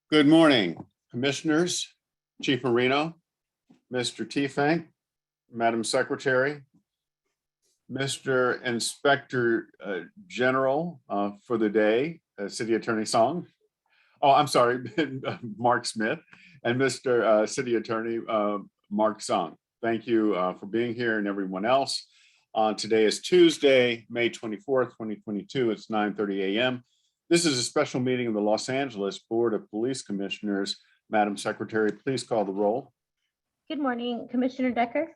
Good morning, Commissioners, Chief Marino, Mr. Tiefenk, Madam Secretary, Mr. Inspector General for the day, City Attorney Song. Oh, I'm sorry, Mark Smith, and Mr. City Attorney Mark Song. Thank you for being here, and everyone else. Today is Tuesday, May 24th, 2022. It's 9:30 a.m. This is a special meeting of the Los Angeles Board of Police Commissioners. Madam Secretary, please call the roll. Good morning, Commissioner Decker.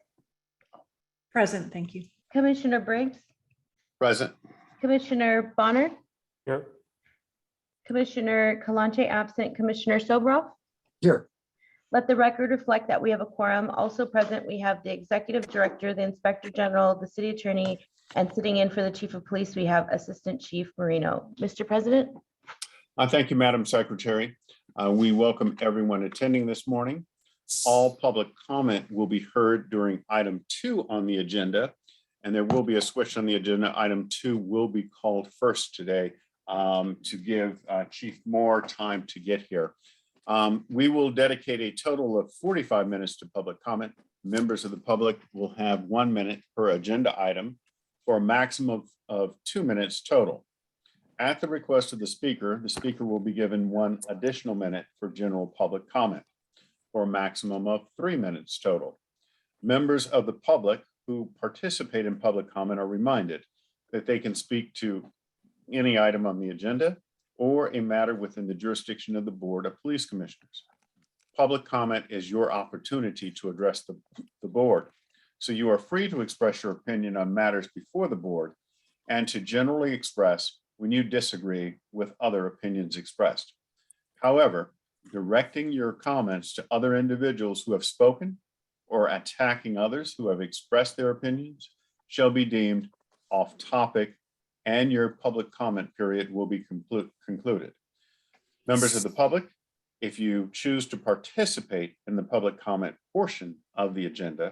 Present, thank you. Commissioner Briggs. Present. Commissioner Bonner. Here. Commissioner Kalonche absent. Commissioner Sobroff. Here. Let the record reflect that we have a quorum. Also present, we have the Executive Director, the Inspector General, the City Attorney, and sitting in for the Chief of Police, we have Assistant Chief Marino. Mr. President. Thank you, Madam Secretary. We welcome everyone attending this morning. All public comment will be heard during item 2 on the agenda, and there will be a switch on the agenda. Item 2 will be called first today to give Chief more time to get here. We will dedicate a total of 45 minutes to public comment. Members of the public will have 1 minute per agenda item for a maximum of 2 minutes total. At the request of the speaker will be given 1 additional minute for general public comment for a maximum of 3 minutes total. Members of the public who participate in public comment are reminded that they can speak to any item on the agenda or a matter within the jurisdiction of the Board of Police Commissioners. Public comment is your opportunity to address the board. So you are free to express your opinion on matters before the board and to generally express when you disagree with other opinions expressed. However, directing your comments to other individuals who have spoken or attacking others who have expressed their opinions shall be deemed off topic, and your public comment period will be concluded. Members of the public, if you choose to participate in the public comment portion of the agenda,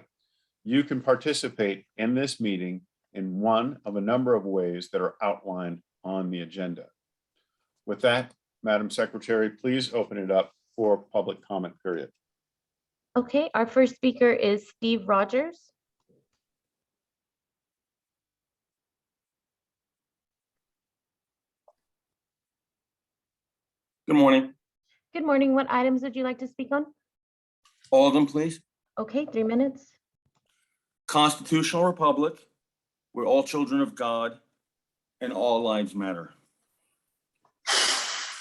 you can participate in this meeting in one of a number of ways that are outlined on the agenda. With that, Madam Secretary, please open it up for public comment period. Okay, our first speaker is Steve Rogers. Good morning. Good morning. What items would you like to speak on? All of them, please. Okay, 3 minutes. Constitutional republic, we're all children of God and all lives matter.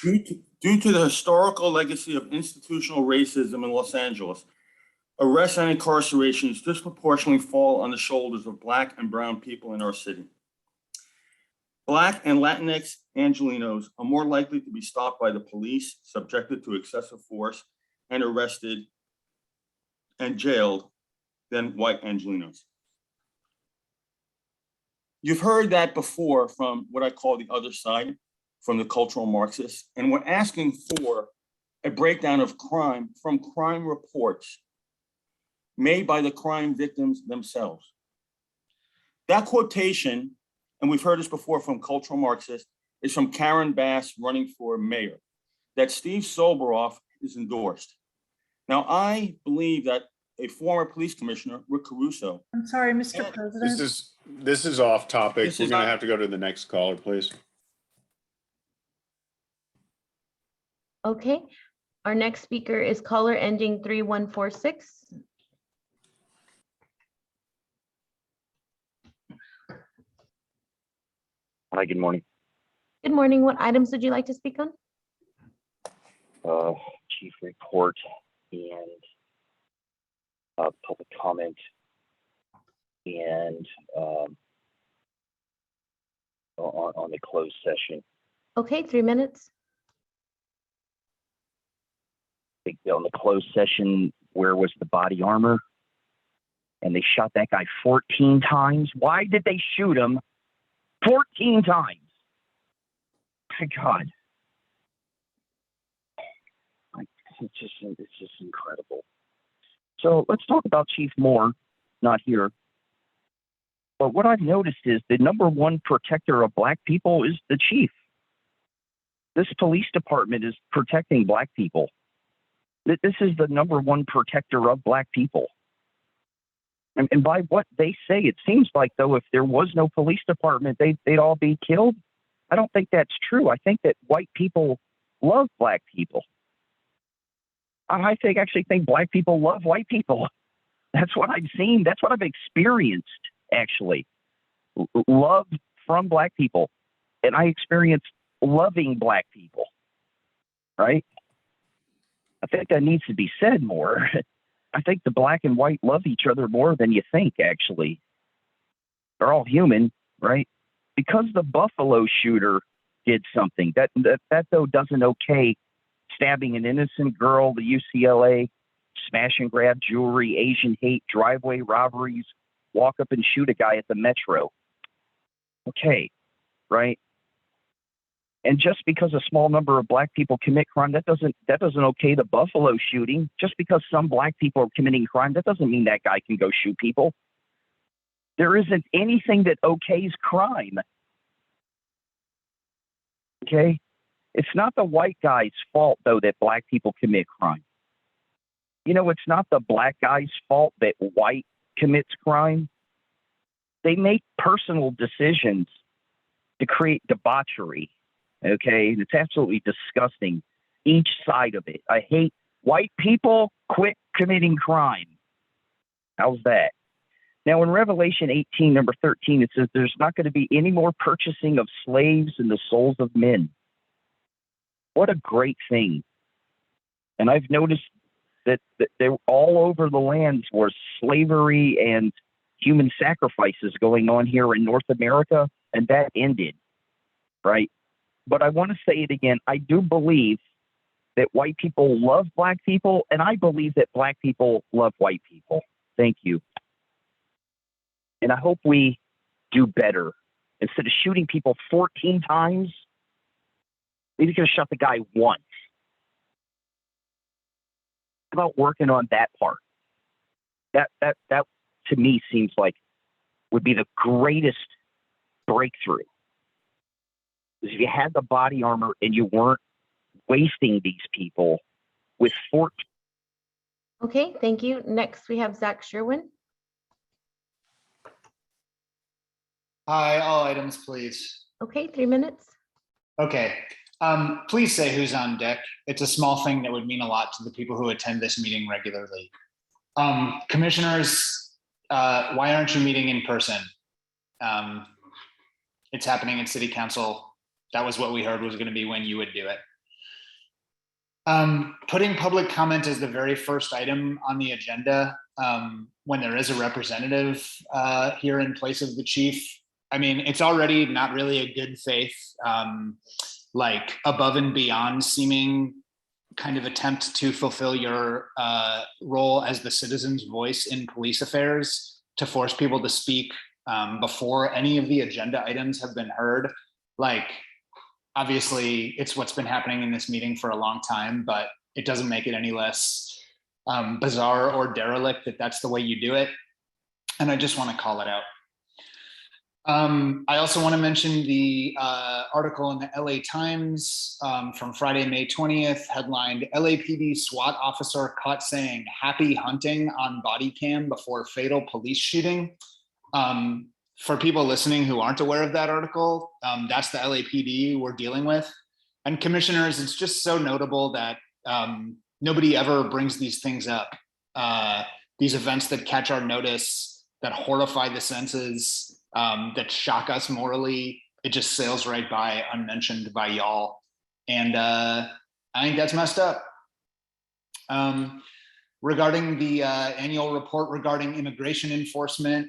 Due to the historical legacy of institutional racism in Los Angeles, arrests and incarcerations disproportionately fall on the shoulders of Black and brown people in our city. Black and Latinx Angelenos are more likely to be stopped by the police, subjected to excessive force, and arrested and jailed than white Angelenos. You've heard that before from what I call the other side, from the cultural Marxists, and we're asking for a breakdown of crime from crime reports made by the crime victims themselves. That quotation, and we've heard this before from cultural Marxists, is from Karen Bass running for mayor, that Steve Sobroff is endorsed. Now, I believe that a former police commissioner, Rick Caruso. I'm sorry, Mr. President. This is off topic. This We're is going to not- have to go to the next caller, please. Okay, our next speaker is caller ending 3146. Hi, good morning. Good morning. What items would you like to speak on? Chief report and public comment and on the closed session. Okay, 3 minutes. On the closed session, where was the body armor? And they shot that guy 14 times. Why did they shoot him 14 times? My God. It's just incredible. So let's talk about Chief Moore, not here. But what I've noticed is the #1 protector of Black people is the chief. This police department is protecting Black people. This is the number one protector of Black people. And by what they say, it seems like, though, if there was no police department, they'd all be killed. I don't think that's true. I think that white people love Black people. I actually think Black people love white people. That's what I've seen. That's what I've experienced, actually. Love from Black people. And I experienced loving Black people, right? I think that needs to be said more. I think the Black and white love each other more than you think, actually. They're all human, right? Because the Buffalo shooter did something, that though doesn't okay stabbing an innocent girl, the UCLA, smash and grab jewelry, Asian hate, driveway robberies, walk up and shoot a guy at the Metro. Okay, right? And just because a small number of Black people commit crime, that doesn't okay the Buffalo shooting. Just because some Black people are committing crime, that doesn't mean that guy can go shoot people. There isn't anything that okays crime. Okay? It's not the white guy's fault, though, that Black people commit crime. You know, it's not the Black guy's fault that white commits crime. They make personal decisions to create debauchery. Okay? It's absolutely disgusting, each side of it. I hate white people, quit committing crime. How's that? Now, in Revelation 18, number 13, it says there's not going to be any more purchasing of slaves in the souls of men. What a great thing. And I've noticed that they're all over the lands where slavery and human sacrifices going on here in North America, and that ended, right? But I want to say it again. I do believe that white people love Black people, and I believe that Black people love white people. Thank you. And I hope we do better. Instead of shooting people 14 times, maybe could have shot the guy once. How about working on that part? That to me seems like would be the greatest breakthrough. Because if you had the body armor and you weren't wasting these people with 14. Okay, thank you. Next, we have Zach Sherwin. Hi, all items, please. Okay, 3 minutes. Okay, please say who's on deck. It's a small thing that would mean a lot to the people who attend this meeting regularly. Commissioners, why aren't you meeting in person? It's happening in City Council. That was what we heard was going to be when you would do it. Putting public comment as the very first item on the agenda when there is a representative here in place of the chief. I mean, it's already not really a good faith, like above and beyond seeming kind of attempt to fulfill your role as the citizen's voice in police affairs to force people to speak before any of the agenda items have been heard. Like, obviously, it's what's been happening in this meeting for a long time, but it doesn't make it any less bizarre or derelict that that's the way you do it. And I just want to call it out. I also want to mention the article in the LA Times from Friday, May 20th, headlined LAPD SWAT officer caught saying happy hunting on body cam before fatal police shooting. For people listening who aren't aware of that article, that's the LAPD we're dealing with. And commissioners, it's just so notable that nobody ever brings these things up. These events that catch our notice, that horrify the senses, that shock us morally, it just sails right by unmentioned by y'all. And I think that's messed up. Regarding the annual report regarding immigration enforcement,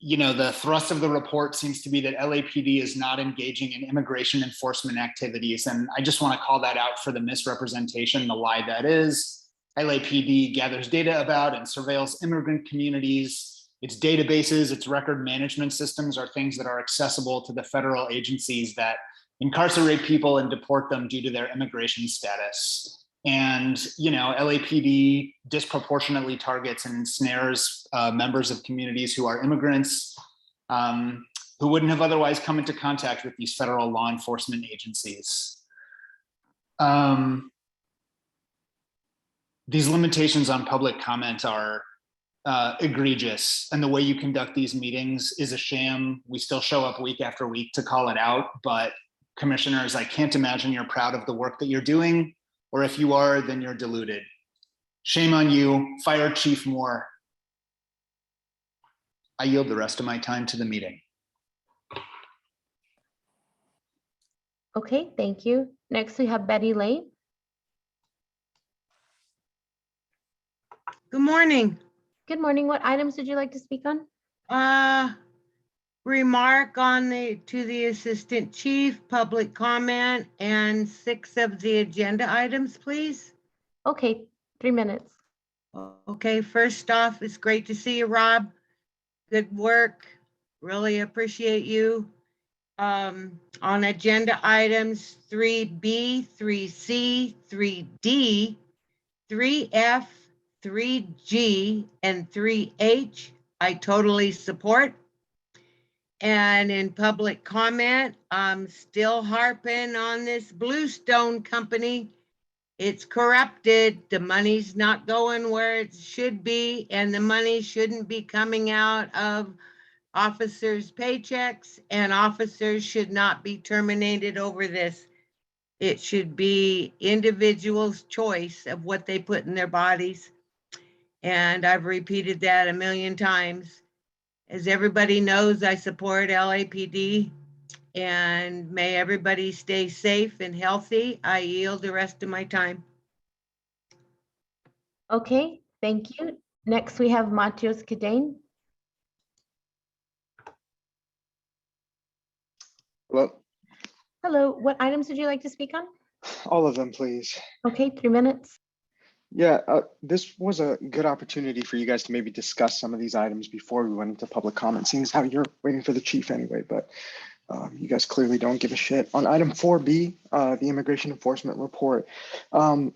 you know, the thrust of the report seems to be that LAPD is not engaging in immigration enforcement activities. And I just want to call that out for the misrepresentation, the lie that is. LAPD gathers data about and surveils immigrant communities. Its databases, its record management systems are things that are accessible to the federal agencies that incarcerate people and deport them due to their immigration status. And, you know, LAPD disproportionately targets and ensnares members of communities who are immigrants, who wouldn't have otherwise come into contact with these federal law enforcement agencies. These limitations on public comment are egregious, and the way you conduct these meetings is a sham. We still show up week after week to call it out, but commissioners, I can't imagine you're proud of the work that you're doing, or if you are, then you're deluded. Shame on you. Fire Chief Moore. I yield the rest of my time to the meeting. Okay, thank you. Next, we have Betty Lane. Good morning. Good morning. What items did you like to speak on? Remark on to the Assistant Chief, public comment, and 6 of the agenda items, please. Okay, 3 minutes. Okay, first off, it's great to see you, Rob. Good work. Really appreciate you. On agenda items 3B, 3C, 3D, 3F, 3G, and 3H, I totally support. And in public comment, I'm still harping on this Bluestone company. It's corrupted. The money's not going where it should be, and the money shouldn't be coming out of officers' paychecks, and officers should not be terminated over this. It should be individuals' choice of what they put in their bodies. And I've repeated that a million times. As everybody knows, I support LAPD, and may everybody stay safe and healthy. I yield the rest of my time. Okay, thank you. Next, we have Matios Cadane. Well, Hello, what items would you like to speak on? all of them, please. Okay, 3 minutes. Yeah, this was a good opportunity for you guys to maybe discuss some of these items before we went into public comment, seeing as how you're waiting for the chief anyway, but you guys clearly don't give a shit. On item 4B, the immigration enforcement report, I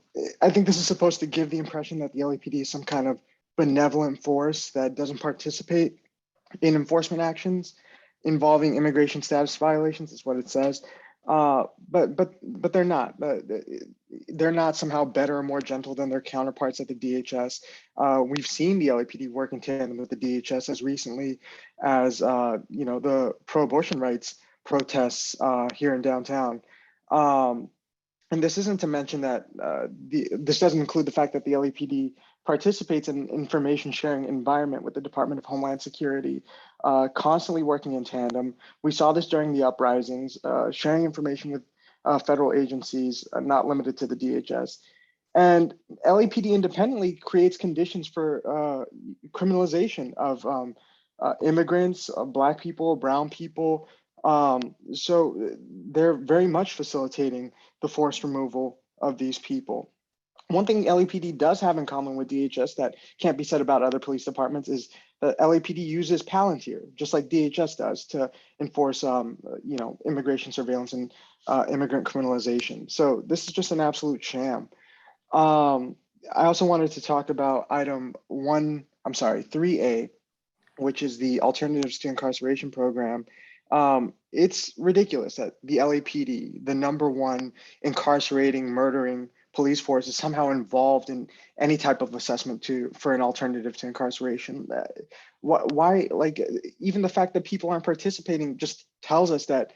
think this is supposed to give the impression that the LAPD is some kind of benevolent force that doesn't participate in enforcement actions involving immigration status violations, is what it says. But they're not. They're not somehow better or more gentle than their counterparts at the DHS. We've seen the LAPD work in tandem with the DHS as recently as the pro-abortion rights protests here in downtown. And this isn't to mention that this doesn't include the fact that the LAPD participates in an information sharing environment with the Department of Homeland Security, constantly working in tandem. We saw this during the uprisings, sharing information with federal agencies, not limited to the DHS. And LAPD independently creates conditions for criminalization of immigrants, Black people, brown people. So they're very much facilitating the forced removal of these people. One thing LAPD does have in common with DHS that can't be said about other police departments is that LAPD uses Palantir, just like DHS does, to enforce, immigration surveillance and immigrant criminalization. So this is just an absolute sham. I also wanted to talk about item 3A, which is the Alternatives to Incarceration program. It's ridiculous that the LAPD, the #1 incarcerating, murdering police force, is somehow involved in any type of assessment for an alternative to incarceration. Why, like, even the fact that people aren't participating just tells us that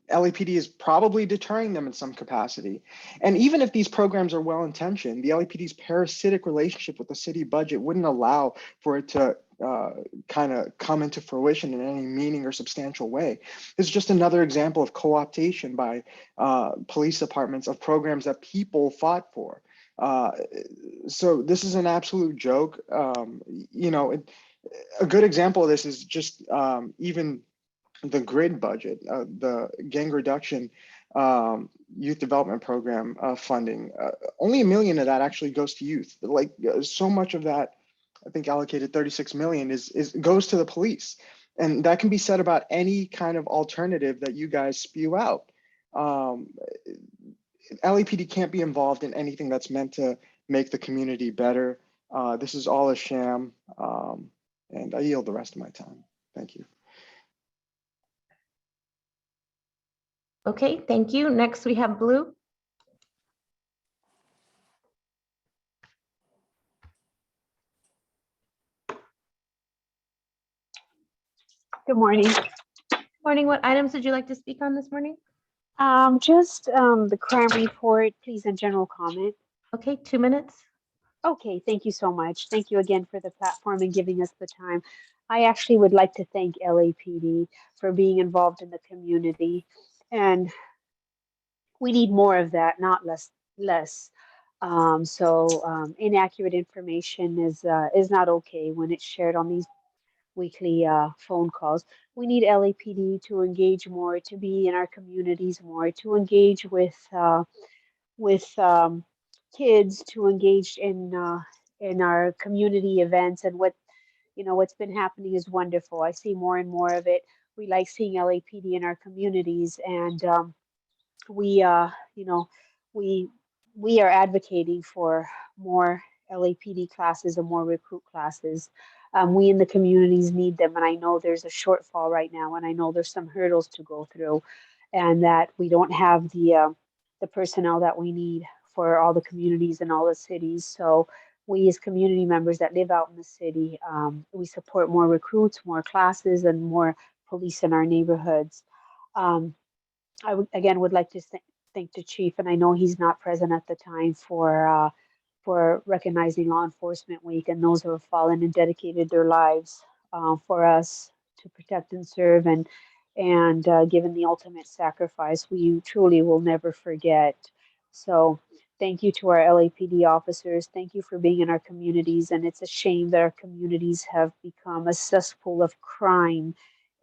LAPD is probably deterring them in some capacity. And even if these programs are well-intentioned, the LAPD's parasitic relationship with the city budget wouldn't allow for it to kind of come into fruition in any meaning or substantial way. This is just another example of co-optation by police departments of programs that people fought for. So this is an absolute joke. A good example of this is just even the GRID budget, the gang reduction youth development program funding. Only $1 million of that actually goes to youth. Like so much of that, I think allocated 36 million goes to the police. And that can be said about any kind of alternative that you guys spew out. LAPD can't be involved in anything that's meant to make the community better. This is all a sham. And I yield the rest of my time. Thank you. Okay, thank you. Next, we have Blue. Good morning. Morning, what items would you like to speak on this morning? Just the crime report, please, and general comment. Okay, 2 minutes. Okay, thank you so much. Thank you again for the platform and giving us the time. I actually would like to thank LAPD for being involved in the community, and we need more of that, not less. Inaccurate information is not okay when it's shared on these weekly phone calls. We need LAPD to engage more, to be in our communities more, to engage with kids, to engage in our community events. And what's been happening is wonderful. I see more and more of it. We like seeing LAPD in our communities, and we you know we we are advocating for more LAPD classes and more recruit classes. We in the communities need them, and I know there's a shortfall right now, and I know there's some hurdles to go through, and that we don't have the personnel that we need for all the communities and all the cities. So we as community members that live out in the city, we support more recruits, more classes, and more police in our neighborhoods. Um, again would like to thank the chief, and I know he's not present at the time for recognizing Law Enforcement Week and those who have fallen and dedicated their lives for us to protect and serve, and given the ultimate sacrifice we truly will never forget. So thank you to our LAPD officers. Thank you for being in our communities. And it's a shame that our communities have become a cesspool of crime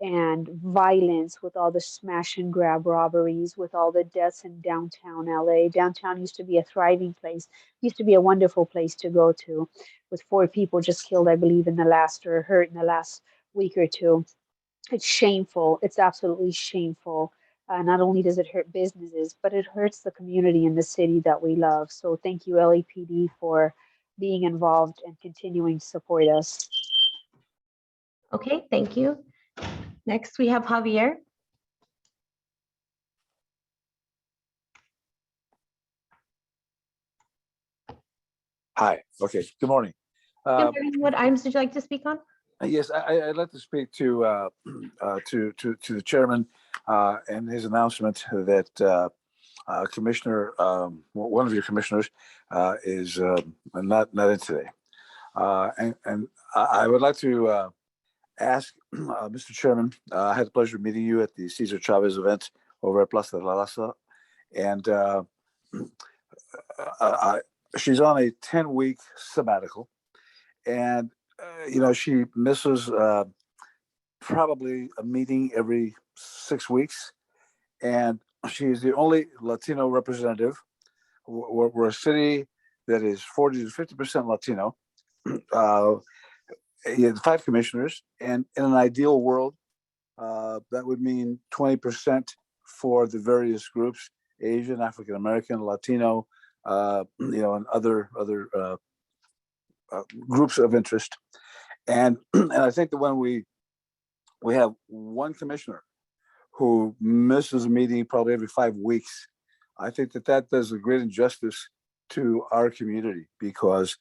and violence, with all the smash and grab robberies, with all the deaths in downtown LA. Downtown used to be a thriving place, used to be a wonderful place to go to, with 4 people just killed, I believe, in the last, or hurt in the last week or two. It's shameful. It's absolutely shameful. Not only does it hurt businesses, but it hurts the community and the city that we love. So thank you, LAPD, for being involved and continuing to support us. Okay, thank you. Next, we have Javier. Hi. Okay. Good morning. Good morning. What items would you like to speak on? Yes, I'd like to speak to the chairman and his announcement that Commissioner, one of your commissioners, is not in today. And I would like to ask Mr. Chairman. I had the pleasure of meeting you at the Cesar Chavez event over at Plaza de la Raza, and she's on a 10-week sabbatical, and she misses probably a meeting every 6 weeks, and she's the only Latino representative. We're a city that is 40 to 50% Latino. You have 5 commissioners, and in an ideal world, that would mean 20% for the various groups: Asian, African American, Latino, and other groups of interest. And I think that when we have one commissioner who misses a meeting probably every 5 weeks, I think that does a great injustice to our community, because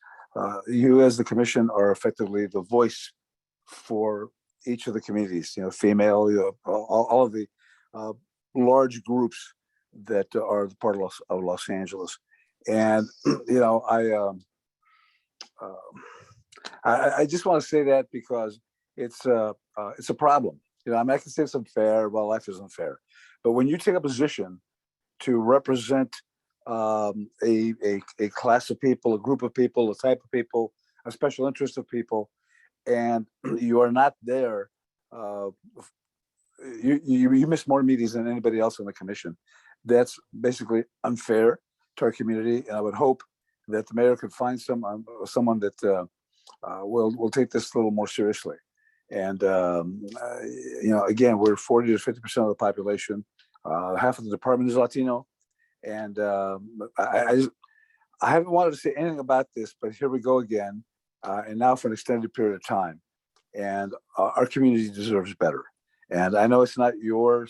you as the commission are effectively the voice for each of the communities, female, all of the large groups that are the part of Los Angeles. And, I just want to say that because it's a problem. I can say it's unfair. Well, life is unfair. But when you take a position to represent a class of people, a group of people, a type of people, a special interest of people, and you are not there, you miss more meetings than anybody else on the commission. That's basically unfair to our community, and I would hope that the mayor could find someone that will take this a little more seriously. And again, we're 40 to 50% of the population. Half of the department is Latino, and I haven't wanted to say anything about this, but here we go again, and now for an extended period of time. And our community deserves better. And I know it's not your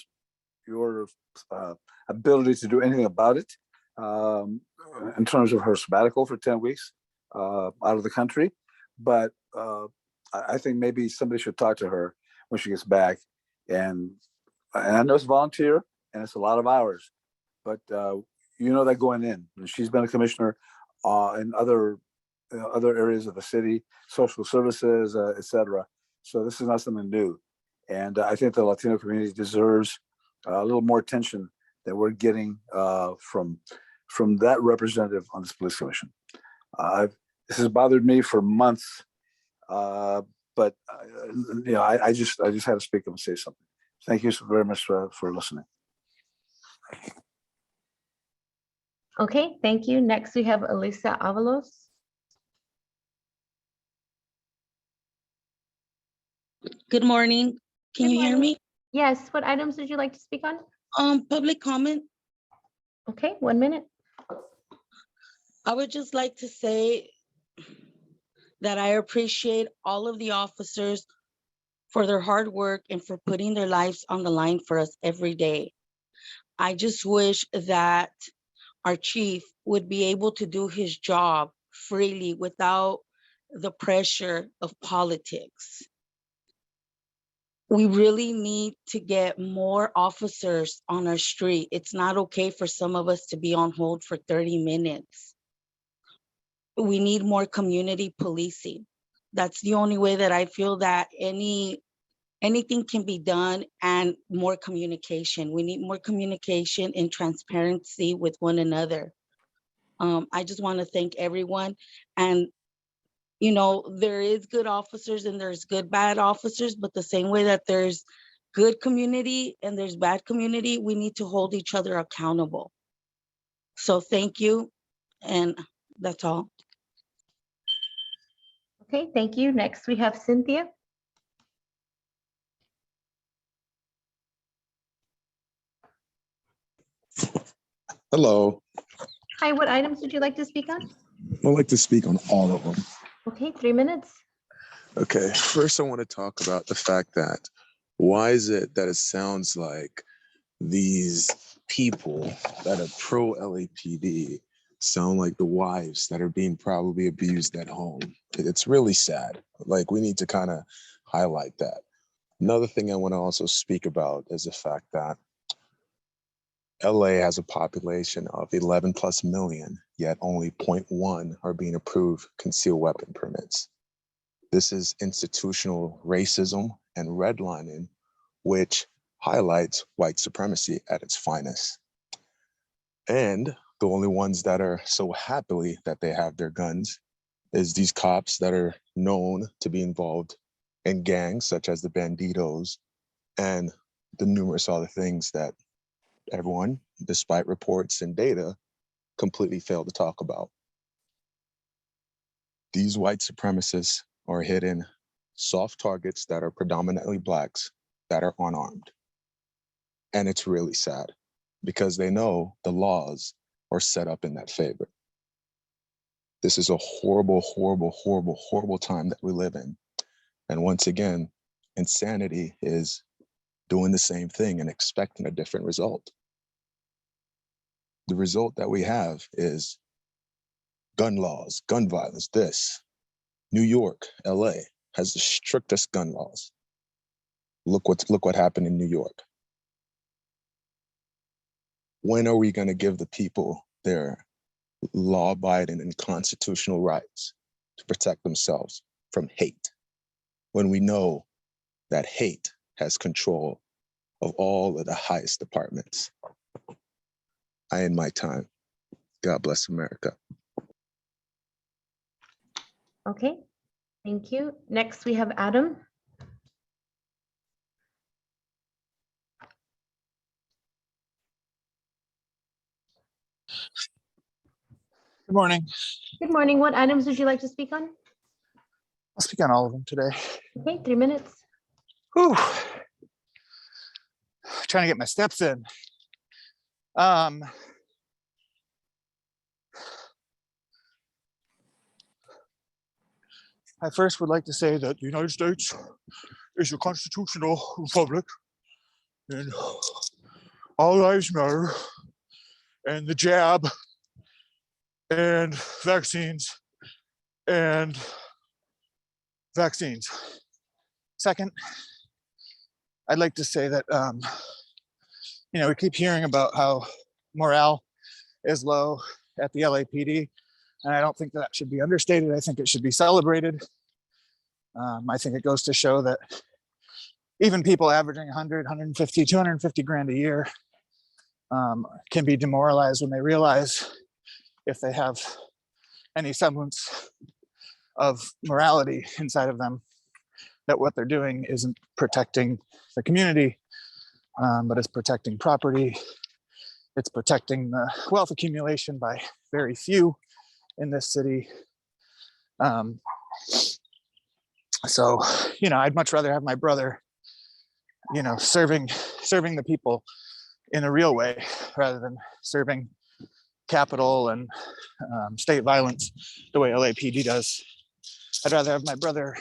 your ability to do anything about it in terms of her sabbatical for 10 weeks out of the country. But I think maybe somebody should talk to her when she gets back. And I know it's volunteer and it's a lot of hours, but you know that going in. And she's been a commissioner in other areas of the city, social services, etc. So this is not something new. And I think the Latino community deserves a little more attention that we're getting from that representative on this police commission. This has bothered me for months, but I just had to speak up and say something. Thank you so very much for listening. Okay, thank you. Next, we have Elisa Avalos. Good morning. Can Good you hear morning. me? Yes, what items would you like to speak on? Public comment. Okay, 1 minute. I would just like to say that I appreciate all of the officers for their hard work and for putting their lives on the line for us every day. I just wish that our chief would be able to do his job freely without the pressure of politics. We really need to get more officers on our street. It's not okay for some of us to be on hold for 30 minutes. We need more community policing. That's the only way that I feel that anything can be done, and more communication. We need more communication and transparency with one another. I just want to thank everyone. And there is good officers and there's good bad officers, but the same way that there's good community and there's bad community, we need to hold each other accountable. So thank you. And that's all. Okay, thank you. Next, we have Cynthia. Hello. Hi, what items would you like to speak on? I'd like to speak on all of them. Okay, 3 minutes. Okay, first I want to talk about the fact that why is it that it sounds like these people that are pro LAPD sound like the wives that are being probably abused at home? It's really sad. Like, we need to kind of highlight that. Another thing I want to also speak about is the fact that LA has a population of 11 plus million, yet only 0.1 are being approved concealed weapon permits. This is institutional racism and redlining, which highlights white supremacy at its finest. And the only ones that are so happily that they have their guns is these cops that are known to be involved in gangs such as the Banditos and the numerous other things that everyone, despite reports and data, completely failed to talk about. These white supremacists are hitting soft targets that are predominantly Blacks that are unarmed. And it's really sad because they know the laws are set up in that favor. This is a horrible, horrible, horrible, horrible time that we live in. And once again, insanity is doing the same thing and expecting a different result. The result that we have is gun laws, gun violence. This New York, LA has the strictest gun laws. Look what happened in New York. When are we going to give the people their law-abiding and constitutional rights to protect themselves from hate, when we know that hate has control of all of the highest departments? I end my time. God bless America. Okay, thank you. Next, we have Adam. Good morning. Good morning. What items would you like to speak on? I'll speak on all of them today. Okay, 3 minutes. Whew. Trying to get my steps in. I first would like to say that the United States is a constitutional republic, and all lives matter, and the jab, and vaccines, and vaccines. Second, I'd like to say that, we keep hearing about how morale is low at the LAPD, and I don't think that should be understated. I think it should be celebrated. I think it goes to show that even people averaging 100, 150, 250 grand a year can be demoralized when they realize, if they have any semblance of morality inside of them, that what they're doing isn't protecting the community, but it's protecting property. It's protecting the wealth accumulation by very few in this city. So, I'd much rather have my brother, serving the people in a real way, rather than serving capital and state violence the way LAPD does. I'd rather have my brother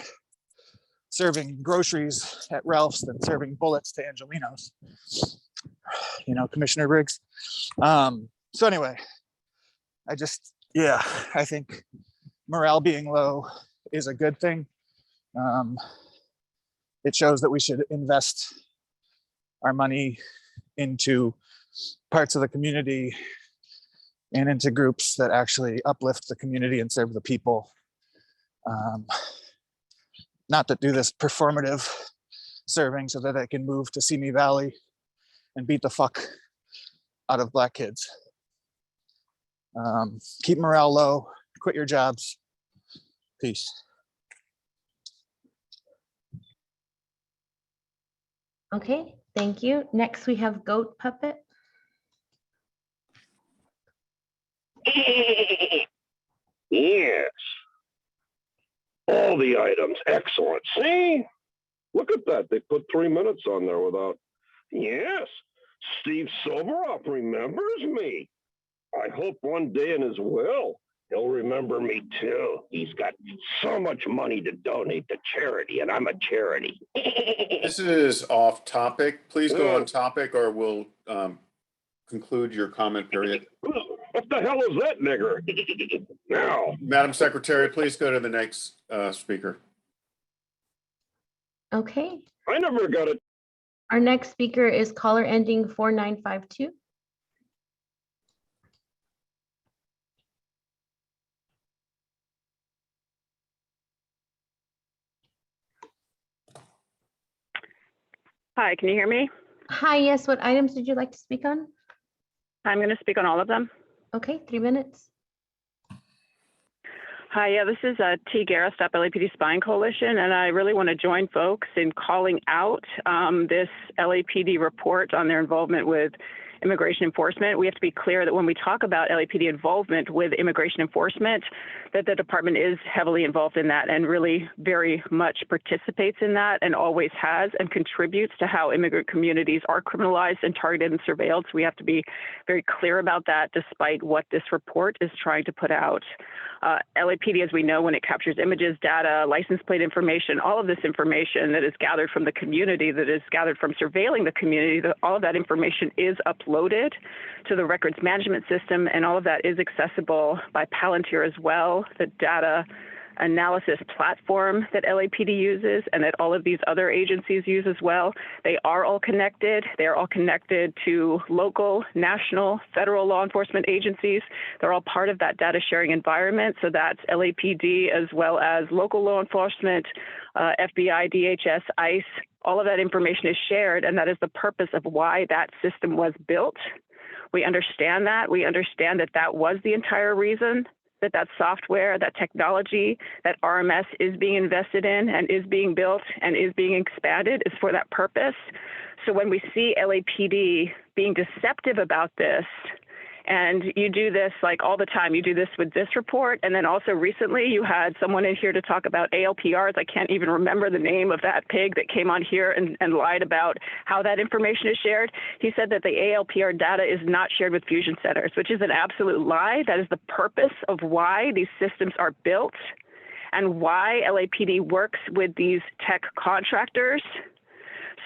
serving groceries at Ralph's than serving bullets to Angelinos. Commissioner Briggs. So anyway, I think morale being low is a good thing. It shows that we should invest our money into parts of the community and into groups that actually uplift the community and serve the people. Not that do this performative serving so that they can move to Simi Valley and beat the fuck out of Black kids. Keep morale low, quit your jobs. Peace. Okay, thank you. Next, we have Goat Puppet. Yes. All the items, excellent. See? Look at that. They put 3 minutes on there without. Yes. Steve Silveroff remembers me. I hope one day in his will, he'll remember me too. He's got so much money to donate to charity, and I'm a charity. This is off topic. Please go on topic, or we'll conclude your comment period. What the hell is that nigger? Now, Madam Secretary, please go to the next speaker. Okay. I never got it. Our next speaker is caller ending 4952. Hi, can you hear me? Hi, yes. What items did you like to speak on? I'm going to speak on all of them. Okay, 3 minutes. Hi, yeah, this is T. Garra, Stop LAPD Spying Coalition, and I really want to join folks in calling out this LAPD report on their involvement with immigration enforcement. We have to be clear that when we talk about LAPD involvement with immigration enforcement, that the department is heavily involved in that and really very much participates in that and always has and contributes to how immigrant communities are criminalized and targeted and surveilled. So we have to be very clear about that, despite what this report is trying to put out. LAPD, as we know, when it captures images, data, license plate information, all of this information that is gathered from the community, that is gathered from surveilling the community, all of that information is uploaded to the records management system, and all of that is accessible by Palantir as well, the data analysis platform that LAPD uses and that all of these other agencies use as well. They are all connected. They are all connected to local, national, federal law enforcement agencies. They're all part of that data sharing environment. So that's LAPD as well as local law enforcement, FBI, DHS, ICE. All of that information is shared, and that is the purpose of why that system was built. We understand that. We understand that that was the entire reason that that software, that technology, that RMS is being invested in and is being built and is being expanded is for that purpose. So when we see LAPD being deceptive about this, and you do this like all the time, you do this with this report, and then also recently you had someone in here to talk about ALPRs. I can't even remember the name of that pig that came on here and lied about how that information is shared. He said that the ALPR data is not shared with fusion centers, which is an absolute lie. That is the purpose of why these systems are built and why LAPD works with these tech contractors.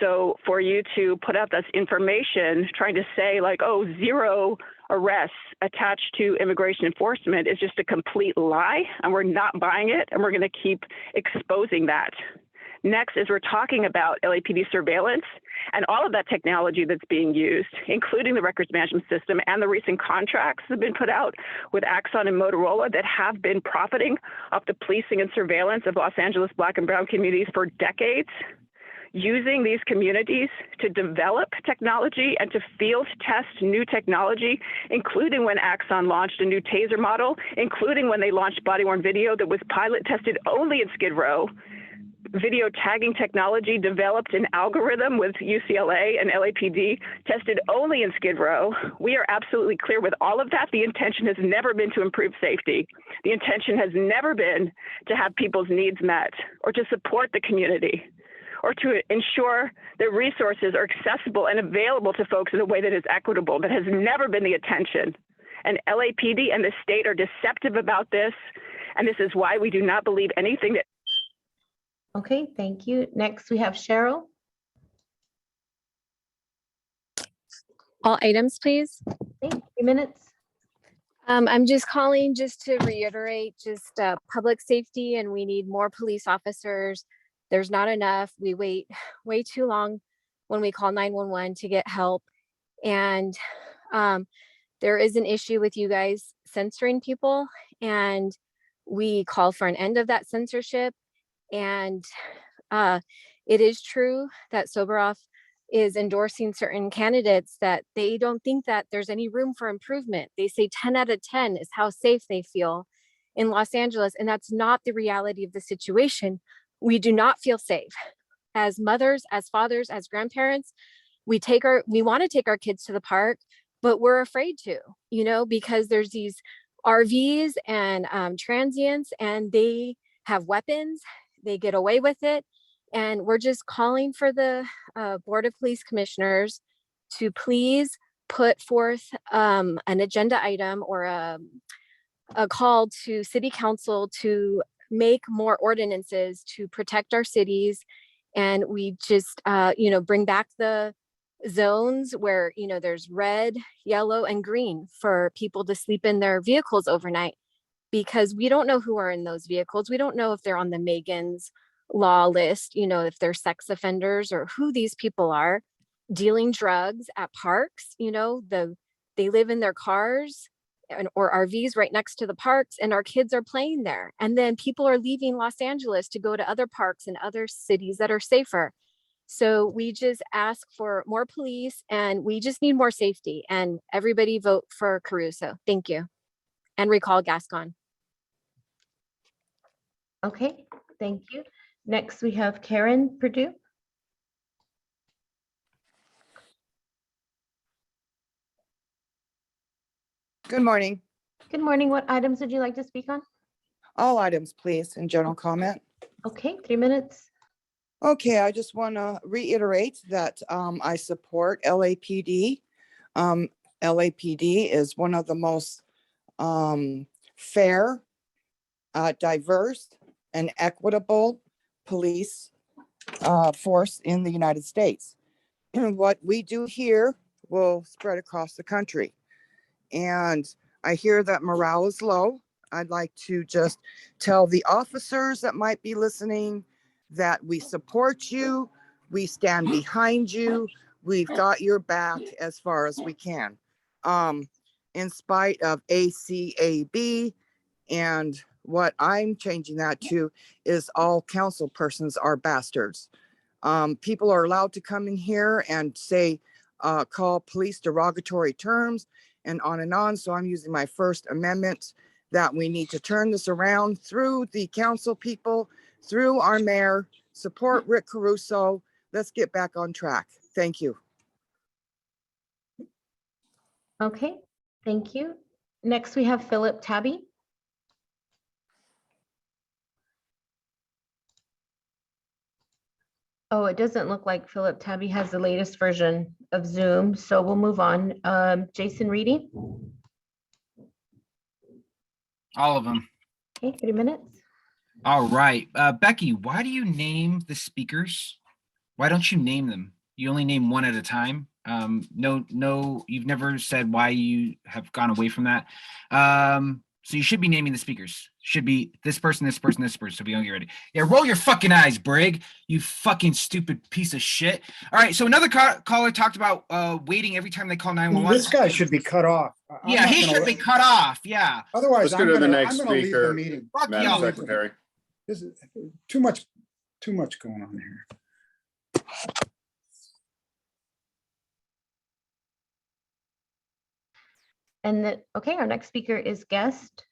So for you to put out this information trying to say like, oh, 0 arrests attached to immigration enforcement is just a complete lie, and we're not buying it, and we're going to keep exposing that. Next is we're talking about LAPD surveillance and all of that technology that's being used, including the records management system and the recent contracts that have been put out with Axon and Motorola that have been profiting off the policing and surveillance of Los Angeles Black and Brown communities for decades. Using these communities to develop technology and to field test new technology, including when Axon launched a new taser model, including when they launched body-worn video that was pilot tested only in Skid Row. Video tagging technology developed an algorithm with UCLA and LAPD, tested only in Skid Row. We are absolutely clear with all of that. The intention has never been to improve safety. The intention has never been to have people's needs met or to support the community or to ensure that resources are accessible and available to folks in a way that is equitable. That has never been the intention. And LAPD and the state are deceptive about this. And this is why we do not believe anything that. Okay, thank you. Next, we have Cheryl. All items, please. Okay, 3 minutes. I'm just calling just to reiterate just public safety, and we need more police officers. There's not enough. We wait way too long when we call 911 to get help. And there is an issue with you guys censoring people, and we call for an end of that censorship. And it is true that Soboroff is endorsing certain candidates that they don't think that there's any room for improvement. They say 10 out of 10 is how safe they feel in Los Angeles. And that's not the reality of the situation. We do not feel safe. As mothers, as fathers, as grandparents, we want to take our kids to the park, but we're afraid to, because there's these RVs and transients, and they have weapons. They get away with it. And we're just calling for the Board of Police Commissioners to please put forth an agenda item or a call to City Council to make more ordinances to protect our cities. And we just, bring back the zones where, there's red, yellow, and green for people to sleep in their vehicles overnight, because we don't know who are in those vehicles. We don't know if they're on the Megan's law list, if they're sex offenders or who these people are dealing drugs at parks. They live in their cars or RVs right next to the parks, and our kids are playing there. And then people are leaving Los Angeles to go to other parks and other cities that are safer. So we just ask for more police, and we just need more safety, and everybody vote for Caruso. Thank you. And recall Gascon. Okay, thank you. Next, we have Karen Purdue. Good morning. Good morning. What items would you like to speak on? All items, please, in general comment. Okay, 3 minutes. Okay, I just want to reiterate that I support LAPD. LAPD is one of the most fair, diverse, and equitable police force in the United States. And what we do here will spread across the country. And I hear that morale is low. I'd like to just tell the officers that might be listening that we support you, we stand behind you, we've got your back as far as we can. In spite of ACAB, and what I'm changing that to is all council persons are bastards. People are allowed to come in here and say, call police derogatory terms and on and on. So I'm using my First Amendment that we need to turn this around through the council people, through our mayor, support Rick Caruso. Let's get back on track. Thank you. Okay, thank you. Next, we have Philip Tabby. Oh, it doesn't look like Philip Tabby has the latest version of Zoom, so we'll move on. Jason Reedy. All of them. Okay, 3 minutes. All right. Becky, why do you name the speakers Why don't you name them? You only name one at a time. No, you've never said why you have gone away from that. So you should be naming the speakers. Should be this person, this person, this person. So we don't get ready. Yeah, roll your fucking eyes, Brig. You fucking stupid piece of shit. All right. So another caller talked about waiting every time they call 911. This guy should be cut off. Yeah, he should be cut off. Yeah. Otherwise, Let's go to the next I'm gonna leave the speaker, meeting. Fuck Madam y'all. Secretary. This is too much going on here. And then, okay, our next speaker is guest.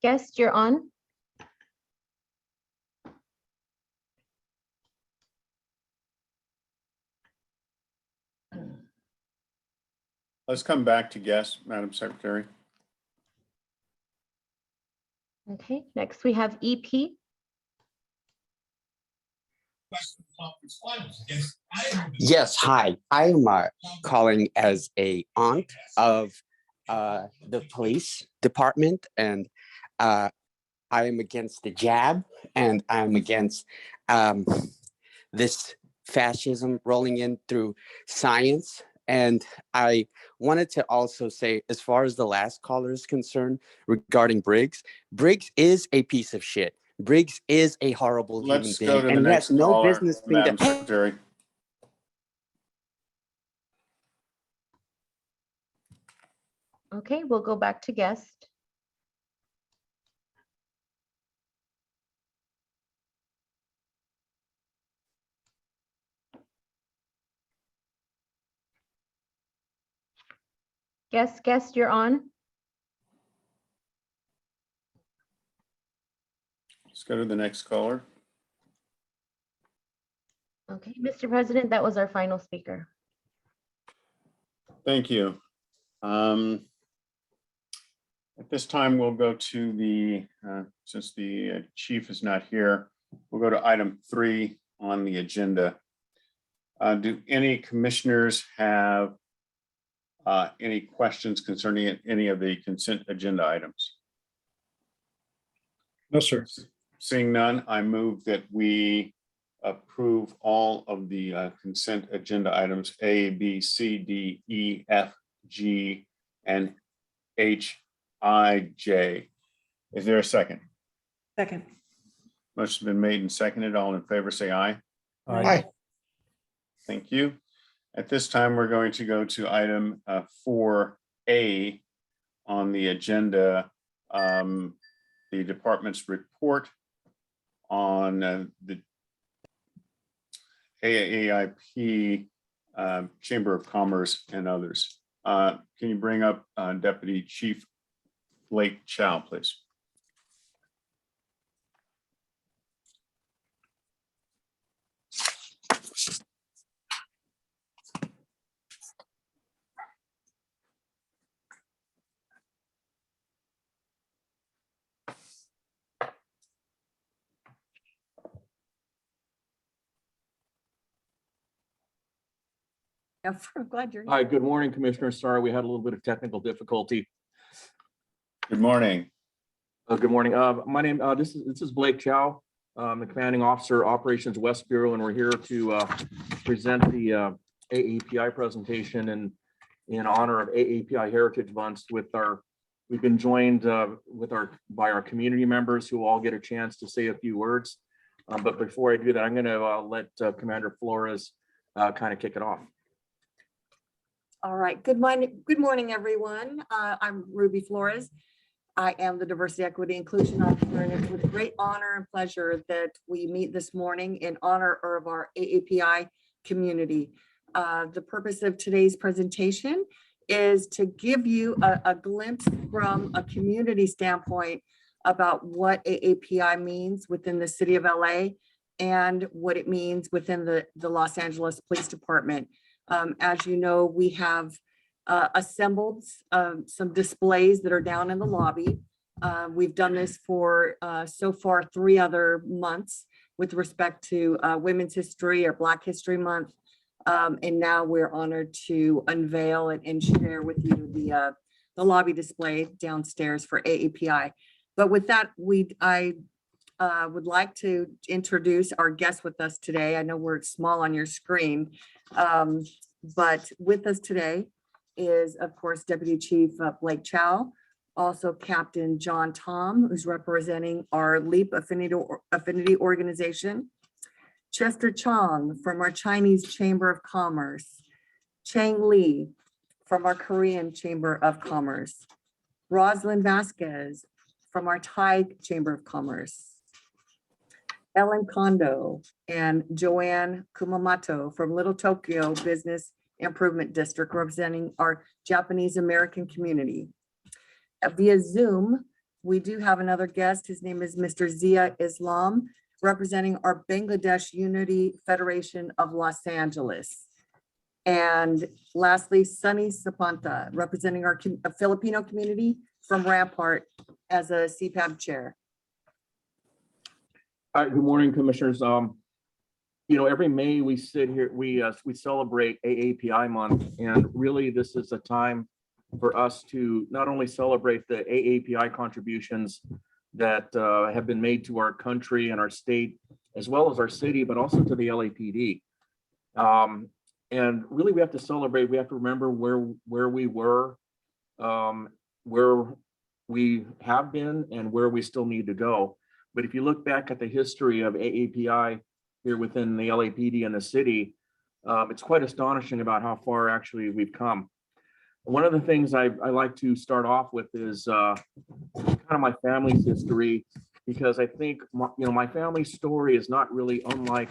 Guest, you're on. Let's come back to guest, Madam Secretary. Okay, next we have EP. Yes, hi. I'm calling as a aunt of the police department, and I am against the jab, and I'm against this fascism rolling in through science. And I wanted to also say, as far as the last caller is concerned regarding Briggs, Briggs is a piece of shit. Briggs is a horrible Let's human go being, to the and he next has no caller, business being Madam the Secretary. Okay, we'll go back to guest. Guest, you're on. Let's go to the next caller. Okay, Mr. President, that was our final speaker. Thank you. At this time, we'll go to the, since the chief is not here, we'll go to item 3 on the agenda. Do any commissioners have any questions concerning any of the consent agenda items? No, sir. Seeing none, I move that we approve all of the consent agenda items A, B, C, D, E, F, G, and H, I, J. Is there a second? Second. Motion's been made and seconded. All in favor, say aye. Aye. Thank you. At this time, we're going to go to item 4A on the agenda, the department's report on the AAIP, Chamber of Commerce, and others. Can you bring up Deputy Chief Blake Chow, please? I'm glad you're. Hi, good morning, Commissioner. Sorry, we had a little bit of technical difficulty. Good morning. Good morning. My name, this is Blake Chow. I'm the Commanding Officer, Operations West Bureau, and we're here to present the AAPI presentation in honor of AAPI Heritage Month we've been joined by our community members who all get a chance to say a few words. But before I do that, I'm going to let Commander Flores kind of kick it off. All right. Good morning, everyone. I'm Ruby Flores. I am the Diversity, Equity, Inclusion Officer, and it's with great honor and pleasure that we meet this morning in honor of our AAPI community. The purpose of today's presentation is to give you a glimpse from a community standpoint about what AAPI means within the city of LA and what it means within the Los Angeles Police Department. As you know, we have assembled some displays that are down in the lobby. We've done this for so far 3 other months with respect to Women's History or Black History Month. And now we're honored to unveil and share with you the lobby display downstairs for AAPI. But with that, I would like to introduce our guest with us today. I know we're small on your screen, but with us today is, of course, Deputy Chief Blake Chow, also Captain John Tom, who's representing our LEAP Affinity Organization, Chester Chong from our Chinese Chamber of Commerce, Chang Lee from our Korean Chamber of Commerce, Rosalind Vasquez from our Thai Chamber of Commerce, Ellen Kondo and Joanne Kumamoto from Little Tokyo Business Improvement District, representing our Japanese American community. Via Zoom, we do have another guest. His name is Mr. Zia Islam, representing our Bangladesh Unity Federation of Los Angeles. And lastly, Sunny Sapanta, representing our Filipino community from Rampart as a CPAB chair. All right, good morning, commissioners. You know, every May we sit here, we celebrate AAPI month, and really this is a time for us to not only celebrate the AAPI contributions that have been made to our country and our state, as well as our city, but also to the LAPD. And really we have to celebrate, we have to remember where we were, where we have been, and where we still need to go. But if you look back at the history of AAPI here within the LAPD and the city, it's quite astonishing about how far actually we've come. One of the things I like to start off with is kind of my family's history, because I think my family's story is not really unlike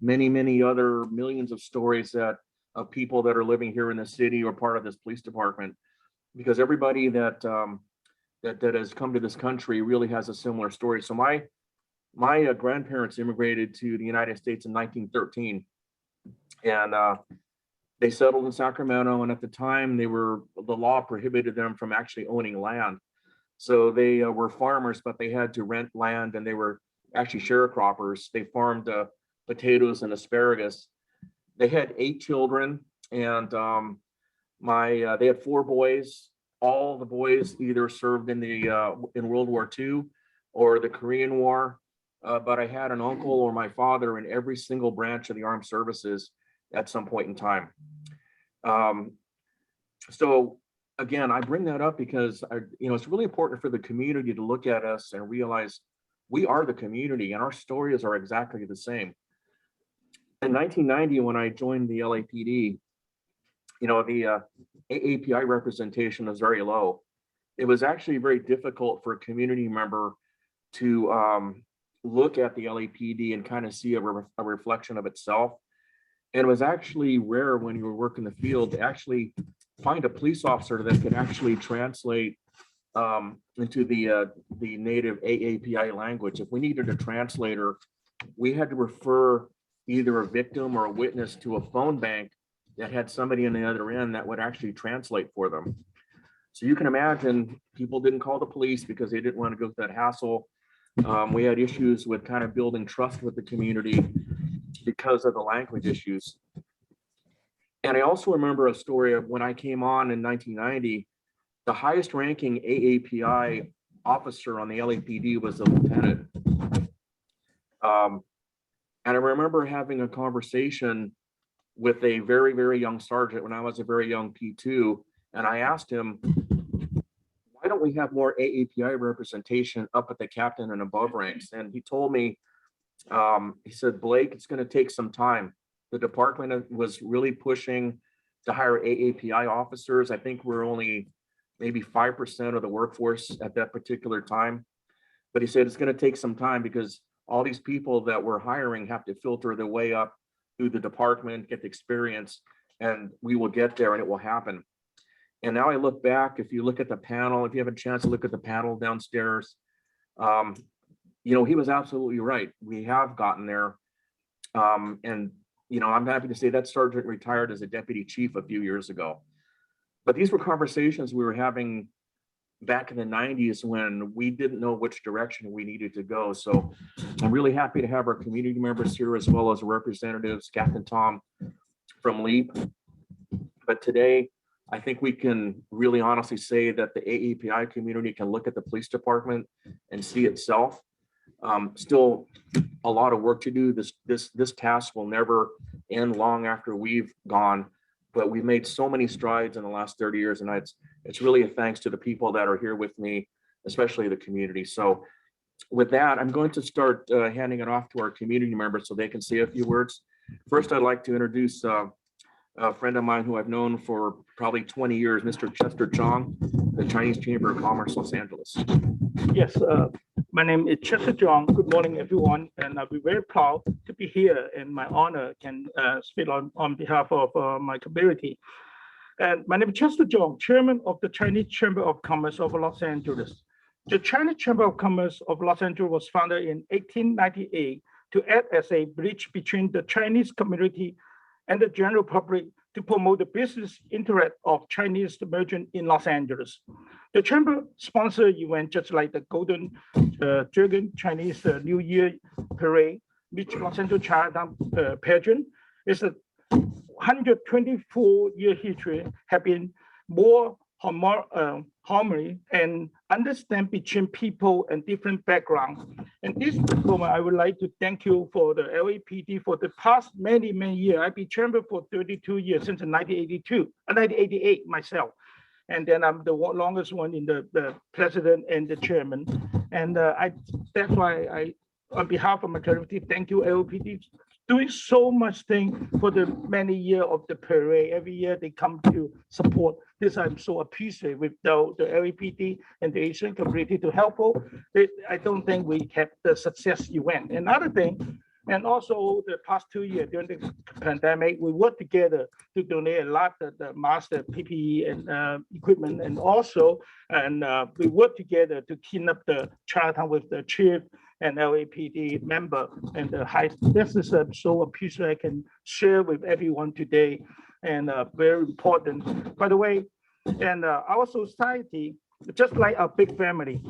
many other millions of stories of people that are living here in the city or part of this police department, because everybody that has come to this country really has a similar story. So my grandparents immigrated to the United States in 1913, and they settled in Sacramento, and at the time the law prohibited them from actually owning land. So they were farmers, but they had to rent land, and they were actually sharecroppers. They farmed potatoes and asparagus. They had 8 children, and they had 4 boys. All the boys either served in World War II or the Korean War, but I had an uncle or my father in every single branch of the armed services at some point in time. So again, I bring that up because it's really important for the community to look at us and realize we are the community, and our stories are exactly the same. In 1990, when I joined the LAPD, the AAPI representation was very low. It was actually very difficult for a community member to look at the LAPD and kind of see a reflection of itself. And it was actually rare when you were working the field to actually find a police officer that could actually translate into the native AAPI language. If we needed a translator, we had to refer either a victim or a witness to a phone bank that had somebody on the other end that would actually translate for them. So you can imagine people didn't call the police because they didn't want to go through that hassle. We had issues with kind of building trust with the community because of the language issues. And I also remember a story of when I came on in 1990, the highest ranking AAPI officer on the LAPD was a lieutenant. And I remember having a conversation with a very young sergeant when I was a very young P2, and I asked him, why don't we have more AAPI representation up at the captain and above ranks? And he told me, he said, Blake, it's going to take some time. The department was really pushing to hire AAPI officers. I think we're only maybe 5% of the workforce at that particular time. But he said it's going to take some time because all these people that we're hiring have to filter their way up through the department, get the experience, and we will get there and it will happen. And now I look back, if you look at the panel, if you have a chance to look at the panel downstairs, he was absolutely right. We have gotten there. And I'm happy to say that sergeant retired as a deputy chief a few years ago. But these were conversations we were having back in the 90s when we didn't know which direction we needed to go. So I'm really happy to have our community members here as well as representatives, Captain Tom, from LEAP. But today, I think we can really honestly say that the AAPI community can look at the police department and see itself. Still a lot of work to do. This task will never end long after we've gone, but we've made so many strides in the last 30 years, and it's really a thanks to the people that are here with me, especially the community. So with that, I'm going to start handing it off to our community members so they can say a few words. First, I'd like to introduce a friend of mine who I've known for probably 20 years, Mr. Chester Chong, the Chinese Chamber of Commerce, Los Angeles. Yes, my name is Chester Chong. Good morning, everyone, and I'll be very proud to be here, and my honor can speak on behalf of my community. And my name is Chester Chong, Chairman of the Chinese Chamber of Commerce of Los Angeles. The Chinese Chamber of Commerce of Los Angeles was founded in 1898 to act as a bridge between the Chinese community and the general public to promote the business interest of Chinese merchants in Los Angeles. The Chamber sponsored events just like the Golden Dragon Chinese New Year Parade, which Los Angeles Chinatown pageant is a 124-year history, have been more harmony and understand between people and different backgrounds. And this moment, I would like to thank you for the LAPD for the past many years. I've been chamber for 32 years since 1988 myself. And then I'm the longest one in the president and the chairman. And that's why on behalf of my community, thank you, LAPD, doing so much thing for the many years of the parade. Every year they come to support this. I'm so appreciative with the LAPD and the Asian community to help. I don't think we have the success event. Another thing, and also the past 2 years during the pandemic, we worked together to donate a lot of the mask, PPE and equipment, and also, we worked together to clean up the Chinatown with the chief and LAPD member and the high. This is so appreciative I can share with everyone today, and very important. By the way, and our society, just like a big family,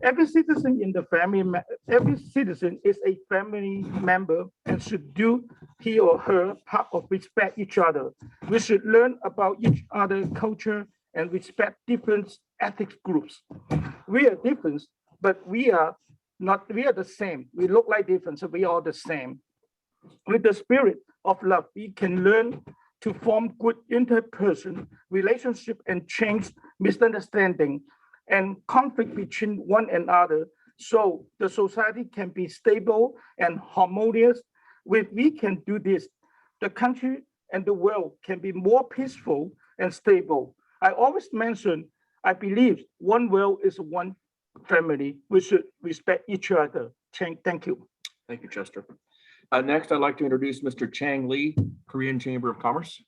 every citizen in the family, every citizen is a family member and should do he or her part of respect each other. We should learn about each other's culture and respect different ethnic groups. We are different, but we are the same. We look like different, so we are the same. With the spirit of love, we can learn to form good interpersonal relationship and change misunderstanding and conflict between one another, so the society can be stable and harmonious. If we can do this, the country and the world can be more peaceful and stable. I always mention, I believe one world is one family. We should respect each other. Thank you. Thank you, Chester. Next, I'd like to introduce Mr. Chang Lee, Korean Chamber of Commerce.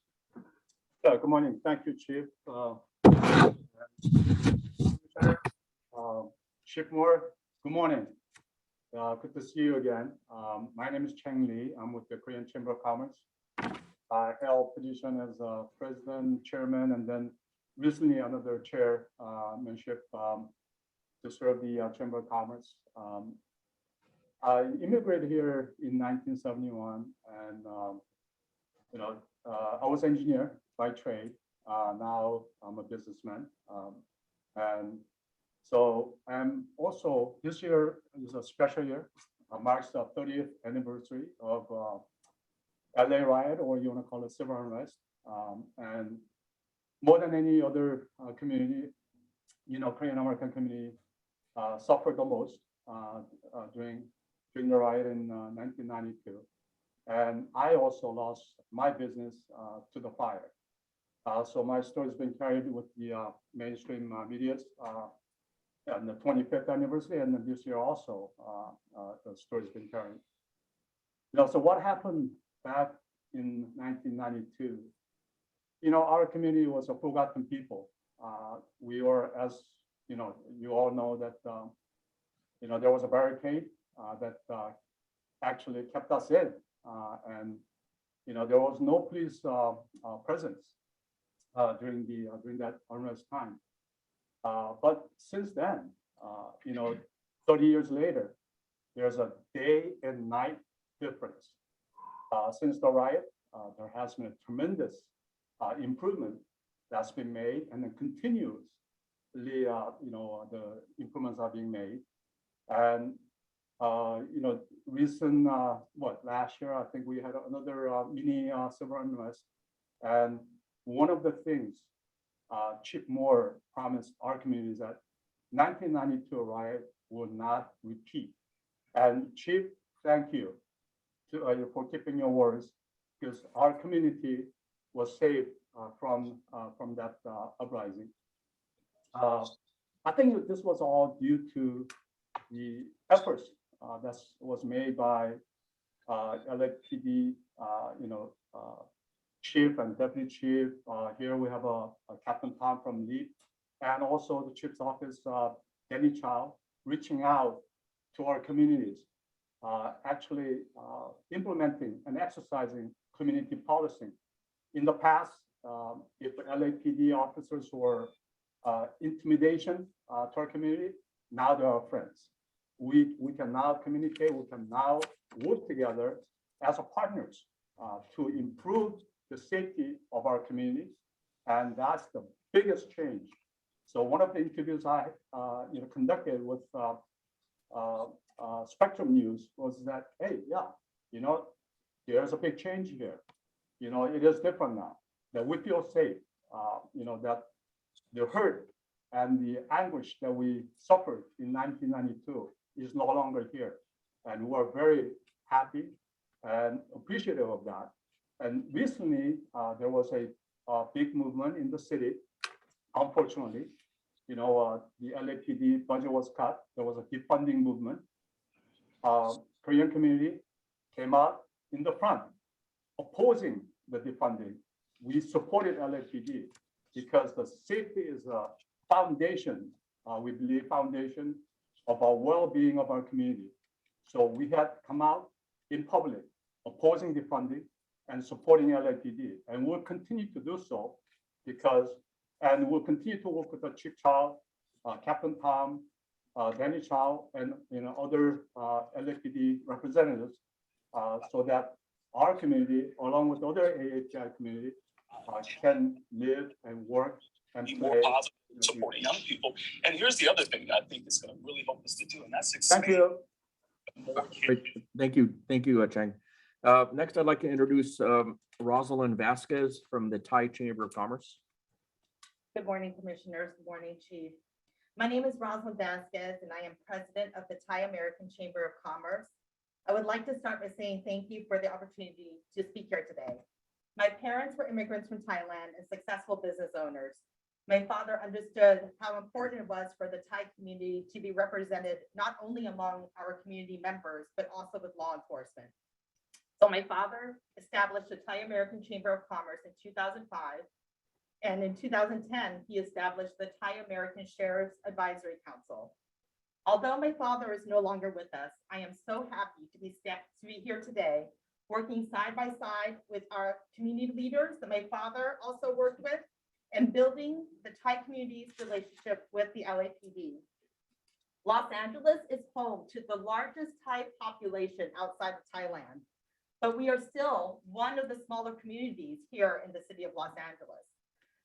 Good morning. Thank you, Chief. Chief Moore, good morning. Good to see you again. My name is Chang Lee. I'm with the Korean Chamber of Commerce. I held position as president, chairman, and then recently another chairmanship to serve the Chamber of Commerce. I immigrated here in 1971, and I was an engineer by trade. Now I'm a businessman, and so I'm also, this year is a special year. Marks the 30th anniversary of LA riot, or you want to call it civil unrest, and more than any other community, Korean American community suffered the most during the riot in 1992. And I also lost my business to the fire. So my story has been carried with the mainstream media on the 25th anniversary, and then this year also the story has been carried. So what happened back in 1992? Our community was a forgotten people. We were, as you all know, that there was a barricade that actually kept us in, and there was no police presence during that unrest time. But since then, 30 years later, there's a day and night difference. Since the riot, there has been a tremendous improvement that's been made, and then continuously, the improvements are being made. And recent last year, I think we had another mini civil unrest, and one of the things Chief Moore promised our community is that 1992 riot will not repeat. And Chief, thank you for keeping your words, because our community was saved from that uprising. I think that this was all due to the efforts that was made by LAPD, chief and deputy chief. Here we have a Captain Tom from LEAP, and also the chief's office, Danny Chow, reaching out to our communities, actually implementing and exercising community policing. In the past, if LAPD officers were intimidation to our community, now they are friends. We can now communicate, we can now work together as a partners to improve the safety of our communities, and that's the biggest change. So one of the interviews I conducted with Spectrum News was that, hey, yeah, there's a big change here. It is different now, that we feel safe, that the hurt and the anguish that we suffered in 1992 is no longer here. And we're very happy and appreciative of that. And recently, there was a big movement in the city. Unfortunately, the LAPD budget was cut. There was a defunding movement. Korean community came out in the front, opposing the defunding. We supported LAPD because the safety is a foundation, we believe, foundation of our well-being of our community. So we had come out in public, opposing defunding and supporting LAPD, and we'll continue to do so and we'll continue to work with the Chief Chow, Captain Tom, Danny Chow, and other LAPD representatives, so that our community, along with other AAPI community, can live and work and be more positive in supporting young people. And here's the other thing that I think is going to really help us to do, and that's expand. Thank you. More Great. Thank you, Chang. Next, I'd like to introduce Rosalind Vasquez from the Thai Chamber of Commerce. Good morning, Commissioners. Good morning, Chief. My name is Rosalind Vasquez, and I am President of the Thai American Chamber of Commerce. I would like to start by saying thank you for the opportunity to speak here today. My parents were immigrants from Thailand and successful business owners. My father understood how important it was for the Thai community to be represented not only among our community members, but also with law enforcement. So my father established the Thai American Chamber of Commerce in 2005. And in 2010, he established the Thai American Sheriff's Advisory Council. Although my father is no longer with us, I am so happy to be here today, working side by side with our community leaders that my father also worked with, and building the Thai community's relationship with the LAPD. Los Angeles is home to the largest Thai population outside of Thailand, but we are still one of the smaller communities here in the city of Los Angeles.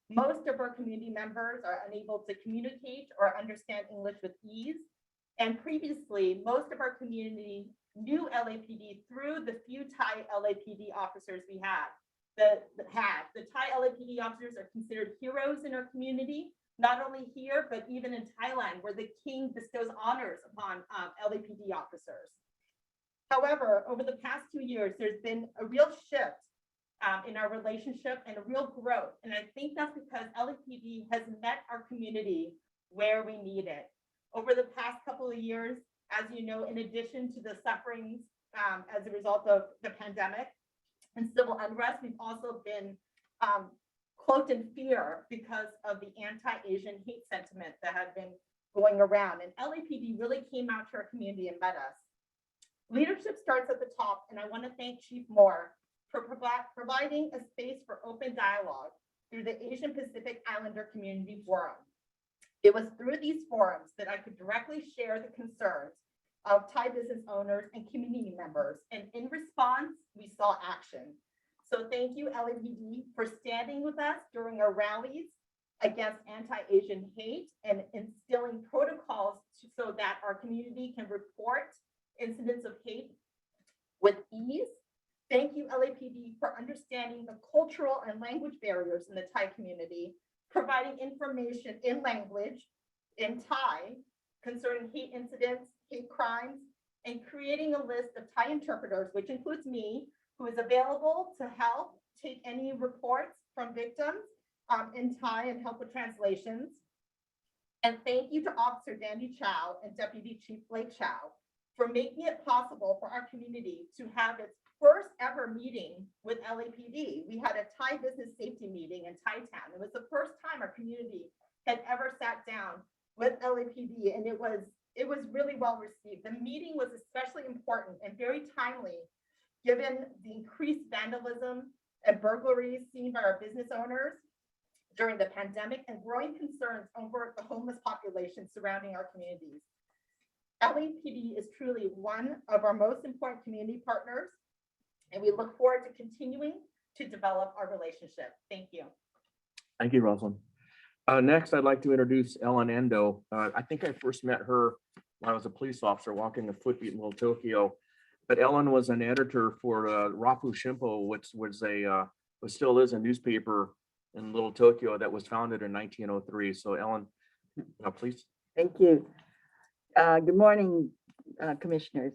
Most of our community members are unable to communicate or understand English with ease. And previously, most of our community knew LAPD through the few Thai LAPD officers we had. The Thai LAPD officers are considered heroes in our community, not only here, but even in Thailand, where the king bestows honors upon LAPD officers. However, over the past 2 years, there's been a real shift in our relationship and a real growth. And I think that's because LAPD has met our community where we need it. Over the past couple of years, as you know, in addition to the sufferings as a result of the pandemic and civil unrest, we've also been cloaked in fear because of the anti-Asian hate sentiment that had been going around. And LAPD really came out to our community and met us. Leadership starts at the top, and I want to thank Chief Moore for providing a space for open dialogue through the Asian Pacific Islander Community Forum. It was through these forums that I could directly share the concerns of Thai business owners and community members. And in response, we saw action. So thank you, LAPD, for standing with us during our rallies against anti-Asian hate and instilling protocols so that our community can report incidents of hate with ease. Thank you, LAPD, for understanding the cultural and language barriers in the Thai community, providing information in language in Thai concerning hate incidents, hate crimes, and creating a list of Thai interpreters, which includes me, who is available to help take any reports from victims in Thai and help with translations. And thank you to Officer Dandy Chow and Deputy Chief Blake Chow for making it possible for our community to have its first ever meeting with LAPD. We had a Thai business safety meeting in Thai Town. It was the first time our community had ever sat down with LAPD, and it was really well received. The meeting was especially important and very timely, given the increased vandalism and burglaries seen by our business owners during the pandemic and growing concerns over the homeless population surrounding our communities. LAPD is truly one of our most important community partners, and we look forward to continuing to develop our relationship. Thank you. Thank you, Rosalind. Next, I'd like to introduce Ellen Endo. I think I first met her when I was a police officer walking the footbeat in Little Tokyo. But Ellen was an editor for Rapu Shimpo, which still is a newspaper in Little Tokyo that was founded in 1903. So Ellen, please. Thank you. Good morning, commissioners.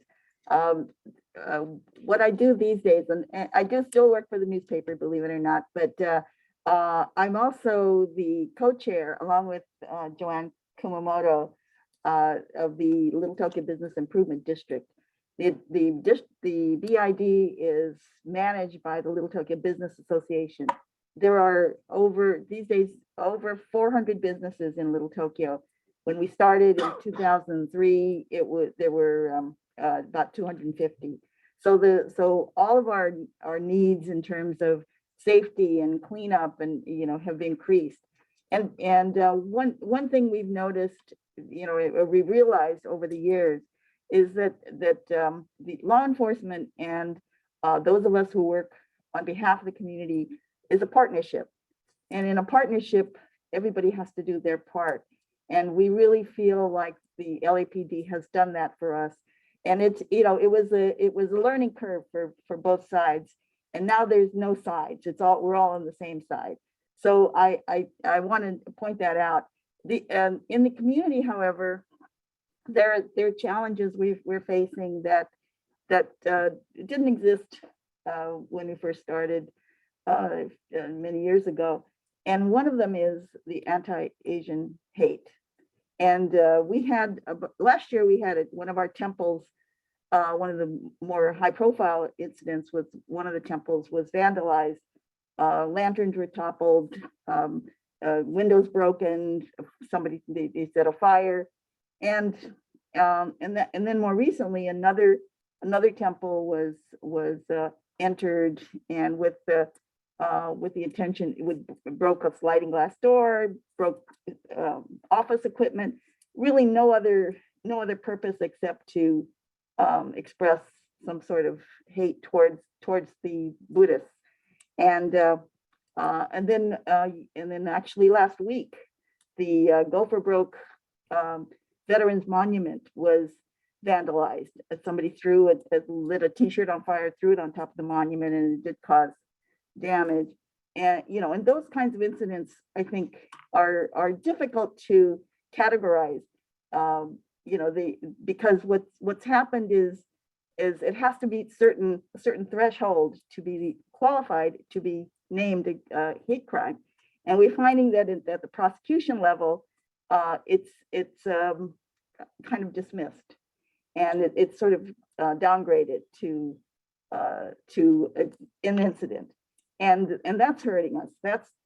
What I do these days, and I do still work for the newspaper, believe it or not, but I'm also the co-chair, along with Joanne Kumamoto, of the Little Tokyo Business Improvement District. The BID is managed by the Little Tokyo Business Association. There are these days over 400 businesses in Little Tokyo. When we started in 2003, there were about 250. So all of our needs in terms of safety and cleanup and have increased. And one thing we've noticed, we realized over the years, is that the law enforcement and those of us who work on behalf of the community is a partnership. And in a partnership, everybody has to do their part. And we really feel like the LAPD has done that for us. And it was a learning curve for both sides. And now there's no sides. We're all on the same side. So I want to point that out. In the community, however, there are challenges we're facing that didn't exist when we first started many years ago. And one of them is the anti-Asian hate. And last year we had one of our temples, one of the more high profile incidents was one of the temples was vandalized. Lanterns were toppled, windows broken, they set a fire. And then more recently, another temple was entered, and with the intention, it broke a sliding glass door, broke office equipment. Really, no other purpose except to express some sort of hate towards the Buddhists. And then actually last week, the Gopher Broke Veterans Monument was vandalized. Somebody lit a T-shirt on fire, threw it on top of the monument, and it did cause damage. And and those kinds of incidents, I think, are difficult to categorize. Because what's happened is it has to meet a certain threshold to be qualified to be named a hate crime, and we're finding that at the prosecution level, it's kind of dismissed, and it's sort of downgraded to an incident, and that's hurting us.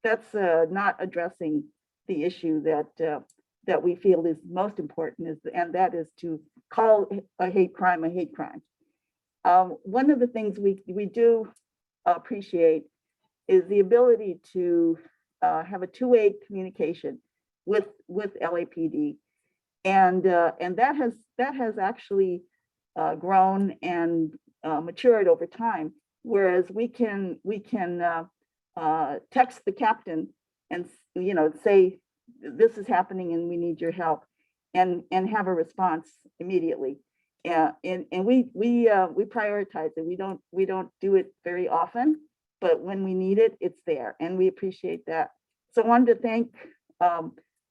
That's not addressing the issue that we feel is most important, and that is to call a hate crime a hate crime. One of the things we do appreciate is the ability to have a two-way communication with LAPD, and that has actually grown and matured over time. Whereas we can text the captain and, say, this is happening and we need your help, and have a response immediately. Yeah, and we prioritize it. We don't do it very often, but when we need it, it's there, and we appreciate that. So I wanted to thank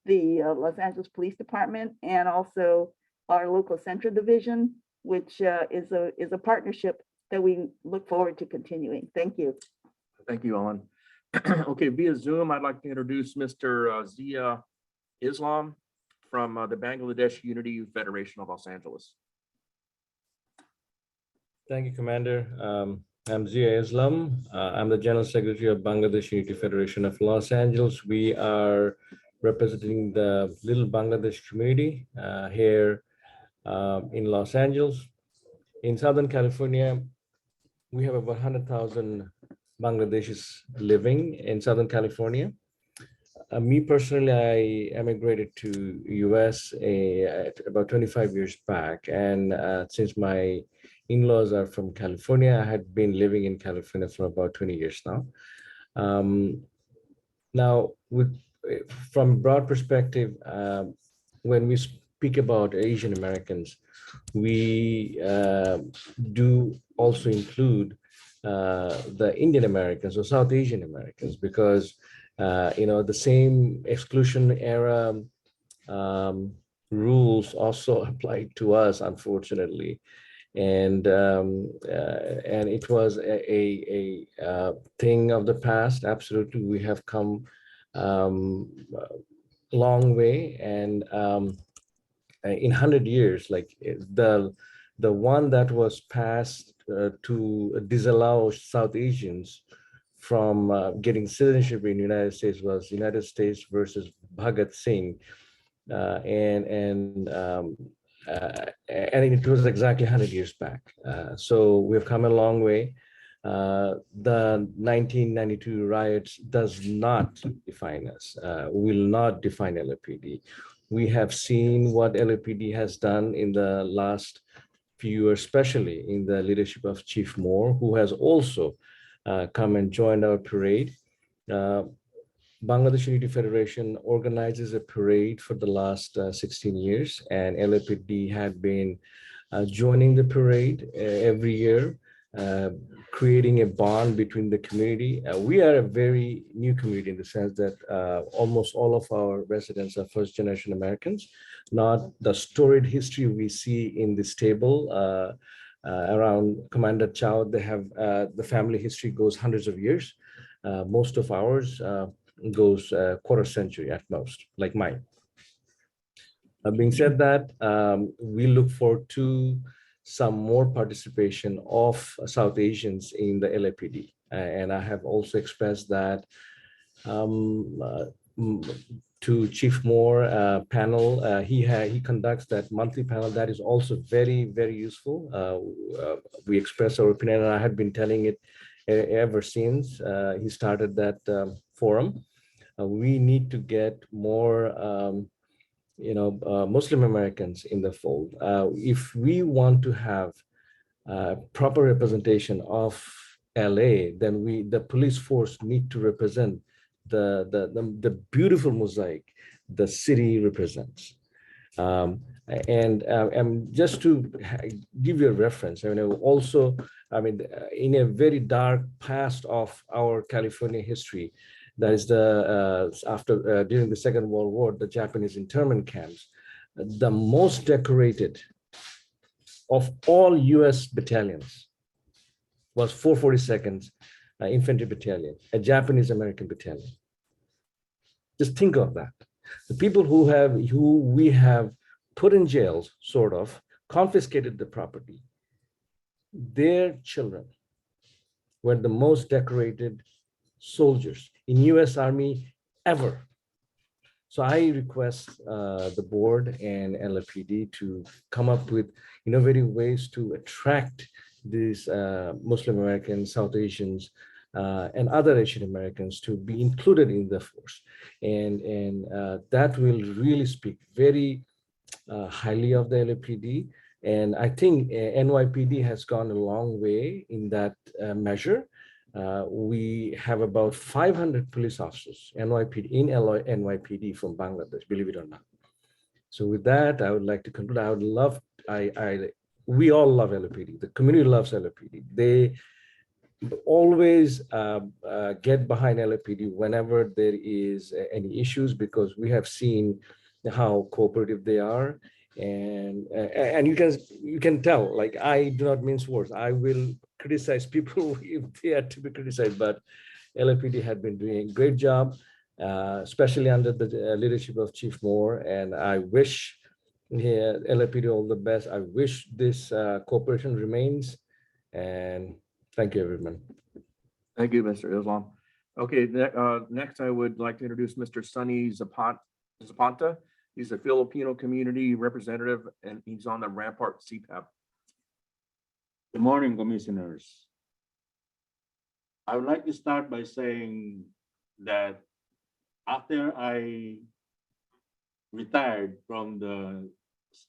the Los Angeles Police Department and also our local Central Division, which is a partnership that we look forward to continuing. Thank you. Thank you, Ellen. Okay, via Zoom, I'd like to introduce Mr. Zia Islam from the Bangladesh Unity Federation of Los Angeles. Thank you, Commander. I'm Zia Islam. I'm the General Secretary of Bangladesh Unity Federation of Los Angeles. We are representing the little Bangladesh community here in Los Angeles. In Southern California, we have about 100,000 Bangladeshis living in Southern California. Me personally, I emigrated to US about 25 years back. And since my in-laws are from California, I had been living in California for about 20 years now. Now, from a broad perspective, when we speak about Asian Americans, we do also include the Indian Americans or South Asian Americans, because the same exclusion era rules also apply to us, unfortunately. And it was a thing of the past. Absolutely, we have come a long way, and in 100 years, like the one that was passed to disallow South Asians from getting citizenship in the United States was United States versus Bhagat Singh, and it was exactly 100 years back. So we've come a long way. The 1992 riots does not define us, will not define LAPD. We have seen what LAPD has done in the last few years, especially in the leadership of Chief Moore, who has also come and joined our parade. Bangladesh Unity Federation organizes a parade for the last 16 years, and LAPD had been joining the parade every year, creating a bond between the community. We are a very new community in the sense that almost all of our residents are first-generation Americans, not the storied history we see in this table around Commander Chow. They have the family history goes hundreds of years. Most of ours goes a quarter century at most, like mine. Being said that, we look forward to some more participation of South Asians in the LAPD. And I have also expressed that to Chief Moore panel. He conducts that monthly panel. That is also very, very useful. We express our opinion, and I had been telling it ever since he started that forum. We need to get more Muslim Americans in the fold. If we want to have proper representation of LA, then the police force need to represent the beautiful mosaic the city represents. And just to give you a reference, also, in a very dark past of our California history, that is during the Second World War, the Japanese internment camps, the most decorated of all US battalions was 442nd Infantry Battalion, a Japanese American battalion. Just think of that. The people who we have put in jails, sort of, confiscated the property, their children were the most decorated soldiers in US Army ever. So I request the board and LAPD to come up with innovative ways to attract these Muslim Americans, South Asians, and other Asian Americans to be included in the force. And that will really speak very highly of the LAPD. And I think NYPD has gone a long way in that measure. We have about 500 police officers NYPD from Bangladesh, believe it or not. So with that, I would like to conclude. I would love, we all love LAPD. The community loves LAPD. They always get behind LAPD whenever there is any issues, because we have seen how cooperative they are. And you can tell, like, I do not mince words. I will criticize people if they are to be criticized, but LAPD had been doing a great job, especially under the leadership of Chief Moore. And I wish LAPD all the best. I wish this cooperation remains. And thank you, everyone. Thank you, Mr. Islam. Okay, next I would like to introduce Mr. Sunny Zapanta. He's a Filipino community representative, and he's on the Rampart CPAP. Good morning, commissioners. I would like to start by saying that after I retired from the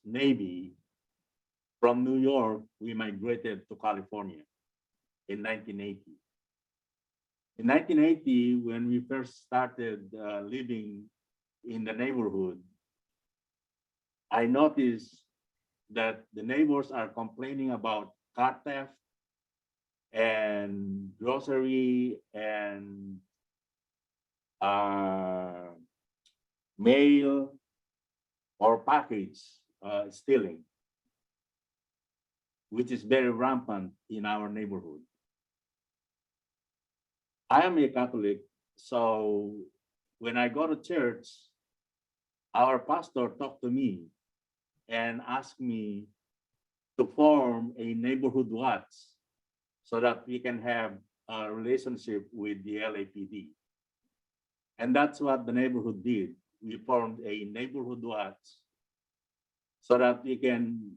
Navy, from New York, we migrated to California in 1980. In 1980, when we first started living in the neighborhood, I noticed that the neighbors are complaining about car theft and grocery and mail or package stealing, which is very rampant in our neighborhood. I am a Catholic, so when I go to church, our pastor talked to me and asked me to form a neighborhood watch so that we can have a relationship with the LAPD. And that's what the neighborhood did. We formed a neighborhood watch so that we can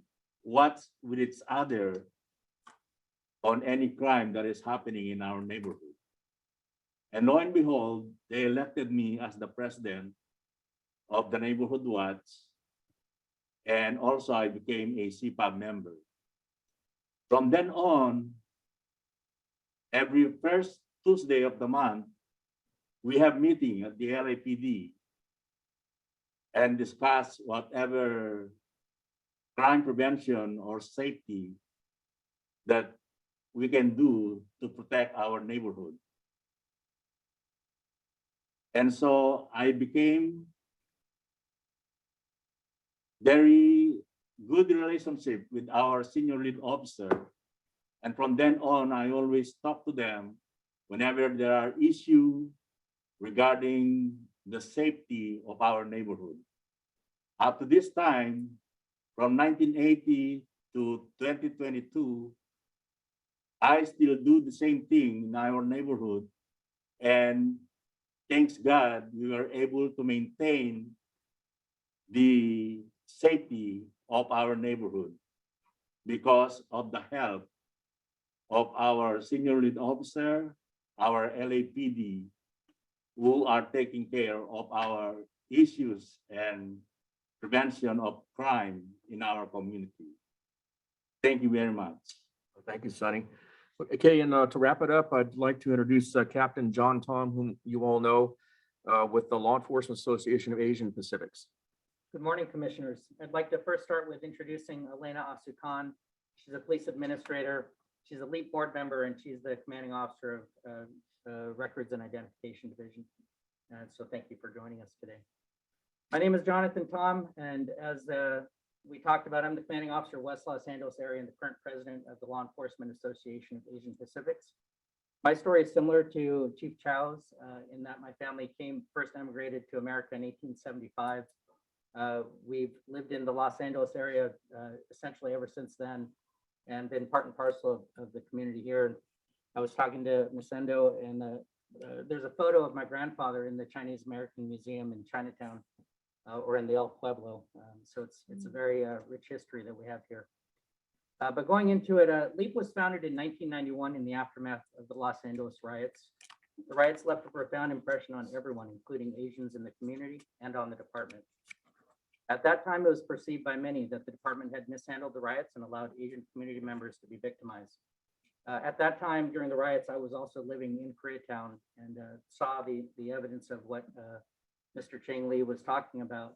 watch with each other on any crime that is happening in our neighborhood. And lo and behold, they elected me as the president of the neighborhood watch. And also I became a CPAB member. From then on, every first Tuesday of the month, we have meeting at the LAPD and discuss whatever crime prevention or safety that we can do to protect our neighborhood. And so I became very good relationship with our senior lead officer. And from then on, I always talk to them whenever there are issues regarding the safety of our neighborhood. Up to this time, from 1980 to 2022, I still do the same thing in our neighborhood. And thanks God, we were able to maintain the safety of our neighborhood because of the help of our senior lead officer, our LAPD, who are taking care of our issues and prevention of crime in our community. Thank you very much. Thank you, Sonny. Okay, and to wrap it up, I'd like to introduce Captain John Tom, whom you all know, with the Law Enforcement Association of Asian Pacifics. Good morning, commissioners. I'd like to first start with introducing Elena Asukan. She's a police administrator. She's a lead board member, and she's the commanding officer of Records and Identification Division. So thank you for joining us today. My name is Jonathan Tom, and as we talked about, I'm the commanding officer of West Los Angeles area and the current president of the Law Enforcement Association of Asian Pacifics. My story is similar to Chief Chow's in that my family first emigrated to America in 1875. We've lived in the Los Angeles area essentially ever since then and been part and parcel of the community here. I was talking to Ms. Endo, and there's a photo of my grandfather in the Chinese American Museum in Chinatown or in the El Pueblo. So it's a very rich history that we have here. But going into it, LEAP was founded in 1991 in the aftermath of the Los Angeles riots. The riots left a profound impression on everyone, including Asians in the community and on the department. At that time, it was perceived by many that the department had mishandled the riots and allowed Asian community members to be victimized. At that time, during the riots, I was also living in Koreatown and saw the evidence of what Mr. Chang Lee was talking about.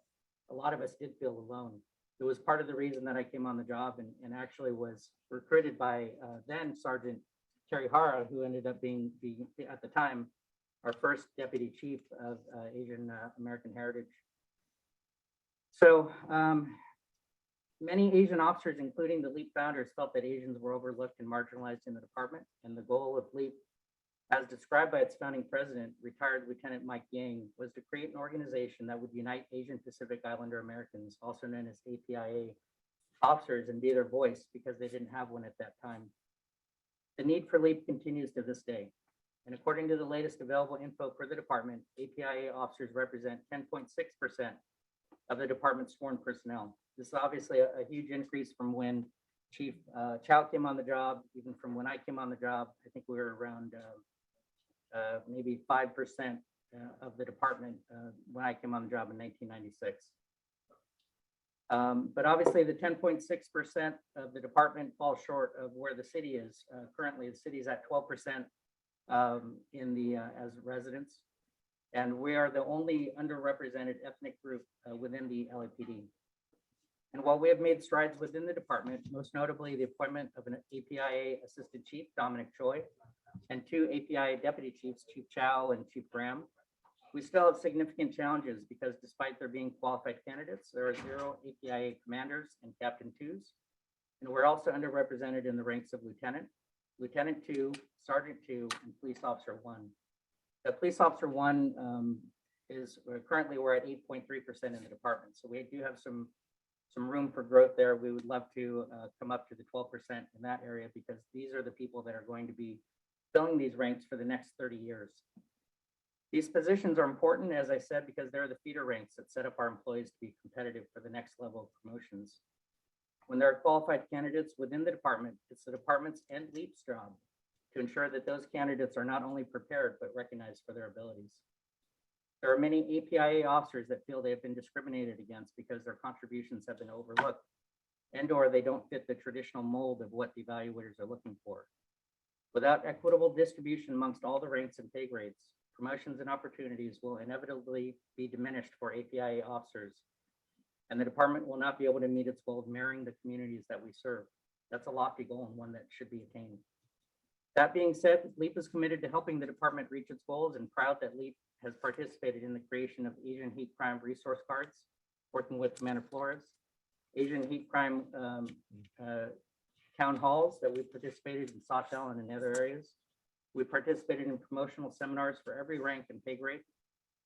A lot of us did feel alone. It was part of the reason that I came on the job and actually was recruited by then Sergeant Terry Hara, who ended up being at the time our first deputy chief of Asian American heritage. So many Asian officers, including the LEAP founders, felt that Asians were overlooked and marginalized in the department. And the goal of LEAP, as described by its founding president, retired Lieutenant Mike Yang, was to create an organization that would unite Asian Pacific Islander Americans, also known as APIA officers, and be their voice because they didn't have one at that time. The need for LEAP continues to this day. And according to the latest available info for the department, APIA officers represent 10.6% of the department's sworn personnel. This is obviously a huge increase from when Chief Chow came on the job, even from when I came on the job. I think we were around maybe 5% of the department when I came on the job in 1996. But obviously the 10.6% of the department falls short of where the city is. Currently, the city is at 12% in the as residents. And we are the only underrepresented ethnic group within the LAPD. And while we have made strides within the department, most notably the appointment of an APIA Assistant Chief, Dominic Choi, and 2 APIA Deputy Chiefs, Chief Chow and Chief Graham, we still have significant challenges because despite there being qualified candidates, there are 0 APIA commanders and Captain 2s. And we're also underrepresented in the ranks of Lieutenant, Lieutenant 2, Sergeant 2, and Police Officer 1. The Police Officer 1 currently we're at 8.3% in the department. So we do have some room for growth there. We would love to come up to the 12% in that area because these are the people that are going to be filling these ranks for the next 30 years. These positions are important, as I said, because they're the feeder ranks that set up our employees to be competitive for the next level of promotions. When there are qualified candidates within the department, it's the department's and LEAP's job to ensure that those candidates are not only prepared, but recognized for their abilities. There are many APIA officers that feel they have been discriminated against because their contributions have been overlooked and/or they don't fit the traditional mold of what the evaluators are looking for. Without equitable distribution amongst all the ranks and pay grades, promotions and opportunities will inevitably be diminished for APIA officers, and the department will not be able to meet its goal of marrying the communities that we serve. That's a lofty goal and one that should be attained. That being said, LEAP is committed to helping the department reach its goals and proud that LEAP has participated in the creation of Asian Hate Crime Resource Cards, working with Commander Flores, Asian Hate Crime town halls that we participated in Sawtell and in other areas. We participated in promotional seminars for every rank and pay grade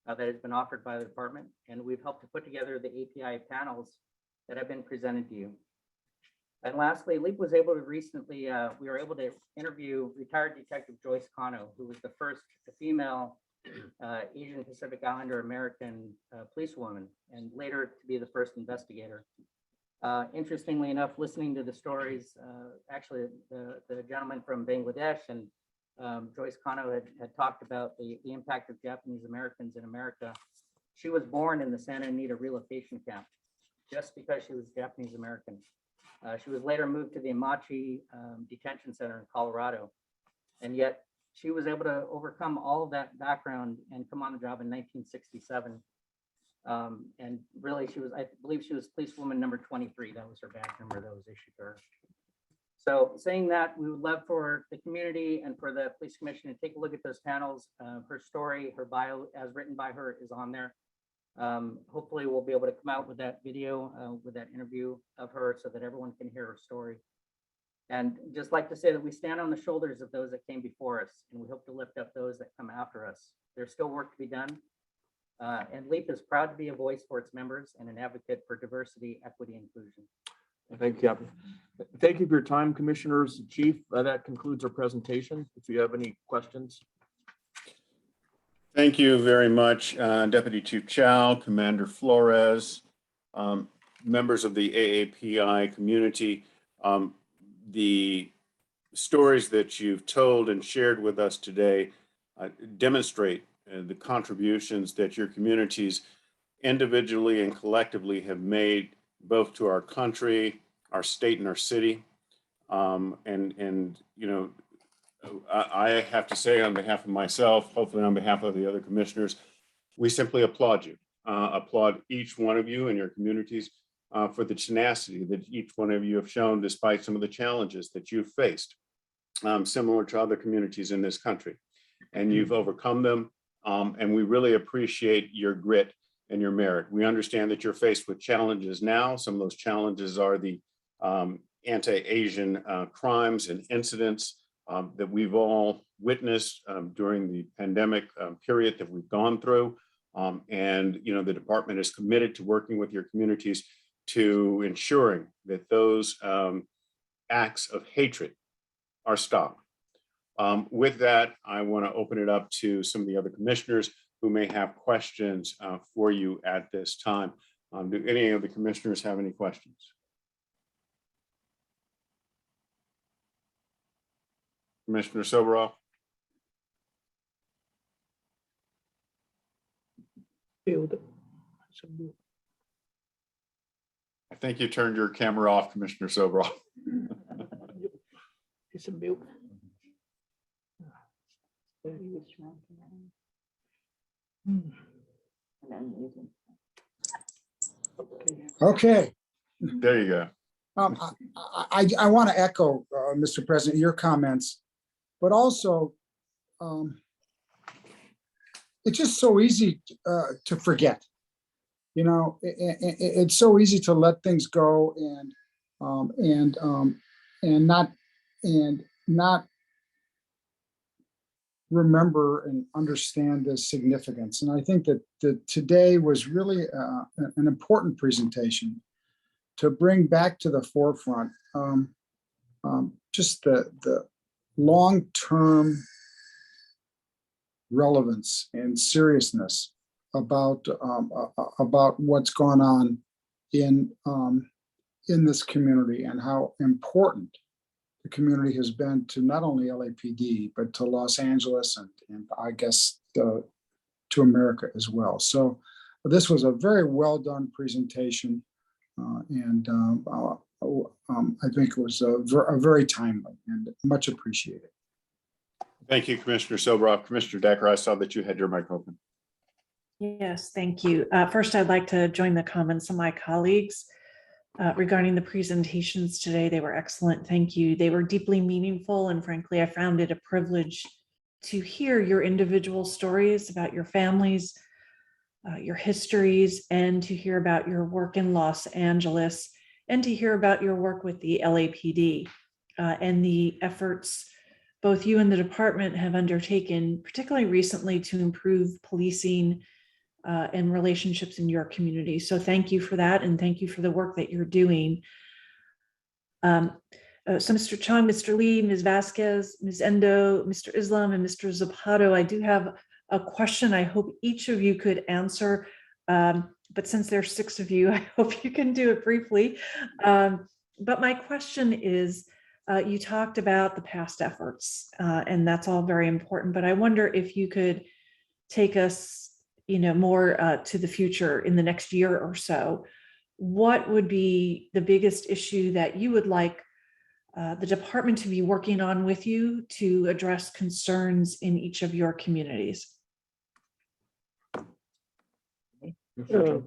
that has been offered by the department, and we've helped to put together the API panels that have been presented to you. And lastly, LEAP was able to recently, we were able to interview retired Detective Joyce Cano, who was the first female Asian Pacific Islander American policewoman, and later to be the first investigator. Interestingly enough, listening to the stories, actually the gentleman from Bangladesh and Joyce Cano had talked about the impact of Japanese Americans in America. She was born in the Santa Anita relocation camp just because she was Japanese American. She was later moved to the Amachi Detention Center in Colorado. And yet she was able to overcome all of that background and come on the job in 1967. And really I believe she was policewoman number 23. That was her badge number that was issued to her. So saying that, we would love for the community and for the police commission to take a look at those panels. Her story, her bio as written by her is on there. Hopefully we'll be able to come out with that video, with that interview of her so that everyone can hear her story. And just like to say that we stand on the shoulders of those that came before us, and we hope to lift up those that come after us. There's still work to be done. And LEAP is proud to be a voice for its members and an advocate for diversity, equity, and inclusion. Thank you, Captain. Thank you for your time, Commissioners. Chief, that concludes our presentation. If you have any questions. Thank you very much, Deputy Chief Chow, Commander Flores, members of the AAPI community. The stories that you've told and shared with us today demonstrate the contributions that your communities individually and collectively have made both to our country, our state, and our city. And you know, I have to say on behalf of myself, hopefully on behalf of the other commissioners, we simply applaud you. Applaud each one of you and your communities for the tenacity that each one of you have shown despite some of the challenges that you've faced, similar to other communities in this country. And you've overcome them, and we really appreciate your grit and your merit. We understand that you're faced with challenges now. Some of those challenges are the anti-Asian crimes and incidents that we've all witnessed during the pandemic period that we've gone through. And you know, the department is committed to working with your communities to ensuring that those acts of hatred are stopped. With that, I want to open it up to some of the other commissioners who may have questions for you at this time. Do any of the commissioners have any questions? Commissioner Soboroff? I think you turned your camera off, Commissioner Soboroff. It's a mute. Okay. There you go. I want to echo, Mr. President, your comments, but also it's just so easy to forget. You know, it's so easy to let things go and not remember and understand the significance. And I think that today was really an important presentation to bring back to the forefront just the long-term relevance and seriousness about what's gone on in this community and how important the community has been to not only LAPD, but to Los Angeles and I guess to America as well. So this was a very well done presentation. And I think it was a very timely and much appreciated. Thank you, Commissioner Soboroff. Commissioner Decker, I saw that you had your mic open. Yes, thank you. First, I'd like to join the comments of my colleagues regarding the presentations today. They were excellent. Thank you. They were deeply meaningful. And frankly, I found it a privilege to hear your individual stories about your families, your histories, and to hear about your work in Los Angeles, and to hear about your work with the LAPD and the efforts both you and the department have undertaken, particularly recently, to improve policing and relationships in your community. So thank you for that, and thank you for the work that you're doing. So Mr. Chong, Mr. Lee, Ms. Vasquez, Ms. Endo, Mr. Islam, and Mr. Zapata, I do have a question I hope each of you could answer, but since there's 6 of you, I hope you can do it briefly. But my question is, you talked about the past efforts, and that's all very important, but I wonder if you could take us, you know, more to the future in the next year or so. What would be the biggest issue that you would like the department to be working on with you to address concerns in each of your communities? I'd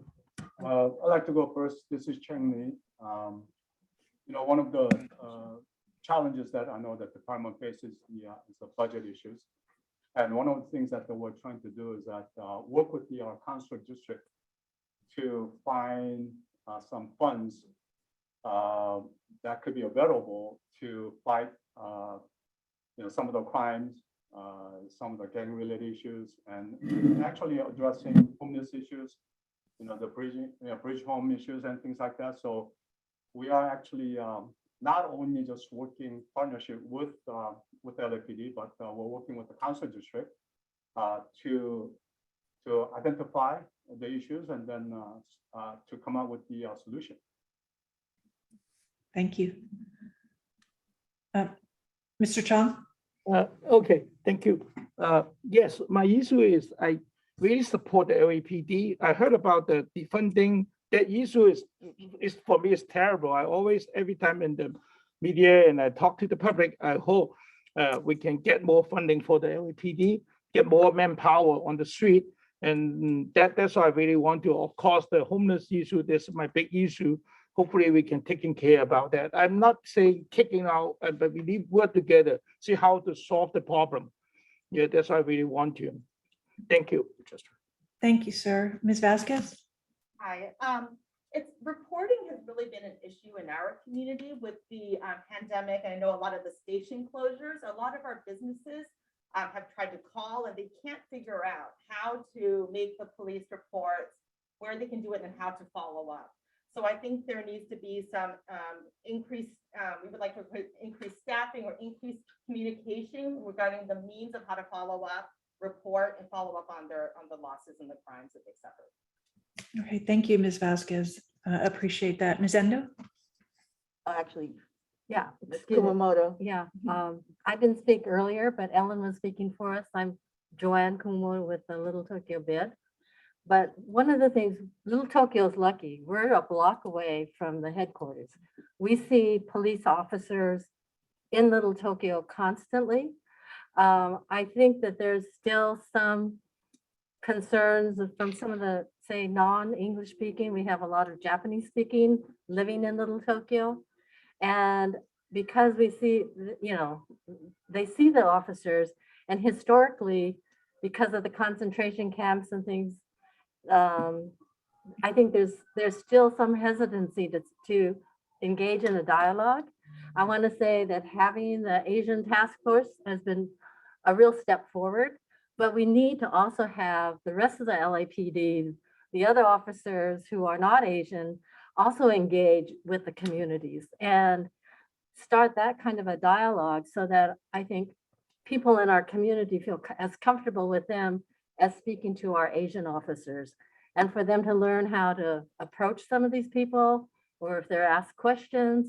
like to go first. This is Cheng Lee. You know, one of the challenges that I know that the department faces is the budget issues. And one of the things that we're trying to do is that work with the council district to find some funds that could be available to fight, you know, some of the crimes, some of the gang-related issues, and actually addressing homeless issues, you know, the bridge home issues and things like that. So we are actually not only just working partnership with LAPD, but we're working with the council district to identify the issues and then to come up with the solution. Thank you. Mr. Chong? Okay, thank you. Yes, my issue is really support the LAPD. I heard about the defunding. That issue is for me is terrible. I always, every time in the media and I talk to the public, I hope we can get more funding for the LAPD, get more manpower on the street. And that's what I really want to. Of course, the homeless issue, this is my big issue. Hopefully we can take care about that. I'm not saying kicking out, but we need to work together, see how to solve the problem. Yeah, that's what I really want to. Thank you, Chester. Thank you, sir. Ms. Vasquez? Hi, it's reporting has really been an issue in our community with the pandemic. I know a lot of the station closures, a lot of our businesses have tried to call and they can't figure out how to make the police reports, where they can do it and how to follow up. So I think there needs to be some increased, we would like to increase staffing or increased communication regarding the means of how to follow up, report and follow up on the losses and the crimes that they suffered. Okay, thank you, Ms. Vasquez. Appreciate that. Ms. Endo? Actually, Yeah. Ms. excuse me. Kumamoto. Yeah, I didn't speak earlier, but Ellen was speaking for us. I'm Joanne Kumo with the Little Tokyo Bid. But one of the things, Little Tokyo is lucky. We're a block away from the headquarters. We see police officers in Little Tokyo constantly. I think that there's still some concerns from some of the, say, non-English speaking. We have a lot of Japanese speaking living in Little Tokyo. And because we see, you know, they see the officers, and historically, because of the concentration camps and things, I think there's still some hesitancy to engage in a dialogue. I want to say that having the Asian task force has been a real step forward, but we need to also have the rest of the LAPD, the other officers who are not Asian, also engage with the communities and start that kind of a dialogue so that I think people in our community feel as comfortable with them as speaking to our Asian officers, and for them to learn how to approach some of these people, or if they're asked questions,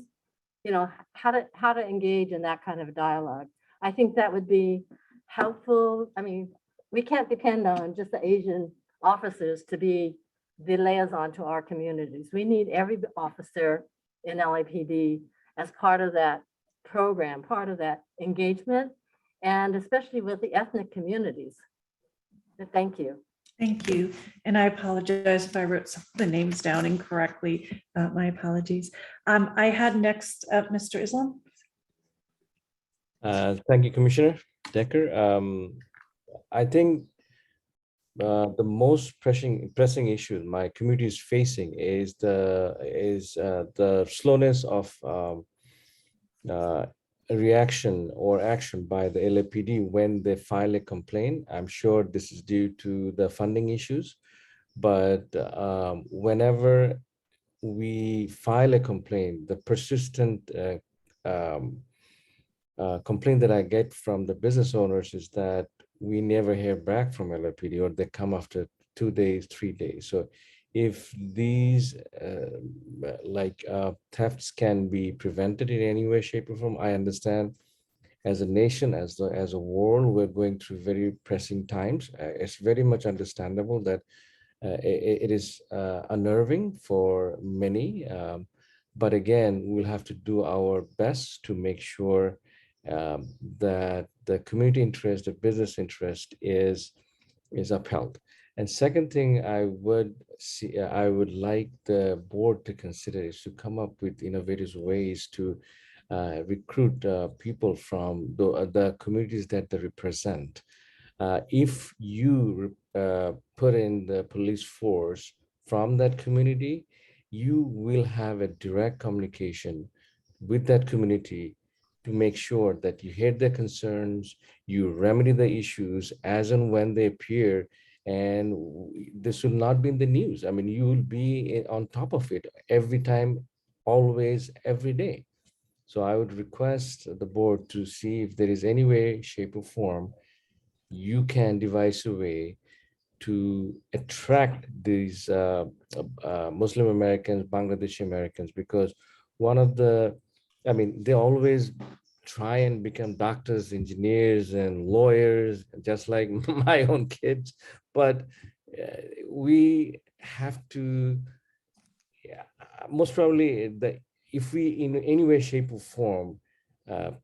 you know, how to engage in that kind of dialogue. I think that would be helpful. I mean, we can't depend on just the Asian officers to be the liaison to our communities. We need every officer in LAPD as part of that program, part of that engagement, and especially with the ethnic communities. Thank you. Thank you. And I apologize if I wrote some of the names down incorrectly. My apologies. I had next up Mr. Islam. Thank you, Commissioner Decker. I think the most pressing issue my community is facing is the slowness of reaction or action by the LAPD when they file a complaint. I'm sure this is due to the funding issues, but whenever we file a complaint, the persistent complaint that I get from the business owners is that we never hear back from LAPD, or they come after 2 days, 3 days. So if these thefts can be prevented in any way, shape, or form, I understand as a nation, as a world, we're going through very pressing times. It's very much understandable that it is unnerving for many. But again, we'll have to do our best to make sure that the community interest, the business interest is upheld. And second thing I would like the board to consider is to come up with innovative ways to recruit people from the communities that they represent. If you put in the police force from that community, you will have a direct communication with that community to make sure that you hear their concerns, you remedy the issues as and when they appear, and this will not be in the news. I mean, you will be on top of it every time, always, every day. So I would request the board to see if there is any way, shape, or form you can devise a way to attract these Muslim Americans, Bangladeshi Americans, because one of the, I mean, they always try and become doctors, engineers, and lawyers, just like my own kids. But we have to, yeah, most probably, if we in any way, shape, or form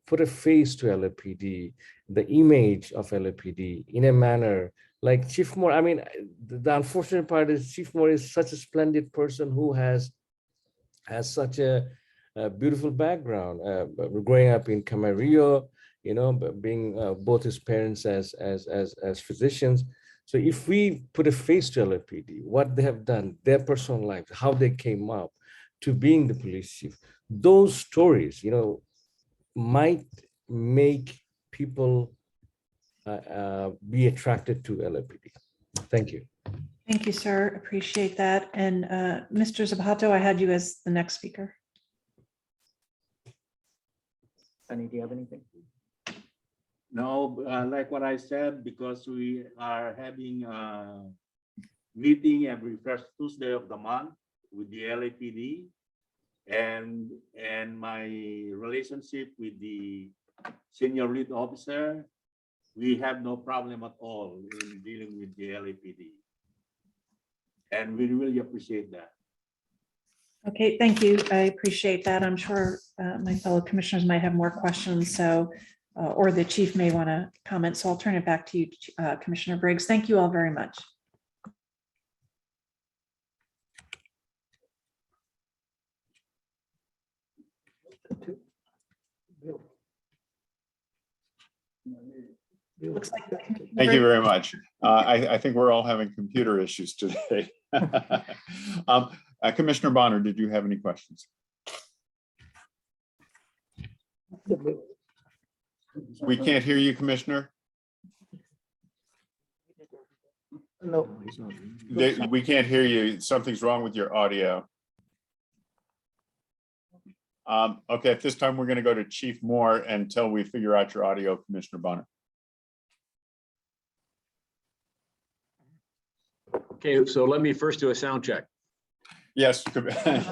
put a face to LAPD, the image of LAPD in a manner like Chief Moore. I mean, the unfortunate part is Chief Moore is such a splendid person who has such a beautiful background, growing up in Camarillo, you know, being both his parents as physicians. So if we put a face to LAPD, what they have done, their personal lives, how they came up to being the police chief, those stories, you know, might make people be attracted to LAPD. Thank you. Thank you, sir. Appreciate that. And Mr. Zapato, I had you as the next speaker. Sunny, do you have anything? No, like what I said, because we are having a meeting every first Tuesday of the month with the LAPD, and my relationship with the senior lead officer, we have no problem at all in dealing with the LAPD. And we really appreciate that. Okay, thank you. I appreciate that. I'm sure my fellow commissioners might have more questions, so or the chief may want to comment. So I'll turn it back to you, Commissioner Briggs. Thank you all very much. Looks like Thank you very much. I think we're all having computer issues today. Commissioner Bonner, did you have any questions? We can't hear you, Commissioner. No. We can't hear you. Something's wrong with your audio. Okay, at this time, we're going to go to Chief Moore until we figure out your audio, Commissioner Bonner. Okay, so let me first do a sound check. Yes,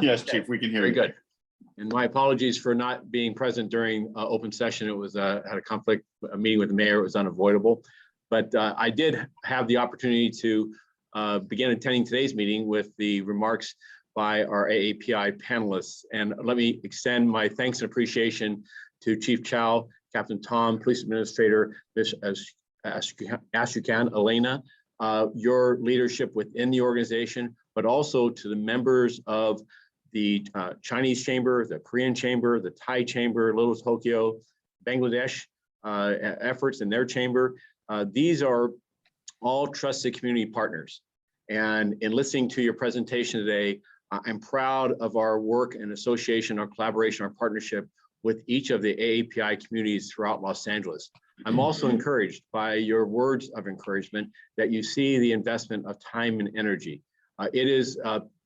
yes, Chief, we can hear you. Very good. And my apologies for not being present during open session. It was had a conflict, a meeting with the mayor. It was unavoidable. But I did have the opportunity to begin attending today's meeting with the remarks by our AAPI panelists. And let me extend my thanks and appreciation to Chief Chow, Captain Tom, Police Administrator, Ms. Asukan, Elena, your leadership within the organization, but also to the members of the Chinese Chamber, the Korean Chamber, the Thai Chamber, Little Tokyo, Bangladesh efforts in their chamber. These are all trusted community partners. And in listening to your presentation today, I'm proud of our work and association, our collaboration, our partnership with each of the AAPI communities throughout Los Angeles. I'm also encouraged by your words of encouragement that you see the investment of time and energy. It has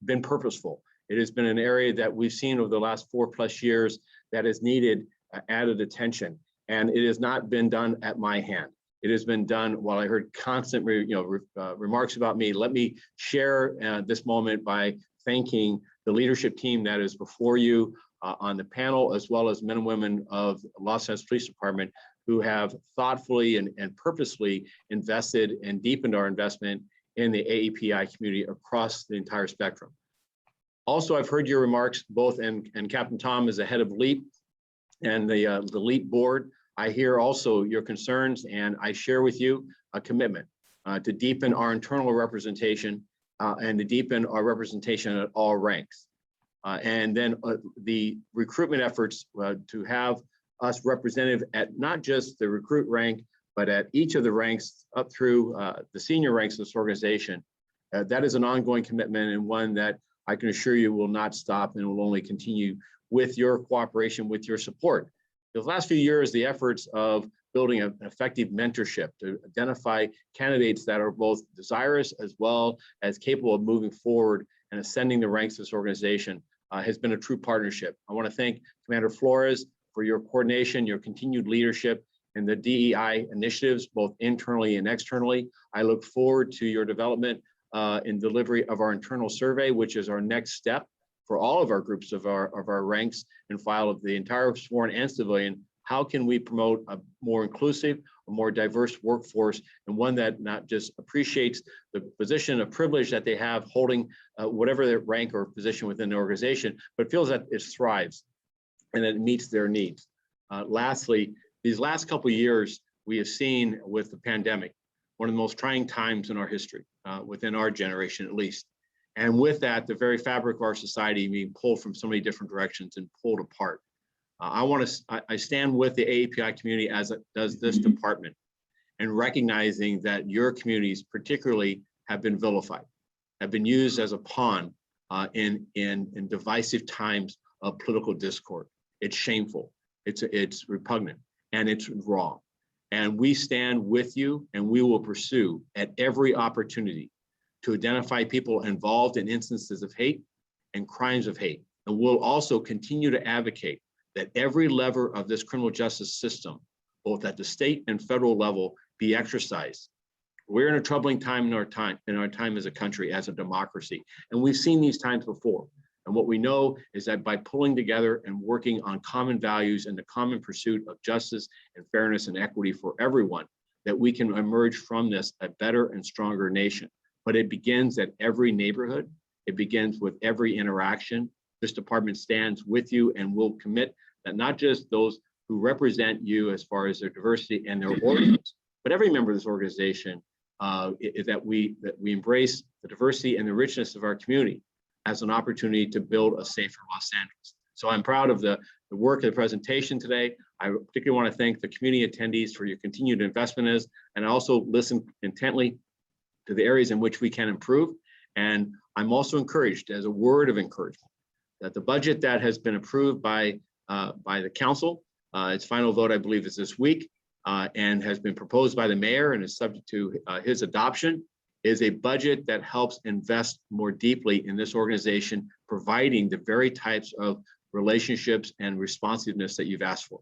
been purposeful. It has been an area that we've seen over the last 4+ years that has needed added attention. And it has not been done at my hand. It has been done while I heard constant remarks about me. Let me share this moment by thanking the leadership team that is before you on the panel, as well as men and women of Los Angeles Police Department who have thoughtfully and purposely invested and deepened our investment in the AAPI community across the entire spectrum. Also, I've heard your remarks, both and Captain Tom is the head of LEAP and the LEAP board. I hear also your concerns, and I share with you a commitment to deepen our internal representation and to deepen our representation at all ranks. And then the recruitment efforts to have us represented at not just the recruit rank, but at each of the ranks up through the senior ranks of this organization. That is an ongoing commitment, and one that I can assure you will not stop and will only continue with your cooperation, with your support. The last few years, the efforts of building an effective mentorship to identify candidates that are both desirous as well as capable of moving forward and ascending the ranks of this organization has been a true partnership. I want to thank Commander Flores for your coordination, your continued leadership in the DEI initiatives, both internally and externally. I look forward to your development in delivery of our internal survey, which is our next step for all of our groups of our ranks and file of the entire sworn and civilian. how can we promote a more inclusive, a more diverse workforce, and one that not just appreciates the position of privilege that they have holding whatever their rank or position within the organization, but feels that it thrives and that it meets their needs. Lastly, these last couple of years, we have seen with the pandemic, one of the most trying times in our history, within our generation at least. And with that, the very fabric of our society being pulled from so many different directions and pulled apart. I stand with the AAPI community as it does this department, and recognizing that your communities particularly have been vilified, have been used as a pawn in divisive times of political discord. It's shameful, it's repugnant, and it's wrong. And we stand with you, and we will pursue at every opportunity to identify people involved in instances of hate and crimes of hate. And we'll also continue to advocate that every lever of this criminal justice system, both at the state and federal level, be exercised. We're in a troubling time in our time as a country, as a democracy, and we've seen these times before. And what we know is that by pulling together and working on common values and the common pursuit of justice and fairness and equity for everyone, that we can emerge from this a better and stronger nation. But it begins at every neighborhood. It begins with every interaction. This department stands with you and will commit that not just those who represent you as far as their diversity and their origins, but every member of this organization, that we embrace the diversity and the richness of our community as an opportunity to build a safer Los Angeles. So I'm proud of the work of the presentation today. I particularly want to thank the community attendees for your continued investment in us, and I also listen intently to the areas in which we can improve. And I'm also encouraged, as a word of encouragement, that the budget that has been approved by the council, its final vote, I believe, is this week, and has been proposed by the mayor and is subject to his adoption, is a budget that helps invest more deeply in this organization, providing the very types of relationships and responsiveness that you've asked for.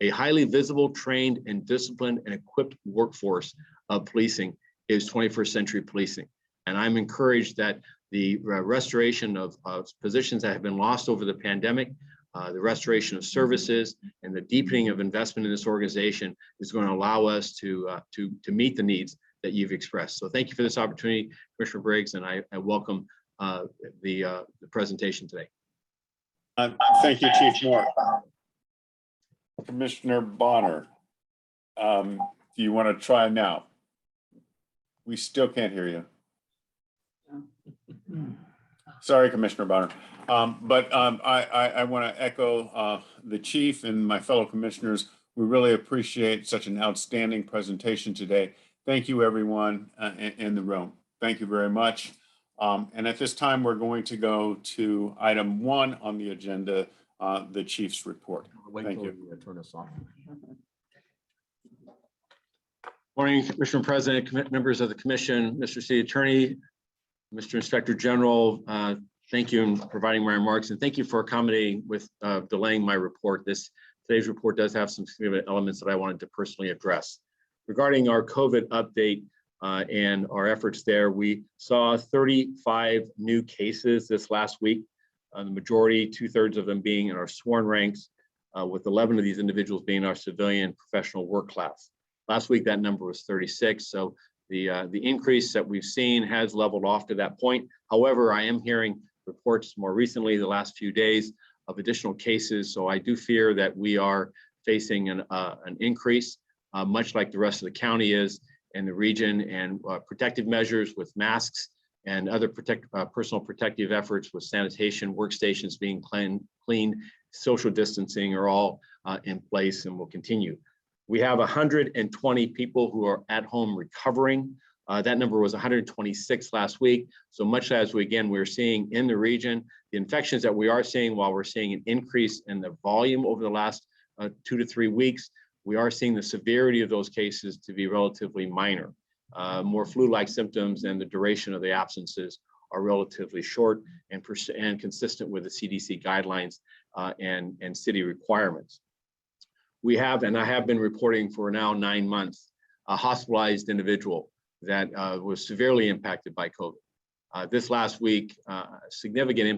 A highly visible, trained, and disciplined and equipped workforce of policing is 21st century policing. And I'm encouraged that the restoration of positions that have been lost over the pandemic, the restoration of services, and the deepening of investment in this organization is going to allow us to meet the needs that you've expressed. So thank you for this opportunity, Commissioner Briggs, and I welcome the presentation today. Thank you, Chief Moore. Commissioner Bonner, do you want to try now? We still can't hear you. Sorry, Commissioner Bonner. I want to echo the chief and my fellow commissioners. We really appreciate such an outstanding presentation today. Thank you, everyone in the room. Thank you very much. And at this time, we're going to go to item 1 on the agenda, the chief's report. Thank you. Turn this off. Morning, Commissioner President, members of the Commission, Mr. City Attorney, Mr. Inspector General. Thank you in providing my remarks, and thank you for accommodating with delaying my report. Today's report does have some significant elements that I wanted to personally address. Regarding our COVID update and our efforts there, we saw 35 new cases this last week. The majority, 2/3 of them being in our sworn ranks, with 11 of these individuals being our civilian professional work class. Last week, that number was 36. So the increase that we've seen has leveled off to that point. However, I am hearing reports more recently, the last few days, of additional cases. So I do fear that we are facing an increase, much like the rest of the county is in the region, and protective measures with masks and other personal protective efforts with sanitation, workstations being cleaned, social distancing are all in place and will continue. We have 120 people who are at home recovering. That number was 126 last week. So much as we're seeing in the region, the infections that we are seeing, while we're seeing an increase in the volume over the last 2 to 3 weeks, we are seeing the severity of those cases to be relatively minor. More flu-like symptoms, and the duration of the absences are relatively short and consistent with the CDC guidelines and city requirements. We have, and I have been reporting for now 9 months, a hospitalized individual that was severely impacted by COVID. This last week, significant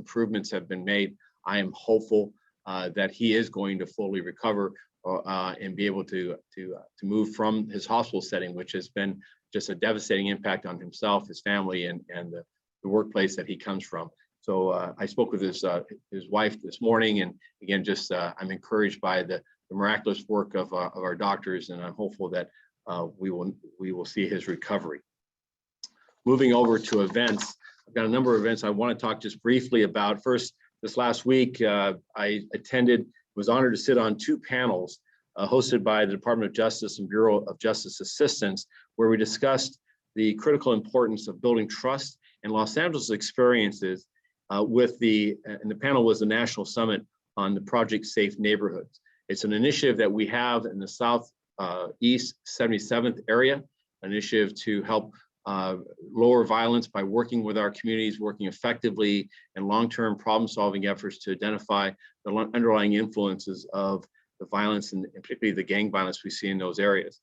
improvements have been made. I am hopeful that he is going to fully recover and be able to move from his hospital setting, which has been just a devastating impact on himself, his family, and the workplace that he comes from. So I spoke with his wife this morning, and again, just I'm encouraged by the miraculous work of our doctors, and I'm hopeful that we will see his recovery. Moving over to events, I've got a number of events I want to talk just briefly about. First, this last week, I was honored to sit on 2 panels hosted by the Department of Justice and Bureau of Justice Assistance, where we discussed the critical importance of building trust in Los Angeles experiences and the panel was the National Summit on the Project Safe Neighborhoods. It's an initiative that we have in the Southeast 77th area, an initiative to help lower violence by working with our communities, working effectively and long-term problem-solving efforts to identify the underlying influences of the violence and particularly the gang violence we see in those areas.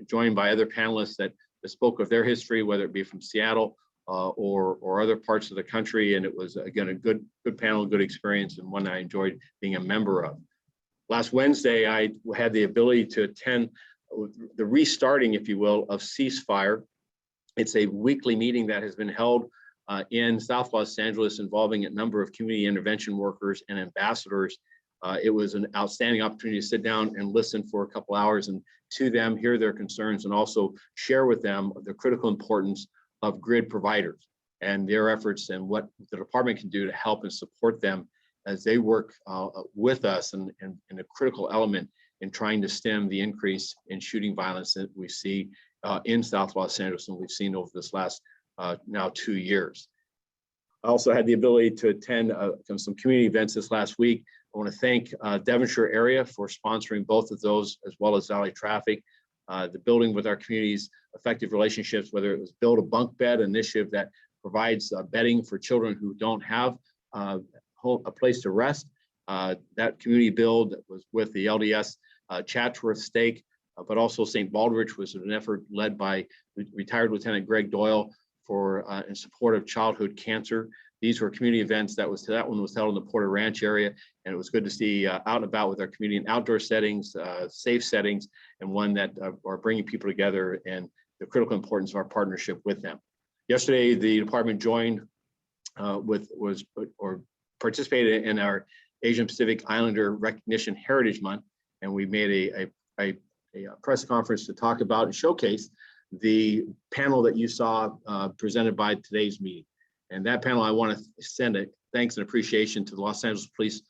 Joined by other panelists that spoke of their history, whether it be from Seattle or other parts of the country, and it was again a good panel, good experience, and one I enjoyed being a member of. Last Wednesday, I had the ability to attend the restarting, if you will, of Ceasefire. It's a weekly meeting that has been held in South Los Angeles involving a number of community intervention workers and ambassadors. It was an outstanding opportunity to sit down and listen for a couple hours and to them, hear their concerns, and also share with them the critical importance of grid providers and their efforts and what the department can do to help and support them as they work with us and a critical element in trying to stem the increase in shooting violence that we see in South Los Angeles and we've seen over this last now 2 years. I also had the ability to attend some community events this last week. I want to thank Devonshire area for sponsoring both of those, as well as Valley Traffic. The building with our communities, effective relationships, whether it was Build a Bunk Bed initiative that provides bedding for children who don't have a place to rest. That community build was with the LDS Chatsworth Stake, but also St. Baldrige was an effort led by retired Lieutenant Greg Doyle for in support of childhood cancer. These were community events that one was held in the Porter Ranch area, and it was good to see out and about with our community in outdoor settings, safe settings, and one that are bringing people together and the critical importance of our partnership with them. Yesterday, the department joined participated in our Asian Pacific Islander Recognition Heritage Month, and we made a press conference to talk about and showcase the panel that you saw presented by today's meeting. And that panel, I want to send a thanks and appreciation to the Los Angeles Police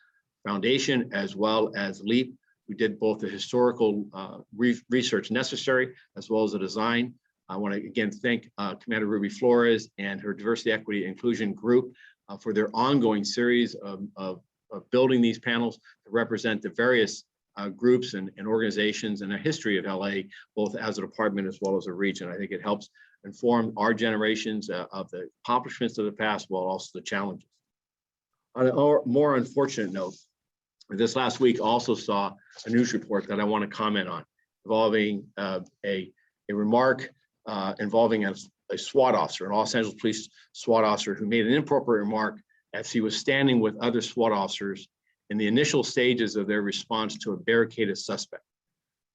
Foundation, as well as LEAP, who did both the historical research necessary, as well as the design. I want to again thank Commander Ruby Flores and her Diversity, Equity, Inclusion group for their ongoing series of building these panels to represent the various groups and organizations and a history of LA, both as a department as well as a region. I think it helps inform our generations of the accomplishments of the past, while also the challenges. On a more unfortunate note, this last week also saw a news report that I want to comment on involving a remark involving a SWAT officer, a Los Angeles Police SWAT officer, who made an inappropriate remark as he was standing with other SWAT officers in the initial stages of their response to a barricaded suspect.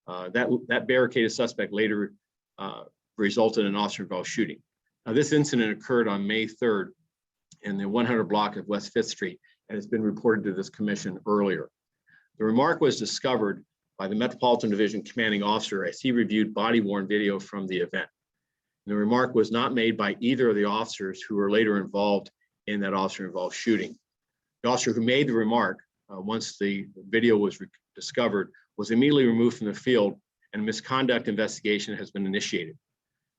That barricaded suspect later resulted in an officer-involved shooting. Now, this incident occurred on May 3rd in the 100 block of West 5th Street, and it's been reported to this commission earlier. The remark was discovered by the Metropolitan Division commanding officer as he reviewed body-worn video from the event. And the remark was not made by either of the officers who were later involved in that officer-involved shooting. The officer who made the remark, once the video was discovered, was immediately removed from the field, and a misconduct investigation has been initiated.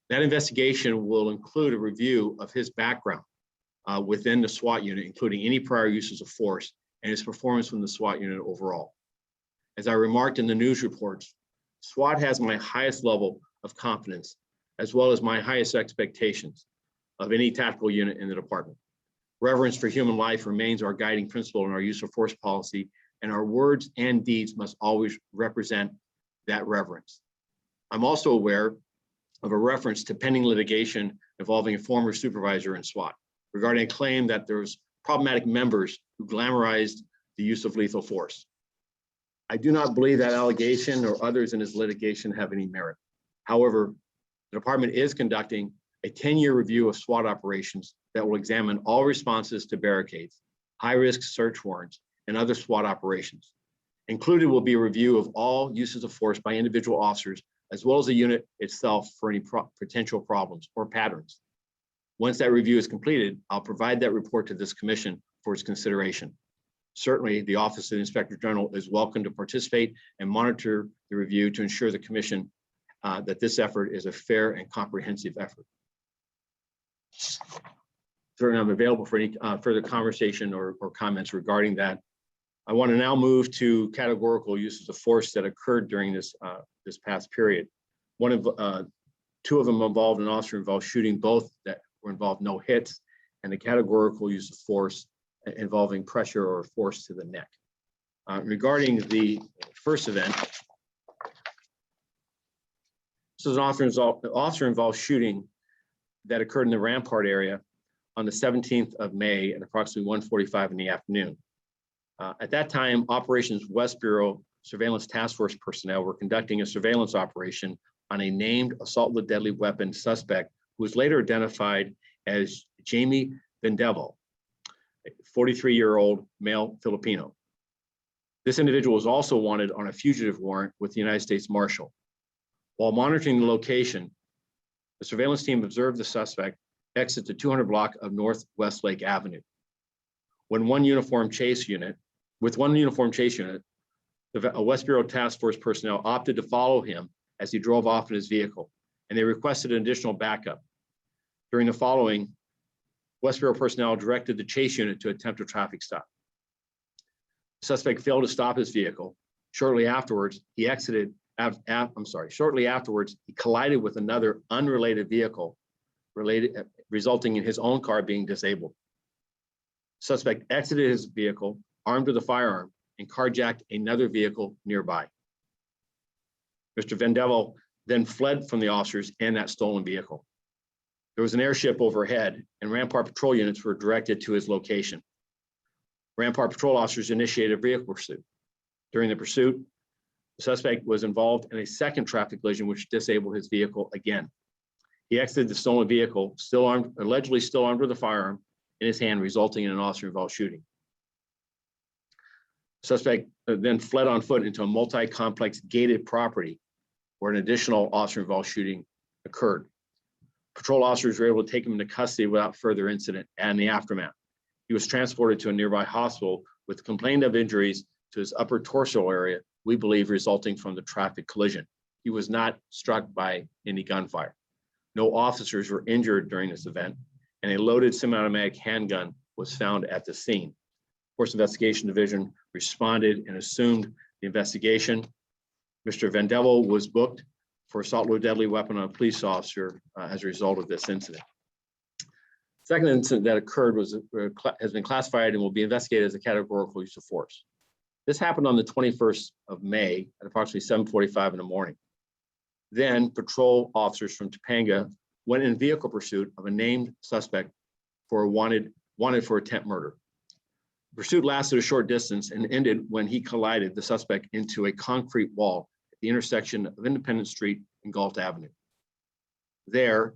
That investigation will include a review of his background within the SWAT unit, including any prior uses of force and his performance from the SWAT unit overall. As I remarked in the news reports, SWAT has my highest level of confidence, as well as my highest expectations of any tactical unit in the department. Reverence for human life remains our guiding principle in our use of force policy, and our words and deeds must always represent that reverence. I'm also aware of a reference to pending litigation involving a former supervisor in SWAT regarding a claim that there was problematic members who glamorized the use of lethal force. I do not believe that allegation or others in this litigation have any merit. However, the department is conducting a 10-year review of SWAT operations that will examine all responses to barricades, high-risk search warrants, and other SWAT operations. Included will be a review of all uses of force by individual officers, as well as the unit itself for any potential problems or patterns. Once that review is completed, I'll provide that report to this commission for its consideration. Certainly, the Office of the Inspector General is welcome to participate and monitor the review to ensure the commission that this effort is a fair and comprehensive effort. Certainly, I'm available for any further conversation or comments regarding that. I want to now move to categorical uses of force that occurred during this past period. Two of them involved an officer-involved shooting, both that were involved no hits, and the categorical use of force involving pressure or force to the neck. Regarding the first event, this is an officer-involved shooting that occurred in the Rampart area on the 17th of May at approximately 1:45 in the afternoon. At that time, Operations West Bureau Surveillance Task Force personnel were conducting a surveillance operation on a named assault with deadly weapon suspect who was later identified as Jamie Vendevel, a 43-year-old male Filipino. This individual was also wanted on a fugitive warrant with the United States Marshal. While monitoring the location, the surveillance team observed the suspect exit the 200 block of North Westlake Avenue. With one uniform chase unit, the West Bureau Task Force personnel opted to follow him as he drove off in his vehicle, and they requested an additional backup. During the following, West Bureau personnel directed the chase unit to attempt a traffic stop. The suspect failed to stop his vehicle. Shortly afterwards, he collided with another unrelated vehicle, resulting in his own car being disabled. Suspect exited his vehicle, armed with a firearm, and carjacked another vehicle nearby. Mr. Vendevel then fled from the officers and that stolen vehicle. There was an airship overhead, and Rampart patrol units were directed to his location. Rampart patrol officers initiated a vehicle pursuit. During the pursuit, the suspect was involved in a second traffic collision, which disabled his vehicle again. He exited the stolen vehicle, allegedly still armed with a firearm in his hand, resulting in an officer-involved shooting. The suspect then fled on foot into a multi-complex gated property where an additional officer-involved shooting occurred. Patrol officers were able to take him into custody without further incident and the aftermath. He was transported to a nearby hospital with complaint of injuries to his upper torso area, we believe resulting from the traffic collision. He was not struck by any gunfire. No officers were injured during this event, and a loaded semi-automatic handgun was found at the scene. Force Investigation Division responded and assumed the investigation. Mr. Vendevel was booked for assault with a deadly weapon on a police officer as a result of this incident. Second incident that occurred has been classified and will be investigated as a categorical use of force. This happened on the 21st of May at approximately 7:45 in the morning. Then patrol officers from Topanga went in vehicle pursuit of a named suspect for wanted for attempt murder. The pursuit lasted a short distance and ended when he collided the suspect into a concrete wall at the intersection of Independence Street and Galt Avenue. There,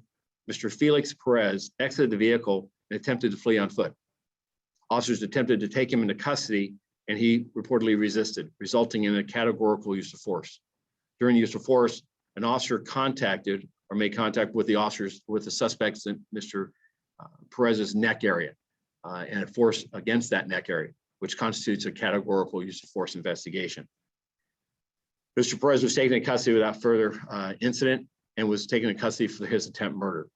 Mr. Felix Perez exited the vehicle and attempted to flee on foot. Officers attempted to take him into custody, and he reportedly resisted, resulting in a categorical use of force. During the use of force, an officer contacted or made contact with the suspects in Mr. Perez's neck area and a force against that neck area, which constitutes a categorical use of force investigation. Mr. Perez was taken into custody without further incident and was taken into custody for his attempt murder.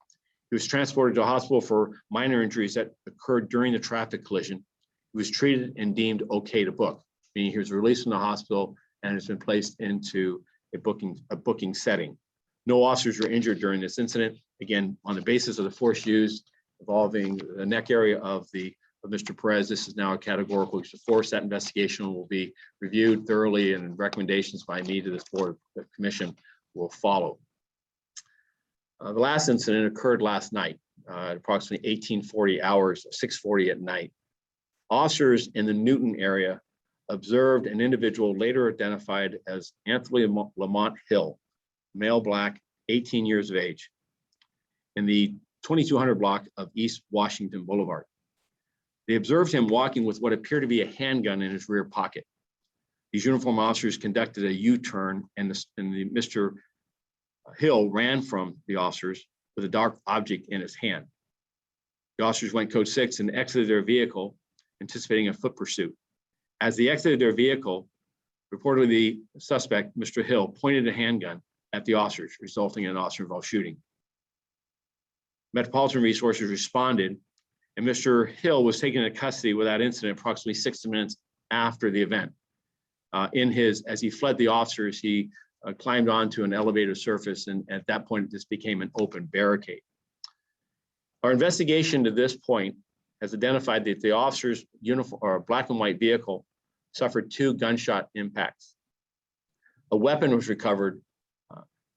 He was transported to a hospital for minor injuries that occurred during the traffic collision. He was treated and deemed okay to book, meaning he was released from the hospital and has been placed into a booking setting. No officers were injured during this incident. Again, on the basis of the force used involving the neck area of Mr. Perez, this is now a categorical use of force. That investigation will be reviewed thoroughly, and recommendations by me to this board, the commission, will follow. The last incident occurred last night at approximately 6:40 at night. Officers in the Newton area observed an individual later identified as Anthony Lamont Hill, male, black, 18 years of age, in the 2200 block of East Washington Boulevard. They observed him walking with what appeared to be a handgun in his rear pocket. These uniformed officers conducted a U-turn, and Mr. Hill ran from the officers with a dark object in his hand. The officers went code 6 and exited their vehicle, anticipating a foot pursuit. As they exited their vehicle, reportedly the suspect, Mr. Hill, pointed a handgun at the officers, resulting in an officer-involved shooting. Metropolitan Resources responded, and Mr. Hill was taken into custody without incident approximately 60 minutes after the event. As he fled the officers, he climbed onto an elevator surface, and at that point, this became an open barricade. Our investigation to this point has identified that the officer's uniform or black and white vehicle suffered 2 gunshot impacts. A weapon was recovered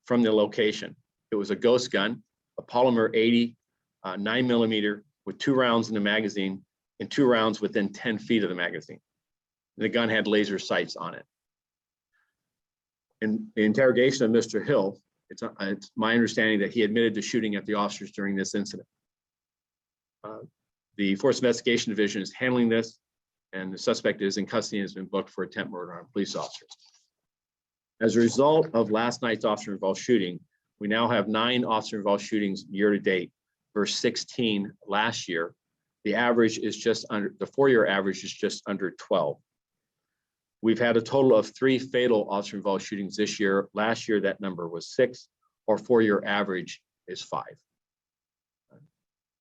from the location. It was a ghost gun, a polymer 80 9mm with 2 rounds in the magazine and 2 rounds within 10 feet of the magazine. The gun had laser sights on it. In the interrogation of Mr. Hill, it's my understanding that he admitted to shooting at the officers during this incident. The Force Investigation Division is handling this, and the suspect is in custody and has been booked for attempt murder on police officers. As a result of last night's officer-involved shooting, we now have 9 officer-involved shootings year to date versus 16 last year. The average is just under, the 4-year average is just under 12. We've had a total of 3 fatal officer-involved shootings this year. Last year, that number was 6. Our 4-year average is 5.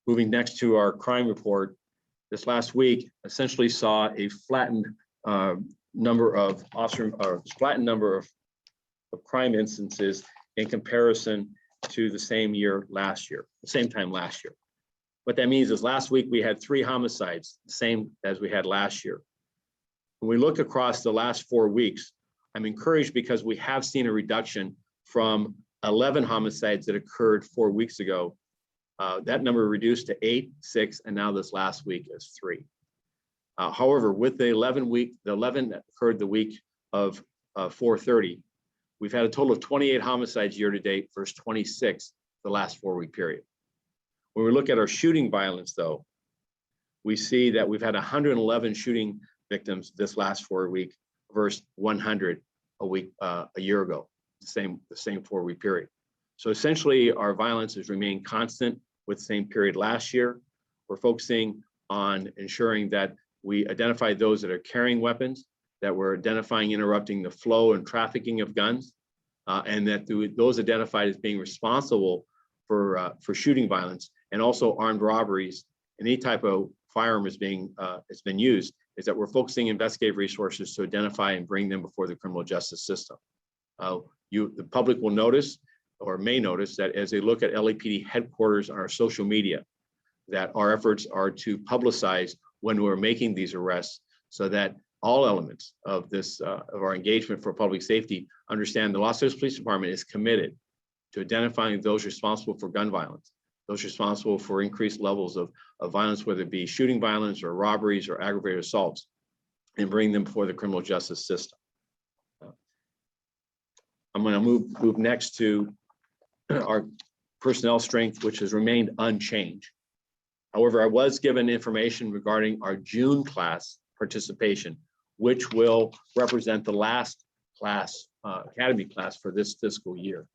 Moving next to our crime report, this last week essentially saw a flattened number of crime instances in comparison to the same time last year. What that means is last week we had 3 homicides, the same as we had last year. When we look across the last 4 weeks, I'm encouraged because we have seen a reduction from 11 homicides that occurred 4 weeks ago. That number reduced to 8, 6, and now this last week is 3. However, with the 11 that occurred the week of 4/30, we've had a total of 28 homicides year to date versus 26 the last 4-week period. When we look at our shooting violence, though, we see that we've had 111 shooting victims this last 4 week versus 100 a year ago, the same 4-week period. So essentially, our violence has remained constant with the same period last year. We're focusing on ensuring that we identify those that are carrying weapons, that we're identifying interrupting the flow and trafficking of guns, and that those identified as being responsible for shooting violence and also armed robberies, any type of firearm has been used, is that we're focusing investigative resources to identify and bring them before the criminal justice system. The public will notice or may notice that as they look at LAPD headquarters on our social media, that our efforts are to publicize when we're making these arrests so that all elements of this, of our engagement for public safety understand the Los Angeles Police Department is committed to identifying those responsible for gun violence, those responsible for increased levels of violence, whether it be shooting violence or robberies or aggravated assaults, and bring them before the criminal justice system. I'm going to move next to our personnel strength, which has remained unchanged. However, I was given information regarding our June class participation, which will represent the last class, academy class for this fiscal year.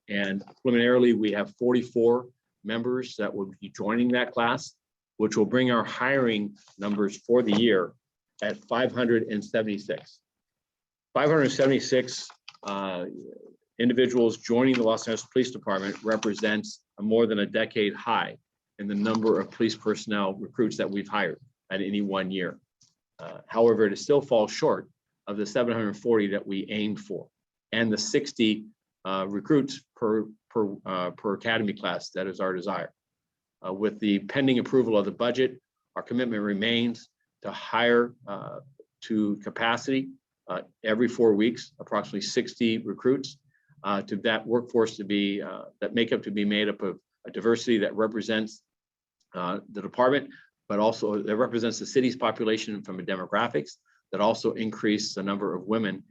And preliminarily, we have 44 members that will be joining that class, which will bring our hiring numbers for the year at 576. 576 individuals joining the Los Angeles Police Department represents a more than a decade high in the number of police personnel recruits that we've hired at any one year. However, it still falls short of the 740 that we aimed for and the 60 recruits per academy class that is our desire. With the pending approval of the budget, our commitment remains to hire to capacity every 4 weeks, approximately 60 recruits to that workforce to be, that makeup to be made up of a diversity that represents the department, but also that represents the city's population from a demographics, that also increase the number of women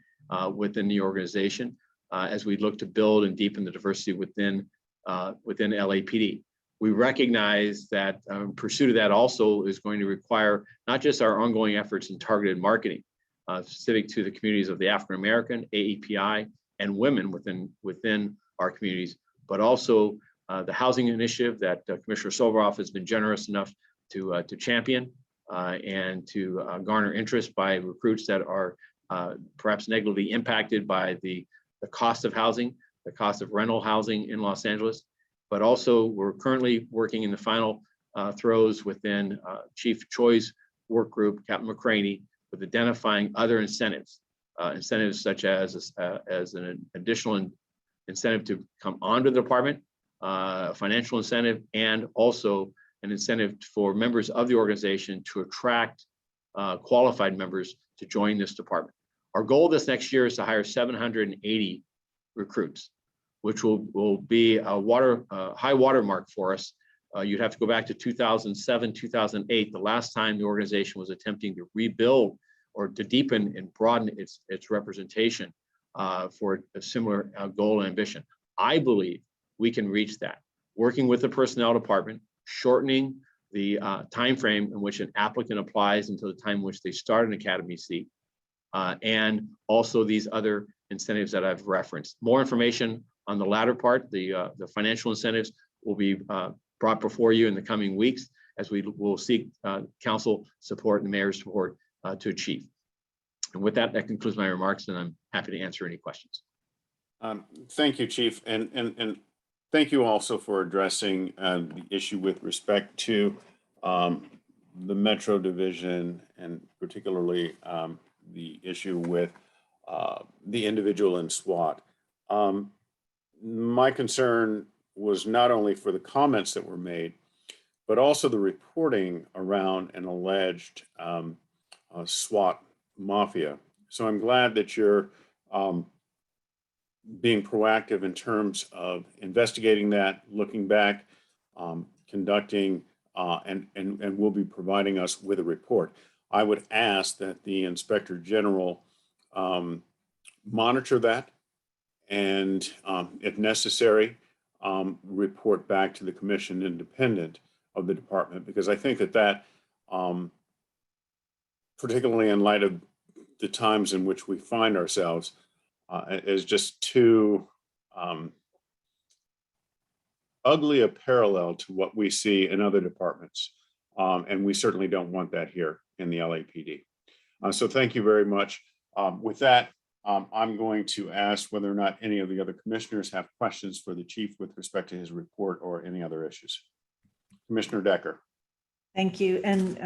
within the organization as we look to build and deepen the diversity within LAPD. We recognize that pursuit of that also is going to require not just our ongoing efforts in targeted marketing, specific to the communities of the African American, AEPI, and women within our communities, but also the housing initiative that Commissioner Soboroff has been generous enough to champion and to garner interest by recruits that are perhaps negatively impacted by the cost of housing, the cost of rental housing in Los Angeles. But also we're currently working in the final throes within Chief Choi's work group, Captain McCraney, with identifying other incentives, incentives such as an additional incentive to come onto the department, a financial incentive, and also an incentive for members of the organization to attract qualified members to join this department. Our goal this next year is to hire 780 recruits, which will be a high water mark for us. You'd have to go back to 2007, 2008, the last time the organization was attempting to rebuild or to deepen and broaden its representation for a similar goal and ambition. I believe we can reach that, working with the personnel department, shortening the time frame in which an applicant applies until the time in which they start an academy seat, and also these other incentives that I've referenced. More information on the latter part, the financial incentives, will be brought before you in the coming weeks as we will seek council support and mayor's support to achieve. And with that, that concludes my remarks, and I'm happy to answer any questions. Thank you, Chief, and thank you also for addressing the issue with respect to the Metro Division, and particularly the issue with the individual in SWAT. My concern was not only for the comments that were made, but also the reporting around an alleged SWAT mafia. So I'm glad that you're being proactive in terms of investigating that, looking back, conducting, and will be providing us with a report. I would ask that the Inspector General monitor that, and if necessary, report back to the commission independent of the department, because I think that particularly in light of the times in which we find ourselves, is just too ugly a parallel to what we see in other departments. And we certainly don't want that here in the LAPD. So thank you very much. With that, I'm going to ask whether or not any of the other commissioners have questions for the chief with respect to his report or any other issues. Commissioner Decker. Thank you. And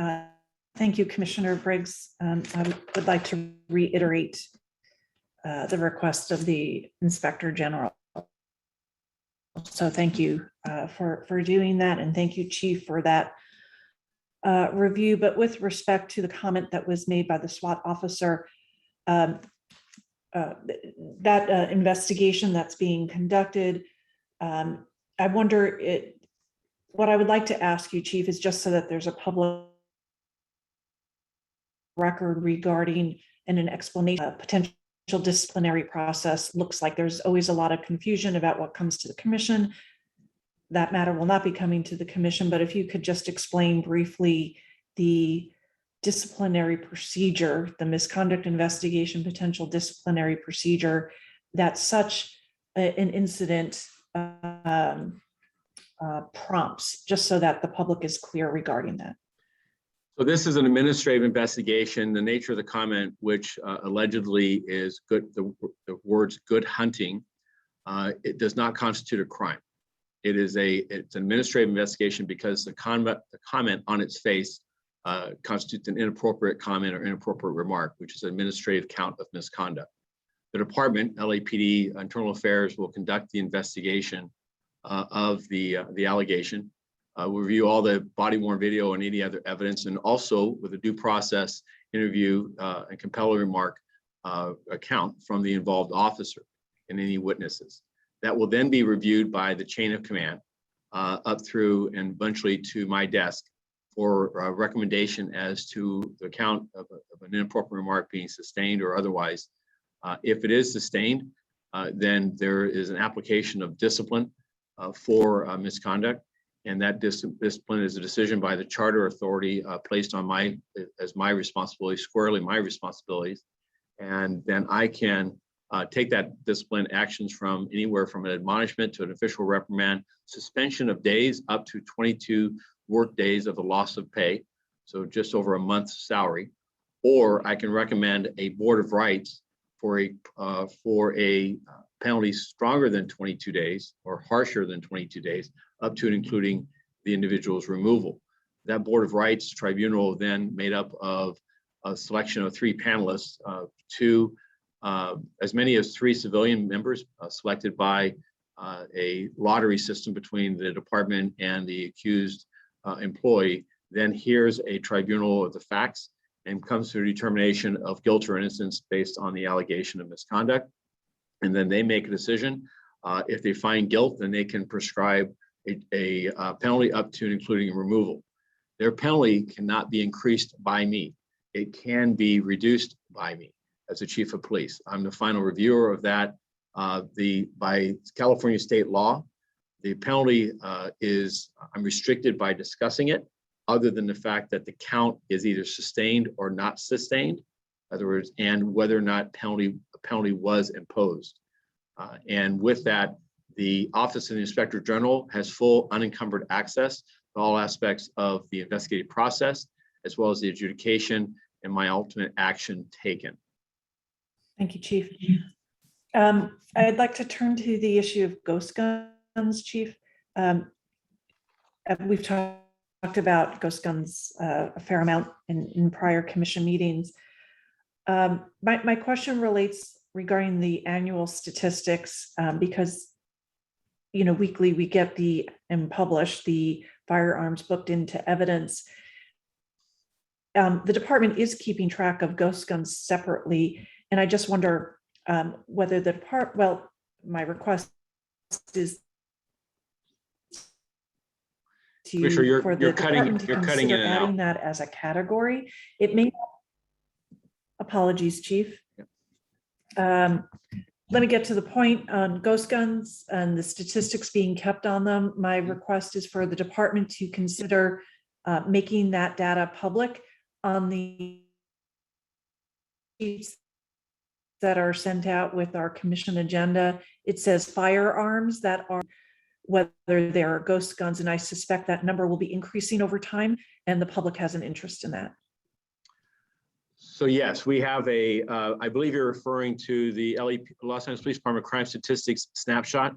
thank you, Commissioner Briggs. I would like to reiterate the request of the Inspector General. So thank you for doing that. And thank you, Chief, for that review. But with respect to the comment that was made by the SWAT officer, that investigation that's being conducted, I wonder, what I would like to ask you, Chief, is just so that there's a public record regarding and an explanation of potential disciplinary process. Looks like there's always a lot of confusion about what comes to the commission. That matter will not be coming to the commission, but if you could just explain briefly the disciplinary procedure, the misconduct investigation, potential disciplinary procedure that such an incident prompts, just so that the public is clear regarding that. So this is an administrative investigation. The nature of the comment, which allegedly is good, the words "good hunting," it does not constitute a crime. It's an administrative investigation because the comment on its face constitutes an inappropriate comment or inappropriate remark, which is an administrative count of misconduct. The department, LAPD Internal Affairs, will conduct the investigation of the allegation. We'll review all the body-worn video and any other evidence, and also with a due process interview and compelling remark account from the involved officer and any witnesses. That will then be reviewed by the chain of command up through and eventually to my desk for recommendation as to the count of an inappropriate remark being sustained or otherwise. If it is sustained, then there is an application of discipline for misconduct. And that discipline is a decision by the charter authority placed on as my responsibility, squarely my responsibilities. And then I can take that discipline actions from anywhere from an admonishment to an official reprimand, suspension of days up to 22 work days of the loss of pay, so just over a month's salary, or I can recommend a board of rights for a penalty stronger than 22 days or harsher than 22 days, up to and including the individual's removal. That board of rights tribunal then made up of a selection of 3 panelists, as many as 3 civilian members selected by a lottery system between the department and the accused employee, then hears a tribunal of the facts and comes to a determination of guilt or innocence based on the allegation of misconduct. And then they make a decision. If they find guilt, then they can prescribe a penalty up to and including removal. Their penalty cannot be increased by me. It can be reduced by me as the chief of police. I'm the final reviewer of that. By California state law, the penalty I'm restricted by discussing it, other than the fact that the count is either sustained or not sustained. In other words, and whether or not a penalty was imposed. And with that, the Office of the Inspector General has full unencumbered access to all aspects of the investigative process, as well as the adjudication and my ultimate action taken. Thank you, Chief. I'd like to turn to the issue of ghost guns, Chief. We've talked about ghost guns a fair amount in prior commission meetings. My question relates regarding the annual statistics, because weekly we get and publish the firearms booked into evidence. The department is keeping track of ghost guns separately, and I just wonder whether my request is for the department to consider adding that as a category. It may. Apologies, Chief. Let me get to the point on ghost guns and the statistics being kept on them. My request is for the department to consider making that data public on the sheets that are sent out with our commission agenda. It says firearms that are, whether there are ghost guns, and I suspect that number will be increasing over time, and the public has an interest in that. So yes, we have I believe you're referring to the Los Angeles Police Department crime statistics snapshot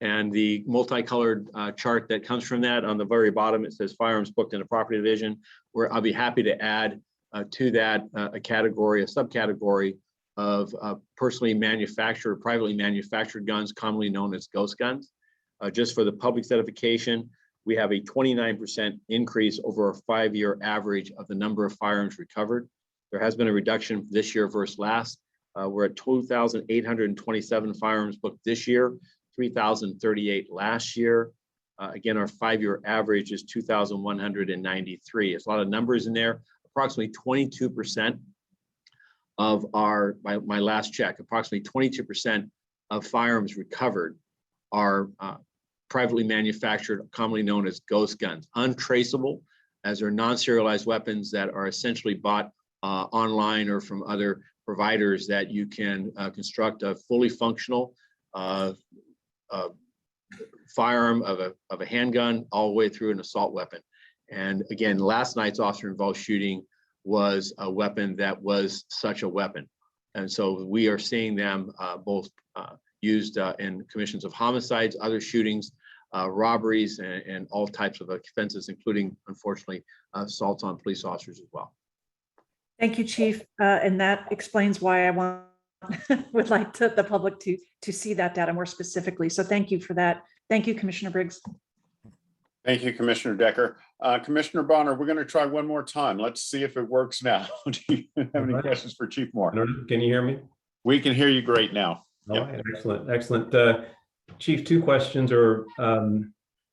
and the multicolored chart that comes from that. On the very bottom, it says firearms booked in a property division, where I'll be happy to add to that a subcategory of personally manufactured, privately manufactured guns, commonly known as ghost guns. Just for the public's edification, we have a 29% increase over a 5-year average of the number of firearms recovered. There has been a reduction this year versus last. We're at 2,827 firearms booked this year, 3,038 last year. Again, our 5-year average is 2,193. There's a lot of numbers in there. Approximately 22% of my last check, approximately 22% of firearms recovered are privately manufactured, commonly known as ghost guns, untraceable, as they're non-serialized weapons that are essentially bought online or from other providers that you can construct a fully functional firearm of a handgun all the way through an assault weapon. And again, last night's officer-involved shooting was a weapon that was such a weapon. And so we are seeing them both used in commissions of homicides, other shootings, robberies, and all types of offenses, including, unfortunately, assaults on police officers as well. Thank you, Chief. And that explains why I would like the public to see that data more specifically. So thank you for that. Thank you, Commissioner Briggs. Thank you, Commissioner Decker. Commissioner Bonner, we're going to try one more time. Let's see if it works now. Do you have any questions for Chief Moore? Can you hear me? We can hear you great now. All right, excellent. Chief, 2 questions, or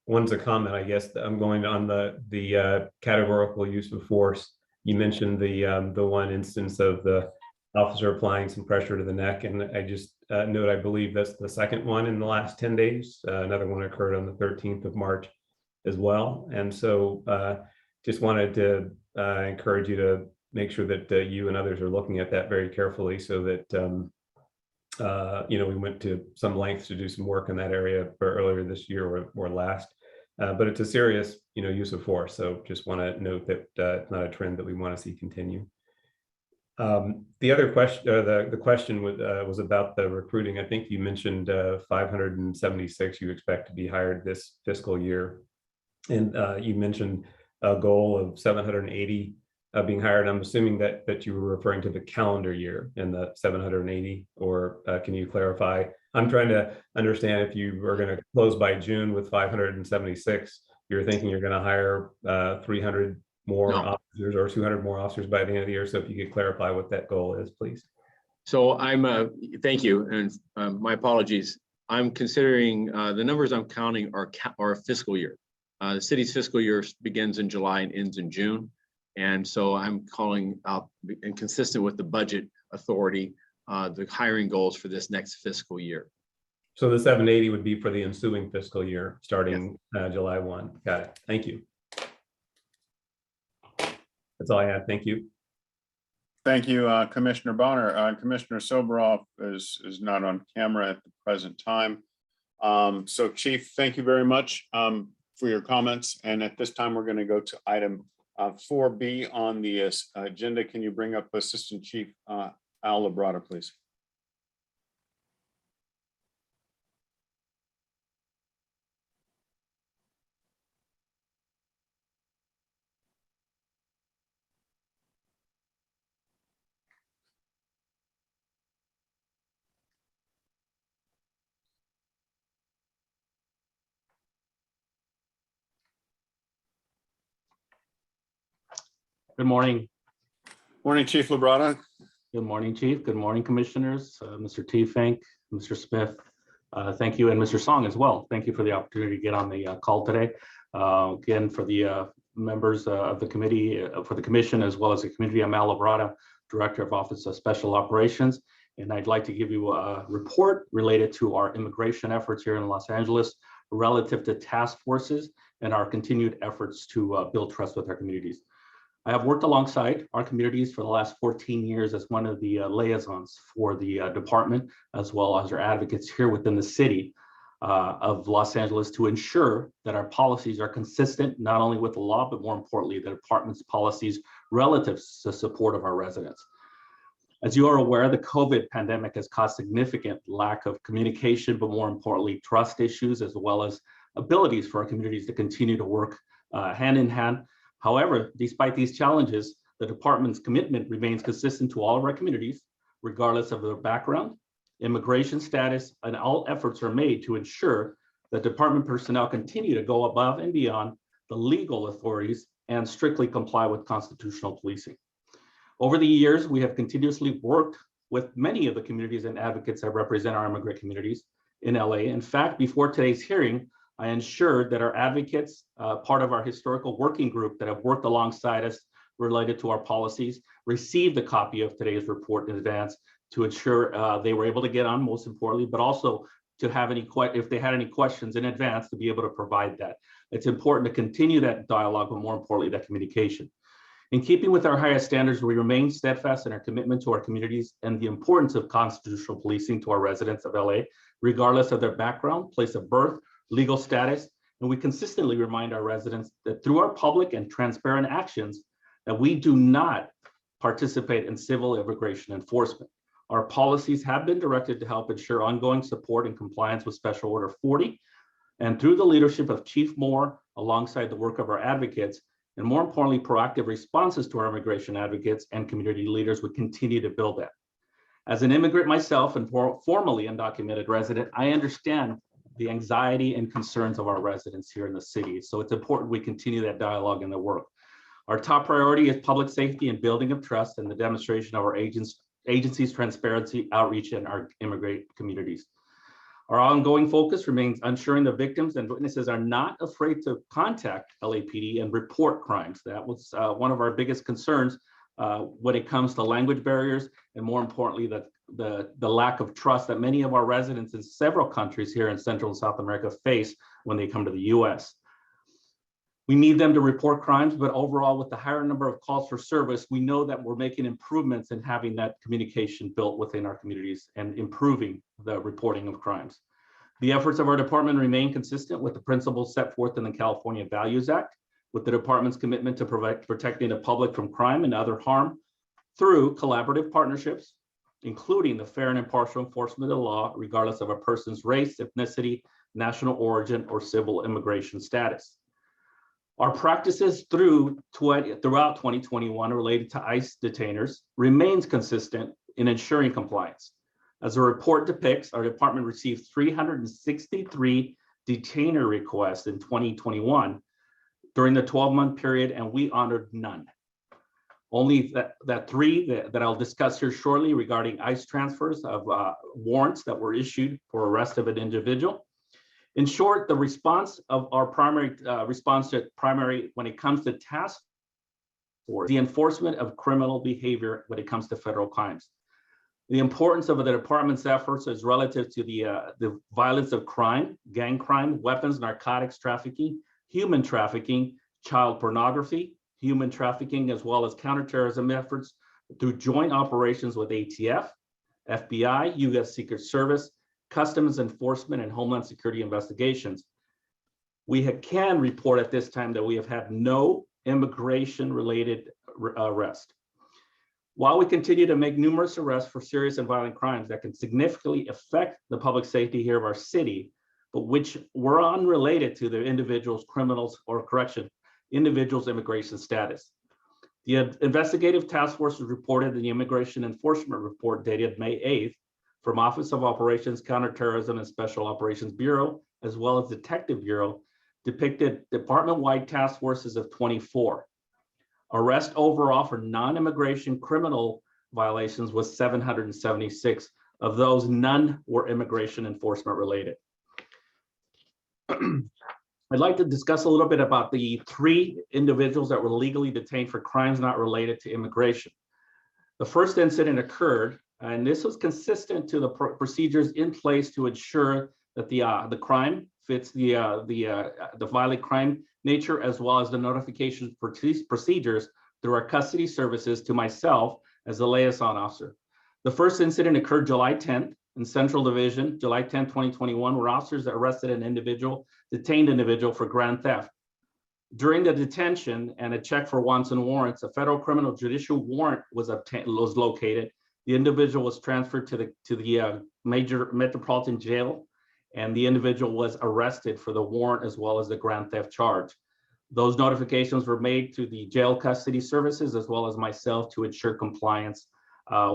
One's a comment, I guess. I'm going on the categorical use of force. You mentioned the one instance of the officer applying some pressure to the neck, and I just note I believe that's the second one in the last 10 days. Another one occurred on the 13th of March as well, and so just wanted to encourage you to make sure that you and others are looking at that very carefully, so that we went to some lengths to do some work in that area earlier this year or last. But it's a serious, use of force. So just want to note that it's not a trend that we want to see continue. The other question, the question was about the recruiting. I think you mentioned 576 you expect to be hired this fiscal year. And you mentioned a goal of 780 being hired. I'm assuming that you were referring to the calendar year and the 780, or can you clarify? I'm trying to understand if you are going to close by June with 576, you're thinking you're going to hire 300 more officers or 200 more officers by the end of the year. So if you could clarify what that goal is, please. So thank you, and my apologies. I'm considering the numbers I'm counting are fiscal year. The city's fiscal year begins in July and ends in June. And so I'm calling out, and consistent with the budget authority, the hiring goals for this next fiscal year. So the 780 would be for the ensuing fiscal year, starting July 1. Got it. Thank you. That's all I had. Thank you. Thank you, Commissioner Bonner. Commissioner Soberoff is not on camera at the present time. So Chief, thank you very much for your comments. And at this time, we're going to go to item 4B on the agenda. Can you bring up Assistant Chief Al Labrada, please? Good morning. Morning, Chief Labrada. Good morning, Chief. Good morning, Commissioners, Mr. T. Fink, Mr. Smith. Thank you, and Mr. Song as well. Thank you for the opportunity to get on the call today. Again, for the members of the committee, for the commission, as well as the community, I'm Al Labrada, Director of Office of Special Operations, and I'd like to give you a report related to our immigration efforts here in Los Angeles relative to task forces and our continued efforts to build trust with our communities. I have worked alongside our communities for the last 14 years as one of the liaisons for the department, as well as our advocates here within the city of Los Angeles, to ensure that our policies are consistent, not only with the law, but more importantly, the department's policies relative to support of our residents. As you are aware, the COVID pandemic has caused significant lack of communication, but more importantly, trust issues, as well as abilities for our communities to continue to work hand in hand. However, despite these challenges, the department's commitment remains consistent to all of our communities, regardless of their background, immigration status, and all efforts are made to ensure that department personnel continue to go above and beyond the legal authorities and strictly comply with constitutional policing. Over the years, we have continuously worked with many of the communities and advocates that represent our immigrant communities in LA. In fact, before today's hearing, I ensured that our advocates, part of our historical working group that have worked alongside us related to our policies, received a copy of today's report in advance to ensure they were able to get on, most importantly, but also to have if they had any questions in advance, to be able to provide that. It's important to continue that dialogue, but more importantly, that communication. In keeping with our highest standards, we remain steadfast in our commitment to our communities and the importance of constitutional policing to our residents of LA, regardless of their background, place of birth, legal status, and we consistently remind our residents that through our public and transparent actions that we do not participate in civil immigration enforcement. Our policies have been directed to help ensure ongoing support and compliance with Special Order 40, and through the leadership of Chief Moore, alongside the work of our advocates, and more importantly, proactive responses to our immigration advocates and community leaders, we continue to build that. As an immigrant myself and formerly undocumented resident, I understand the anxiety and concerns of our residents here in the city. So it's important we continue that dialogue and the work. Our top priority is public safety and building of trust and the demonstration of our agency's transparency, outreach, and our immigrant communities. Our ongoing focus remains ensuring the victims and witnesses are not afraid to contact LAPD and report crimes. That was one of our biggest concerns when it comes to language barriers, and more importantly, the lack of trust that many of our residents in several countries here in Central and South America face when they come to the US. We need them to report crimes, but overall, with the higher number of calls for service, we know that we're making improvements in having that communication built within our communities and improving the reporting of crimes. The efforts of our department remain consistent with the principles set forth in the California Values Act, with the department's commitment to protecting the public from crime and other harm through collaborative partnerships, including the fair and impartial enforcement of the law, regardless of a person's race, ethnicity, national origin, or civil immigration status. Our practices throughout 2021 related to ICE detainers remains consistent in ensuring compliance. As the report depicts, our department received 363 detainer requests in 2021 during the 12-month period, and we honored none. Only that three that I'll discuss here shortly regarding ICE transfers of warrants that were issued for arrest of an individual. In short, the response of our primary when it comes to task force, the enforcement of criminal behavior when it comes to federal crimes. The importance of the department's efforts is relative to the violence of crime, gang crime, weapons, narcotics trafficking, human trafficking, child pornography, human trafficking, as well as counterterrorism efforts through joint operations with ATF, FBI, U.S. Secret Service, Customs Enforcement, and Homeland Security investigations. We can report at this time that we have had no immigration-related arrest. While we continue to make numerous arrests for serious and violent crimes that can significantly affect the public safety here of our city, but which were unrelated to the individual's individual's immigration status. The investigative task force reported in the Immigration Enforcement Report dated May 8th from Office of Operations, Counterterrorism, and Special Operations Bureau, as well as Detective Bureau, depicted department-wide task forces of 24. Arrest overall for non-immigration criminal violations was 776. Of those, none were immigration enforcement related. I'd like to discuss a little bit about the 3 individuals that were legally detained for crimes not related to immigration. The first incident occurred, and this was consistent to the procedures in place to ensure that the crime fits the violent crime nature, as well as the notification procedures through our custody services to myself as the liaison officer. The first incident occurred July 10th in Central Division, July 10, 2021, where officers arrested an detained individual for grand theft. During the detention and a check for wants and warrants, a federal criminal judicial warrant was located. The individual was transferred to the major metropolitan jail, and the individual was arrested for the warrant as well as the grand theft charge. Those notifications were made to the jail custody services as well as myself to ensure compliance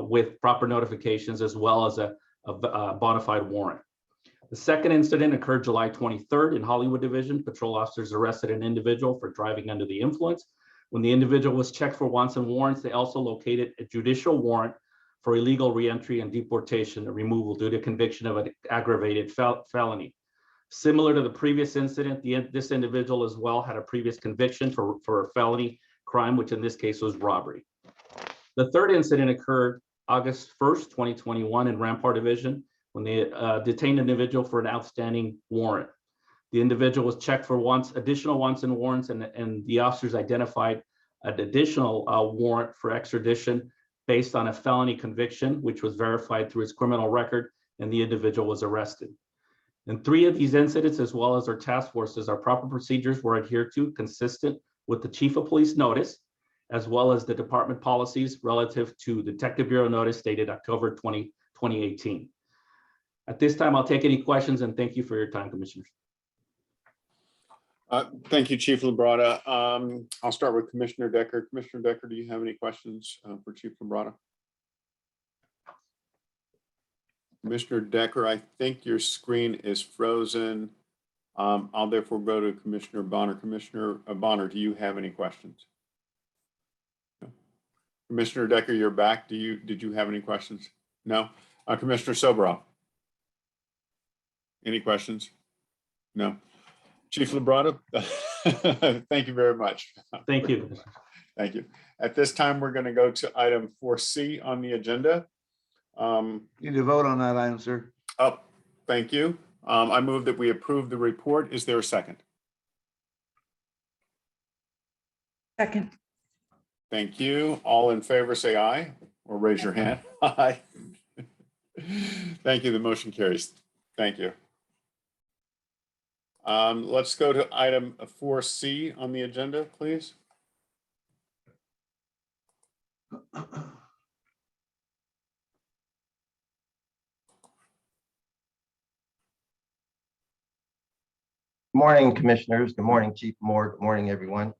with proper notifications as well as a bona fide warrant. The second incident occurred July 23rd in Hollywood Division. Patrol officers arrested an individual for driving under the influence. When the individual was checked for wants and warrants, they also located a judicial warrant for illegal reentry and deportation and removal due to conviction of an aggravated felony. Similar to the previous incident, this individual as well had a previous conviction for a felony crime, which in this case was robbery. The third incident occurred August 1st, 2021 in Rampart Division when they detained an individual for an outstanding warrant. The individual was checked for additional wants and warrants, and the officers identified an additional warrant for extradition based on a felony conviction, which was verified through his criminal record, and the individual was arrested. In 3 of these incidents, as well as our task forces, our proper procedures were adhered to, consistent with the Chief of Police notice, as well as the department policies relative to Detective Bureau notice dated October 2018. At this time, I'll take any questions, and thank you for your time, Commissioners. Thank you, Chief Labrada. I'll start with Commissioner Decker. Commissioner Decker, do you have any questions for Chief Labrada? Commissioner Decker, I think your screen is frozen. I'll therefore go to Commissioner Bonner. Commissioner Bonner, do you have any questions? No. Commissioner Decker, you're back. Did you have any questions? No. Commissioner Soboroff. Any questions? No. Chief Lebrada, thank you very much. Thank you. Thank you. At this time, we're going to go to item 4C on the agenda. You need to vote on that item, sir. Oh, thank you. I move that we approve the report. Is there a second? Second. Thank you. All in favor, say aye or raise your hand. Aye. Thank you. The motion carries. Thank you. Let's go to item 4C on the agenda, please. Good morning, commissioners. Good morning, Chief Moore. Good morning, everyone.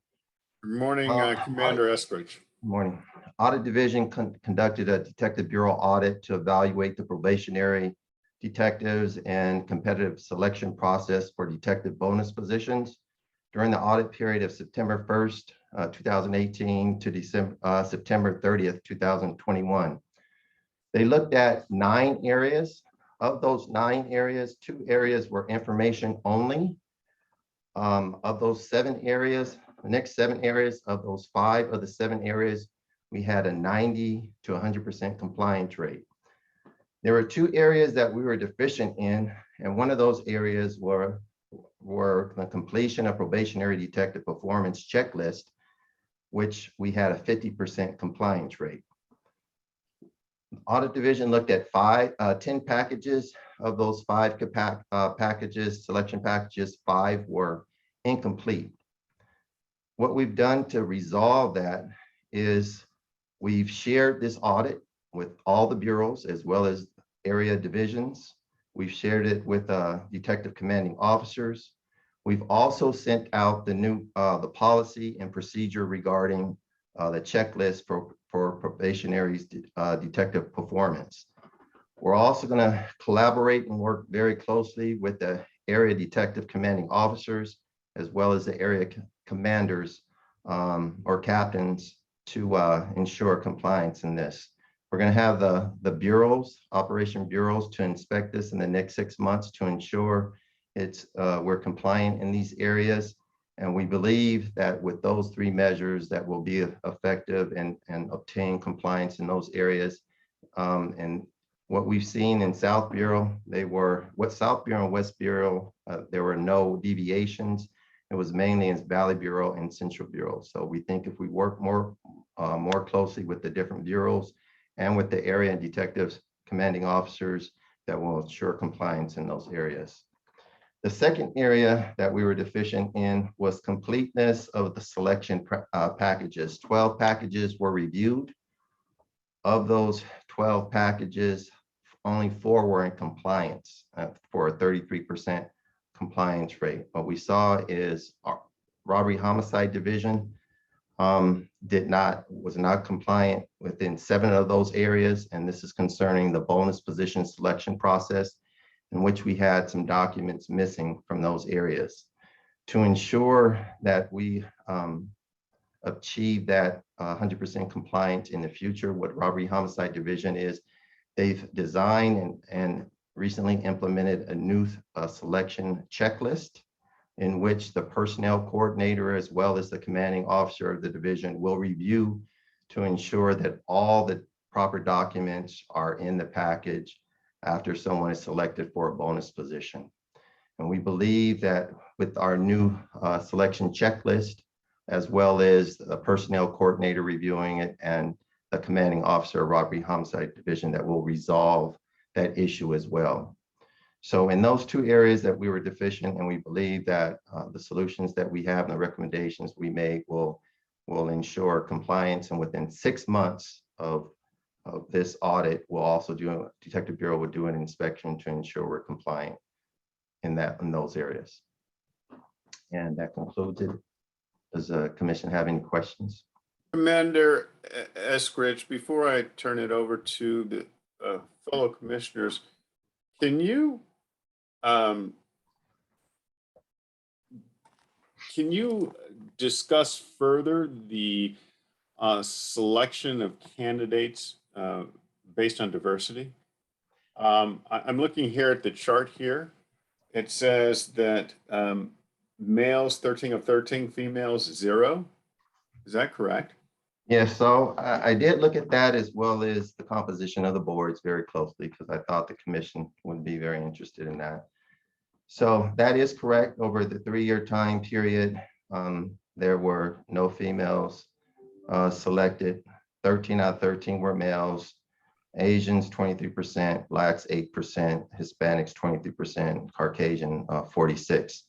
Good morning, Commander Eskridge. Good morning. Audit Division conducted a Detective Bureau audit to evaluate the probationary detectives and competitive selection process for detective bonus positions during the audit period of September 1st, 2018 to September 30th, 2021. They looked at 9 areas. Of those 9 areas, 2 areas were information only. Of those 7 areas, the next 7 areas, of those 5 of the 7 areas, we had a 90 to 100% compliance rate. There were 2 areas that we were deficient in, and one of those areas were the completion of probationary detective performance checklist, which we had a 50% compliance rate. Audit Division looked at 10 packages. Of those 5 packages, selection packages, 5 were incomplete. What we've done to resolve that is we've shared this audit with all the bureaus as well as area divisions. We've shared it with detective commanding officers. We've also sent out the new the policy and procedure regarding the checklist for probationary detective performance. We're also going to collaborate and work very closely with the area detective commanding officers as well as the area commanders or captains to ensure compliance in this. We're going to have the bureaus, operation bureaus, to inspect this in the next 6 months to ensure we're compliant in these areas. And we believe that with those 3 measures that will be effective and obtain compliance in those areas. And what we've seen in South Bureau, South Bureau and West Bureau, there were no deviations. It was mainly in Valley Bureau and Central Bureau. So we think if we work more closely with the different bureaus and with the area detectives commanding officers, that will ensure compliance in those areas. The second area that we were deficient in was completeness of the selection packages. 12 packages were reviewed. Of those 12 packages, only 4 were in compliance for a 33% compliance rate. What we saw is our robbery homicide division was not compliant within 7 of those areas. And this is concerning the bonus position selection process, in which we had some documents missing from those areas. To ensure that we achieve that 100% compliance in the future, what robbery homicide division is, they've designed and recently implemented a new selection checklist in which the personnel coordinator as well as the commanding officer of the division will review to ensure that all the proper documents are in the package after someone is selected for a bonus position. And we believe that with our new selection checklist, as well as the personnel coordinator reviewing it and the commanding officer of robbery homicide division, that will resolve that issue as well. So in those 2 areas that we were deficient, and we believe that the solutions that we have and the recommendations we make will ensure compliance. And within 6 months of this audit, Detective Bureau will do an inspection to ensure we're compliant in those areas. And that concludes it. Does the commission have any questions? Commander Eskridge, before I turn it over to the fellow commissioners, can you discuss further the selection of candidates based on diversity? I'm looking here at the chart here, It says that males 13 of 13, females 0. Is that correct? Yes, so I did look at that as well as the composition of the boards very closely because I thought the commission would be very interested in that. So that is correct. Over the 3-year time period, there were no females selected. 13 out of 13 were males. Asians 23%, Blacks 8%, Hispanics 23%, Caucasian 46%.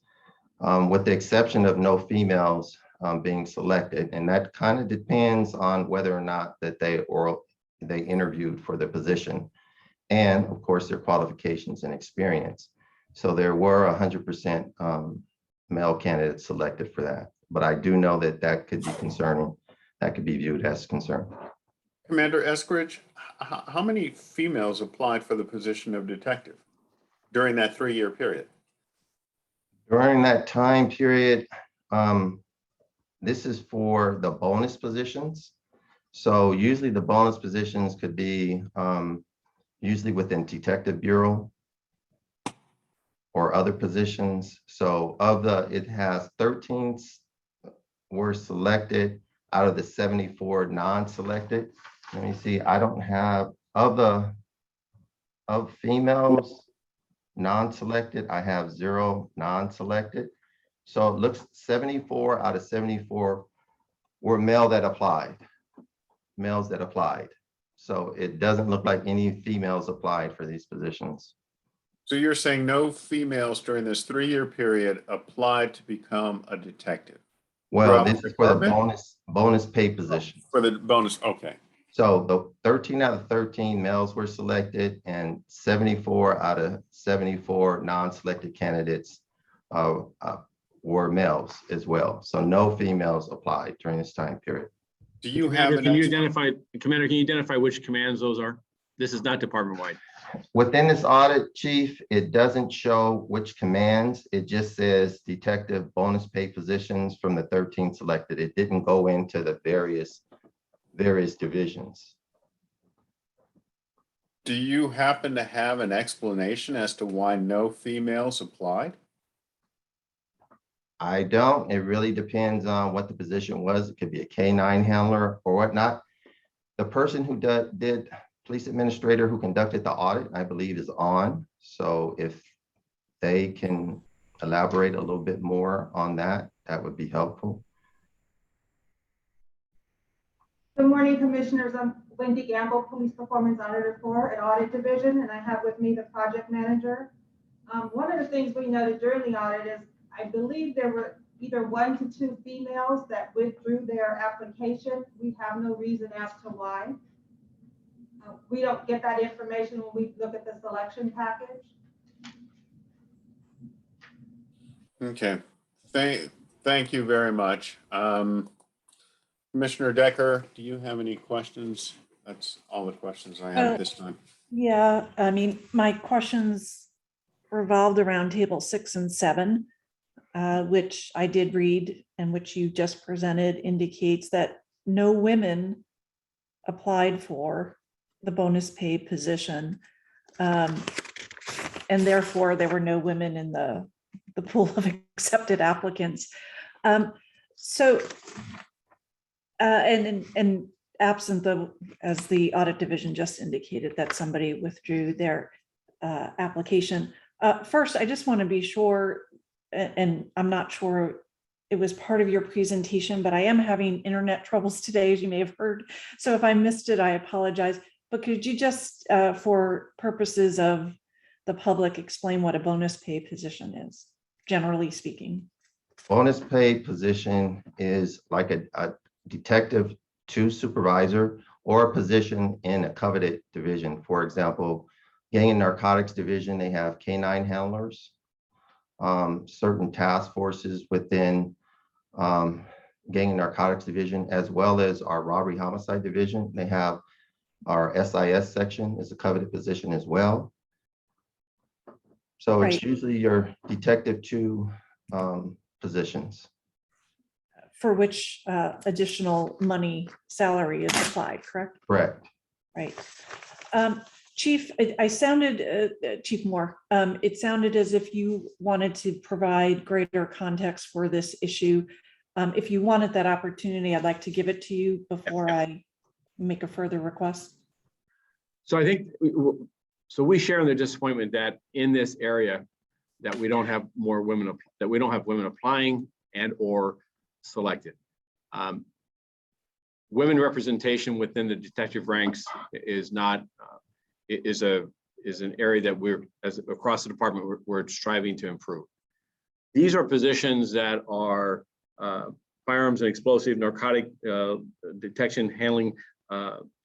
With the exception of no females being selected, and that kind of depends on whether or not that they interviewed for the position, and of course their qualifications and experience. So there were 100% male candidates selected for that, but I do know that that could be concerning. That could be viewed as concern. Commander Eskridge, how many females applied for the position of detective during that 3-year period? During that time period, this is for the bonus positions. So usually the bonus positions could be usually within Detective Bureau or other positions. So it has 13 were selected out of the 74 non-selected. Let me see, I don't have, of females non-selected, I have 0 non-selected. So it looks 74 out of 74 were males that applied. So it doesn't look like any females applied for these positions. So you're saying no females during this 3-year period applied to become a detective? Well, this is for the bonus pay position. For the bonus, okay. So the 13 out of 13 males were selected and 74 out of 74 non-selected candidates were males as well. So no females applied during this time period. Do you have Commander, can you identify which commands those are? This is not department-wide. Within this audit, Chief, it doesn't show which commands. It just says detective bonus pay positions from the 13 selected. It didn't go into the various divisions. Do you happen to have an explanation as to why no females applied? I don't. It really depends on what the position was. It could be a K-9 handler or whatnot. The person who did police administrator who conducted the audit, I believe, is on. So if they can elaborate a little bit more on that, that would be helpful. Good morning, Commissioners. I'm Wendy Gamble, Police Performance Auditor for an Audit Division, and I have with me the project manager. One of the things we noted during the audit is I believe there were either 1 to 2 females that withdrew their application. We have no reason as to why. We don't get that information when we look at the selection package. Okay, thank you very much. Commissioner Decker, do you have any questions? That's all the questions I have at this time. Yeah, I mean, my questions revolved around table 6 and 7, which I did read and which you just presented indicates that no women applied for the bonus pay position. And therefore there were no women in the pool of accepted applicants. And absent as the audit division just indicated that somebody withdrew their application. First, I just want to be sure, and I'm not sure it was part of your presentation, but I am having internet troubles today, as you may have heard. So if I missed it, I apologize. But could you just, for purposes of the public, explain what a bonus pay position is, generally speaking? Bonus pay position is like a detective to supervisor or a position in a coveted division. For example, gang and narcotics division, they have K-9 handlers. Certain task forces within gang and narcotics division, as well as our robbery homicide division, they have our SIS section is a coveted position as well. So it's usually your detective to positions. For which additional money salary is applied, correct? Correct. Right. Chief, I sounded, Chief Moore, it sounded as if you wanted to provide greater context for this issue. If you wanted that opportunity, I'd like to give it to you before I make a further request. So I think, so we share in the disappointment that in this area, that we don't have more women, that we don't have women applying and or selected. Women representation within the detective ranks is not, is an area that we're, as across the department, we're striving to improve. These are positions that are firearms and explosive, narcotic detection, handling.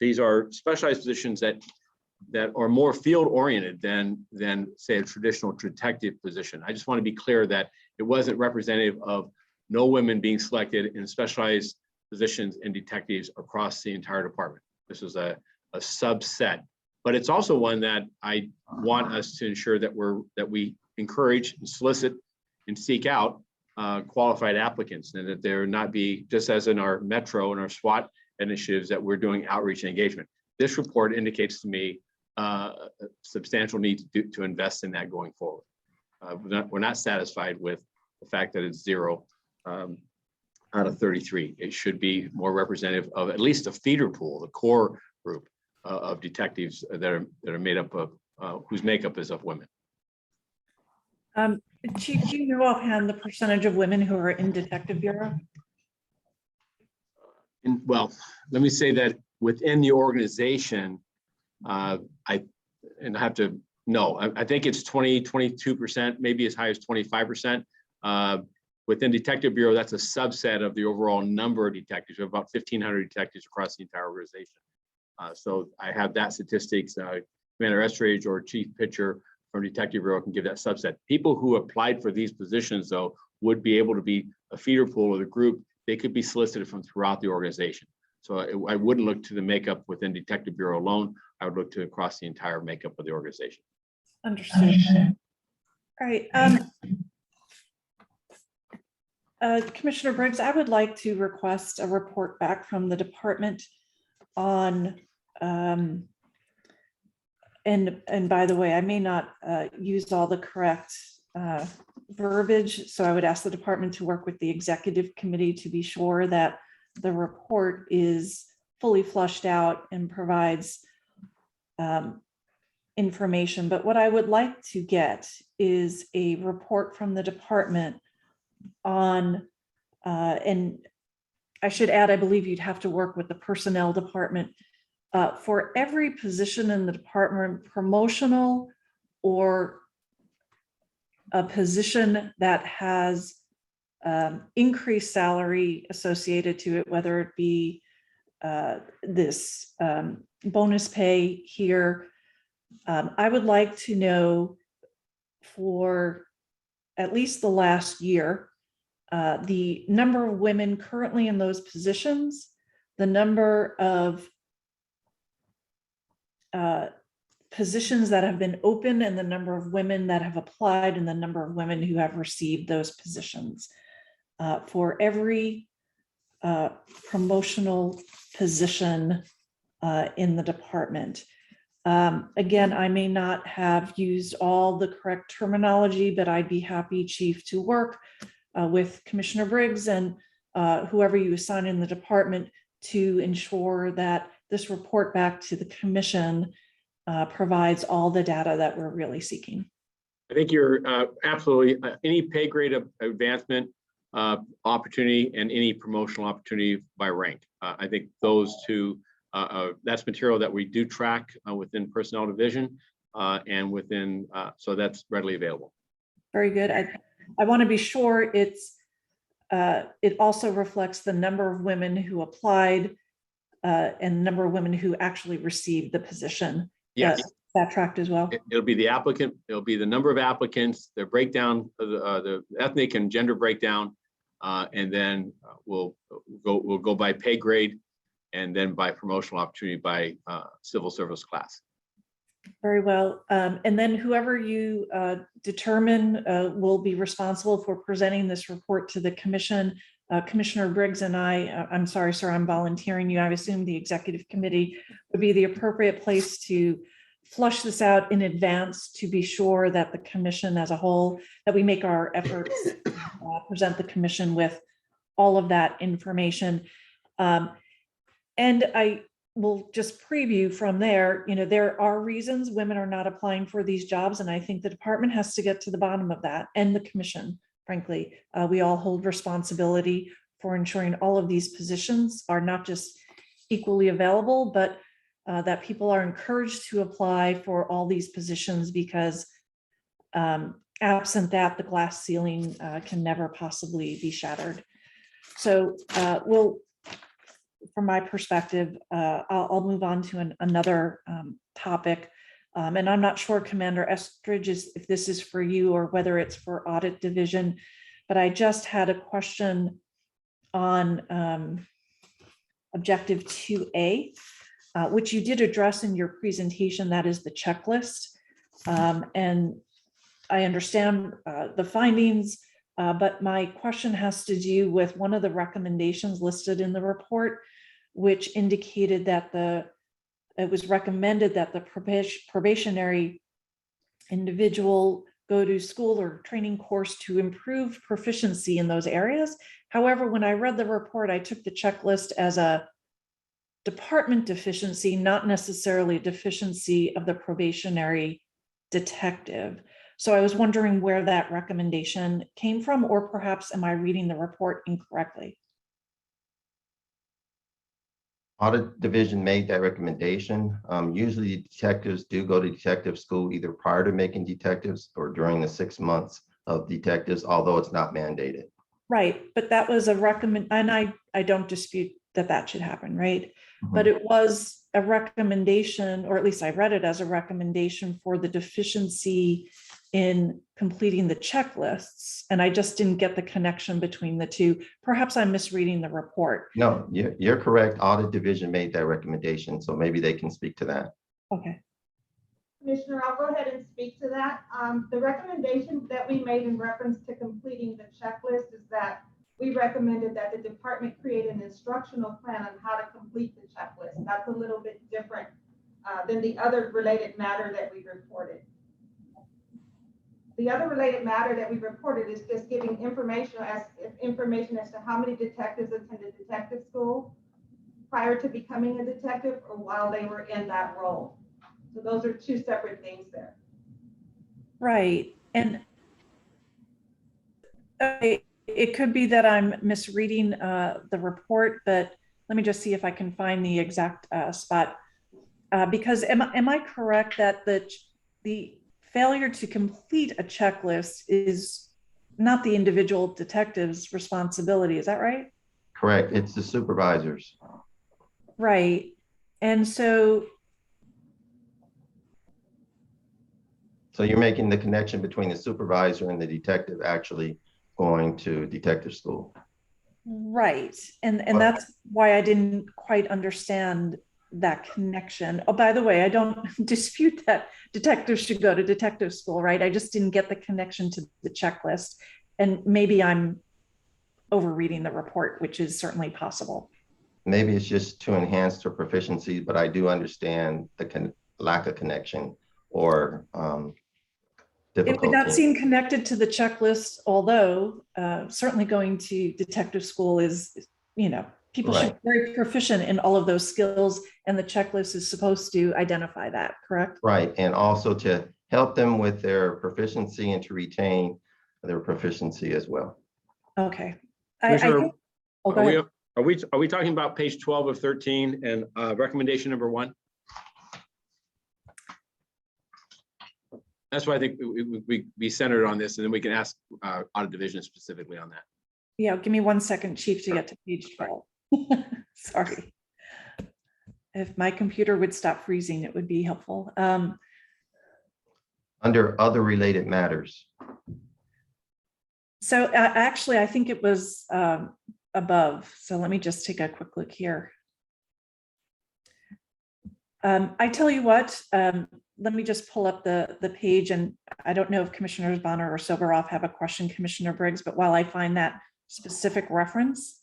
These are specialized positions that are more field oriented than say a traditional detective position. I just want to be clear that it wasn't representative of no women being selected in specialized positions and detectives across the entire department. This was a subset, but it's also one that I want us to ensure that we encourage and solicit and seek out qualified applicants, and that there not be, just as in our Metro and our SWAT initiatives, that we're doing outreach and engagement. This report indicates to me a substantial need to invest in that going forward. We're not satisfied with the fact that it's 0 out of 33. It should be more representative of at least a feeder pool, the core group of detectives that are made up of, whose makeup is of women. Chief, do you know offhand the percentage of women who are in Detective Bureau? Well, let me say that within the organization, I have to know, I think it's 22%, maybe as high as 25%. Within Detective Bureau, that's a subset of the overall number of detectives, about 1,500 detectives across the entire organization. So I have that statistics. Commander Estridge or Chief Pitcher from Detective Bureau can give that subset. People who applied for these positions, though, would be able to be a feeder pool of the group. They could be solicited from throughout the organization. So I wouldn't look to the makeup within Detective Bureau alone. I would look to across the entire makeup of the organization. Understood. All right. Commissioner Briggs, I would like to request a report back from the department on, and by the way, I may not use all the correct verbiage, so I would ask the department to work with the executive committee to be sure that the report is fully flushed out and provides information. But what I would like to get is a report from the department on, and I should add, I believe you'd have to work with the personnel department for every position in the department, promotional or a position that has increased salary associated to it, whether it be this bonus pay here. I would like to know for at least the last year, the number of women currently in those positions, the number of positions that have been open, and the number of women that have applied, and the number of women who have received those positions for every promotional position in the department. Again, I may not have used all the correct terminology, but I'd be happy, Chief, to work with Commissioner Briggs and whoever you assign in the department to ensure that this report back to the commission provides all the data that we're really seeking. I think you're absolutely, any pay grade of advancement opportunity and any promotional opportunity by rank. I think those two, that's material that we do track within personnel division and within, so that's readily available. Very good. I want to be sure it's, it also reflects the number of women who applied and the number of women who actually received the position. Yes. That tracked as well. It'll be the applicant, it'll be the number of applicants, the breakdown, the ethnic and gender breakdown, and then we'll go by pay grade and then by promotional opportunity by civil service class. Very well. And then whoever you determine will be responsible for presenting this report to the commission. Commissioner Briggs and I'm sorry, sir, I'm volunteering you. I assume the executive committee would be the appropriate place to flush this out in advance to be sure that the commission as a whole, that we make our efforts, present the commission with all of that information. And I will just preview from there, there are reasons women are not applying for these jobs. And I think the department has to get to the bottom of that, and the commission, frankly. We all hold responsibility for ensuring all of these positions are not just equally available, but that people are encouraged to apply for all these positions, because absent that, the glass ceiling can never possibly be shattered. So from my perspective, I'll move on to another topic. And I'm not sure, Commander Estridge, if this is for you or whether it's for Audit Division, but I just had a question on Objective 2A, which you did address in your presentation. That is the checklist. And I understand the findings, but my question has to do with one of the recommendations listed in the report, which indicated that it was recommended that the probationary individual go to school or training course to improve proficiency in those areas. However, when I read the report, I took the checklist as a department deficiency, not necessarily a deficiency of the probationary detective. So I was wondering where that recommendation came from, or perhaps am I reading the report incorrectly? Audit Division made that recommendation. Usually detectives do go to detective school either prior to making detectives or during the 6 months of detectives, although it's not mandated. Right, but that was a recommend, and I don't dispute that should happen, right? But it was a recommendation, or at least I read it as a recommendation for the deficiency in completing the checklists. And I just didn't get the connection between the two. Perhaps I'm misreading the report. No, you're correct. Audit Division made that recommendation, so maybe they can speak to that. Okay. Commissioner, I'll go ahead and speak to that. The recommendation that we made in reference to completing the checklist is that we recommended that the department create an instructional plan on how to complete the checklist. That's a little bit different than the other related matter that we reported. The other related matter that we reported is just giving information as to how many detectives attended detective school prior to becoming a detective or while they were in that role. So those are two separate things there. Right. And it could be that I'm misreading the report, but let me just see if I can find the exact spot. Because am I correct that the failure to complete a checklist is not the individual detective's responsibility? Is that right? Correct. It's the supervisors. Right. And so you're making the connection between the supervisor and the detective actually going to detective school. Right. And that's why I didn't quite understand that connection. Oh, by the way, I don't dispute that detectives should go to detective school, right? I just didn't get the connection to the checklist. And maybe I'm overreading the report, which is certainly possible. Maybe it's just to enhance their proficiency, but I do understand the lack of connection or difficulty. It would not seem connected to the checklist, although certainly going to detective school is, people should be very proficient in all of those skills, and the checklist is supposed to identify that, correct? Right, and also to help them with their proficiency and to retain their proficiency as well. Okay. Are we talking about page 12 of 13 and recommendation number 1? That's why I think we be centered on this, and then we can ask Audit Division specifically on that. Yeah, give me 1 second, Chief, to get to page 12. Sorry. If my computer would stop freezing, it would be helpful. Under other related matters. So actually, I think it was above. So let me just take a quick look here. I tell you what, let me just pull up the page, and I don't know if Commissioners Bonner or Soboroff have a question, Commissioner Briggs, but while I find that specific reference,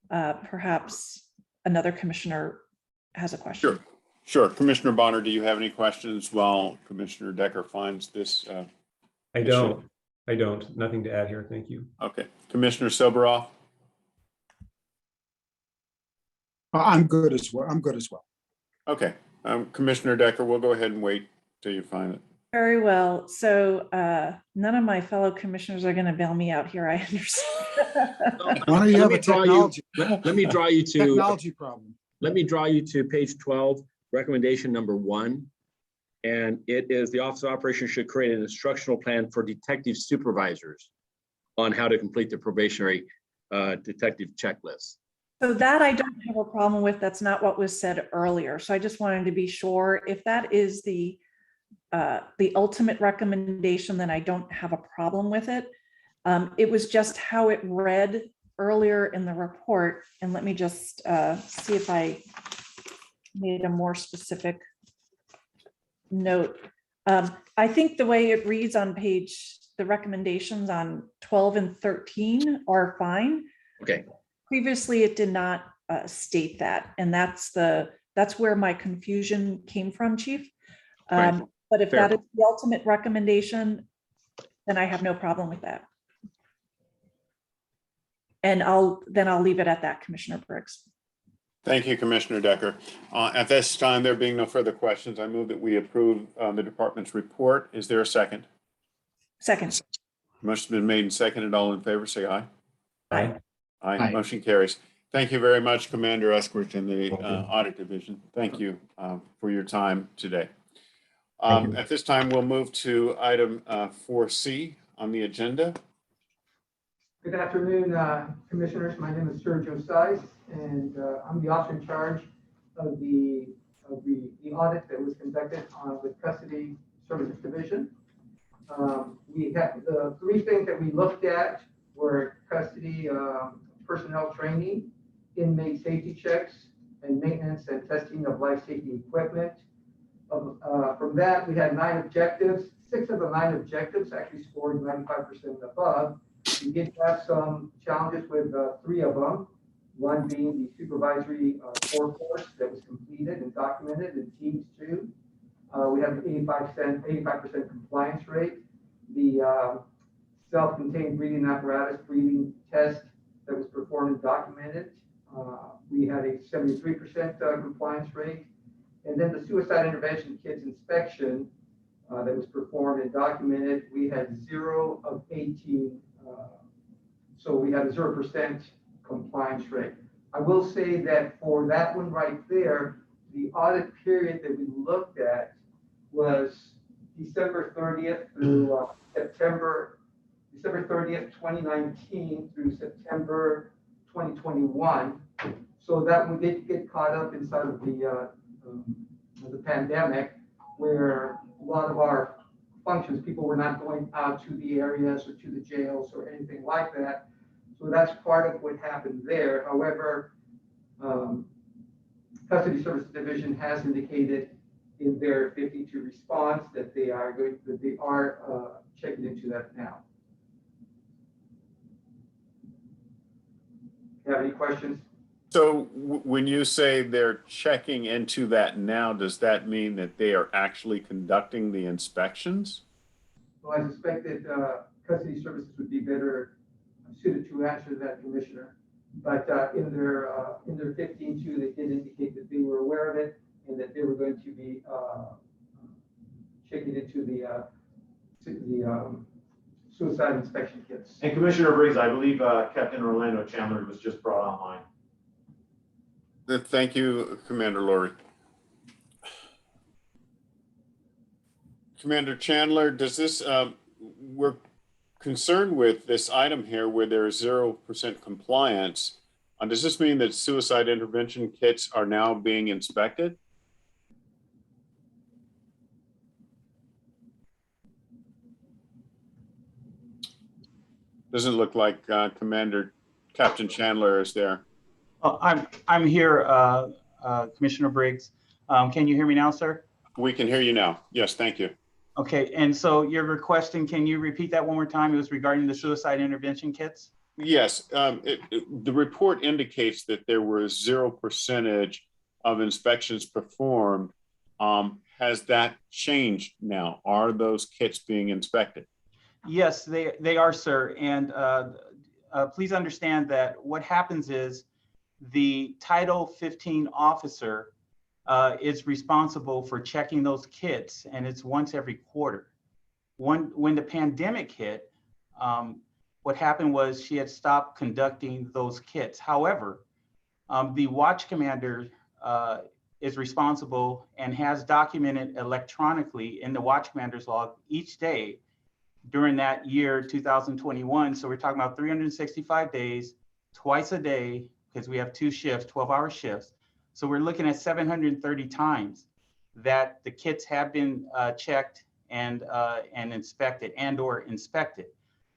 perhaps another commissioner has a question. Sure. Commissioner Bonner, do you have any questions while Commissioner Decker finds this? I issue? don't. Nothing to add here. Thank you. Okay. Commissioner Soberoff? I'm good as well. I'm good as well. Okay. Commissioner Decker, we'll go ahead and wait till you find it. Very well. So none of my fellow commissioners are going to bail me out here, I understand. Why don't you have a technology? Let me draw you to Technology problem. Let me draw you to page 12, recommendation number 1. And it is the Office of Operations should create an instructional plan for detective supervisors on how to complete the probationary detective checklist. So that I don't have a problem with. That's not what was said earlier. So I just wanted to be sure if that is the ultimate recommendation, then I don't have a problem with it. It was just how it read earlier in the report. And let me just see if I made a more specific note. I think the way it reads on page, the recommendations on 12 and 13 are fine. Okay. Previously, it did not state that, and that's where my confusion came from, Chief. Right. But if Fair. that is the ultimate recommendation, then I have no problem with that. And I'll leave it at that, Commissioner Briggs. Thank you, Commissioner Decker. At this time, there being no further questions, I move that we approve the department's report. Is there a second? Second. Motion's been made and seconded. All in favor, say aye. Aye. Aye. Aye. Motion carries. Thank you very much, Commander Eskridge in the Audit Division. Thank you for your time today. At this time, we'll move to item 4C on the agenda. Good afternoon, Commissioners. My name is Sergio Sais, and I'm the officer in charge of the audit that was conducted with Custody Services Division. We had the 3 things that we looked at were custody personnel training, inmate safety checks, and maintenance and testing of life safety equipment. From that, we had 9 objectives. 6 of the 9 objectives actually scored 95% and above. We did have some challenges with 3 of them. One being the supervisory core course that was completed and documented in Teams 2. We have an 85% compliance rate. The self-contained breathing apparatus breathing test that was performed and documented. We had a 73% compliance rate. And then the suicide intervention kids inspection that was performed and documented, we had 0 of 18. So we had a 0% compliance rate. I will say that for that one right there, the audit period that we looked at was December 30th through December 30th, 2019 through September 2021. So that we did get caught up inside of the pandemic, where a lot of our functions, people were not going out to the areas or to the jails or anything like that. So that's part of what happened there. However, Custody Services Division has indicated in their 52 response that they are checking into that now. You have any questions? So when you say they're checking into that now, does that mean that they are actually conducting the inspections? Well, I suspected Custody Services would be better suited to answer that, Commissioner. But in their 15.2, they did indicate that they were aware of it and that they were going to be checking into the suicide inspection kits. And Commissioner Briggs, I believe Captain Orlando Chandler was just brought online. Thank you, Commander Laurie. Commander Chandler, does this, we're concerned with this item here where there is 0% compliance. Does this mean that suicide intervention kits are now being inspected? Doesn't look like Captain Chandler is there. I'm here, Commissioner Briggs. Can you hear me now, sir? We can hear you now. Yes, thank you. Okay, and so you're requesting, can you repeat that one more time? It was regarding the suicide intervention kits? Yes, the report indicates that there was 0% of inspections performed Has that changed now? Are those kits being inspected? Yes, they are, sir. And please understand that what happens is the Title 15 officer is responsible for checking those kits, and it's once every quarter. When the pandemic hit, what happened was she had stopped conducting those kits. However, the watch commander is responsible and has documented electronically in the watch commander's log each day during that year 2021. So we're talking about 365 days, twice a day, because we have 2 shifts, 12-hour shifts. So we're looking at 730 times that the kits have been checked and inspected and/or inspected.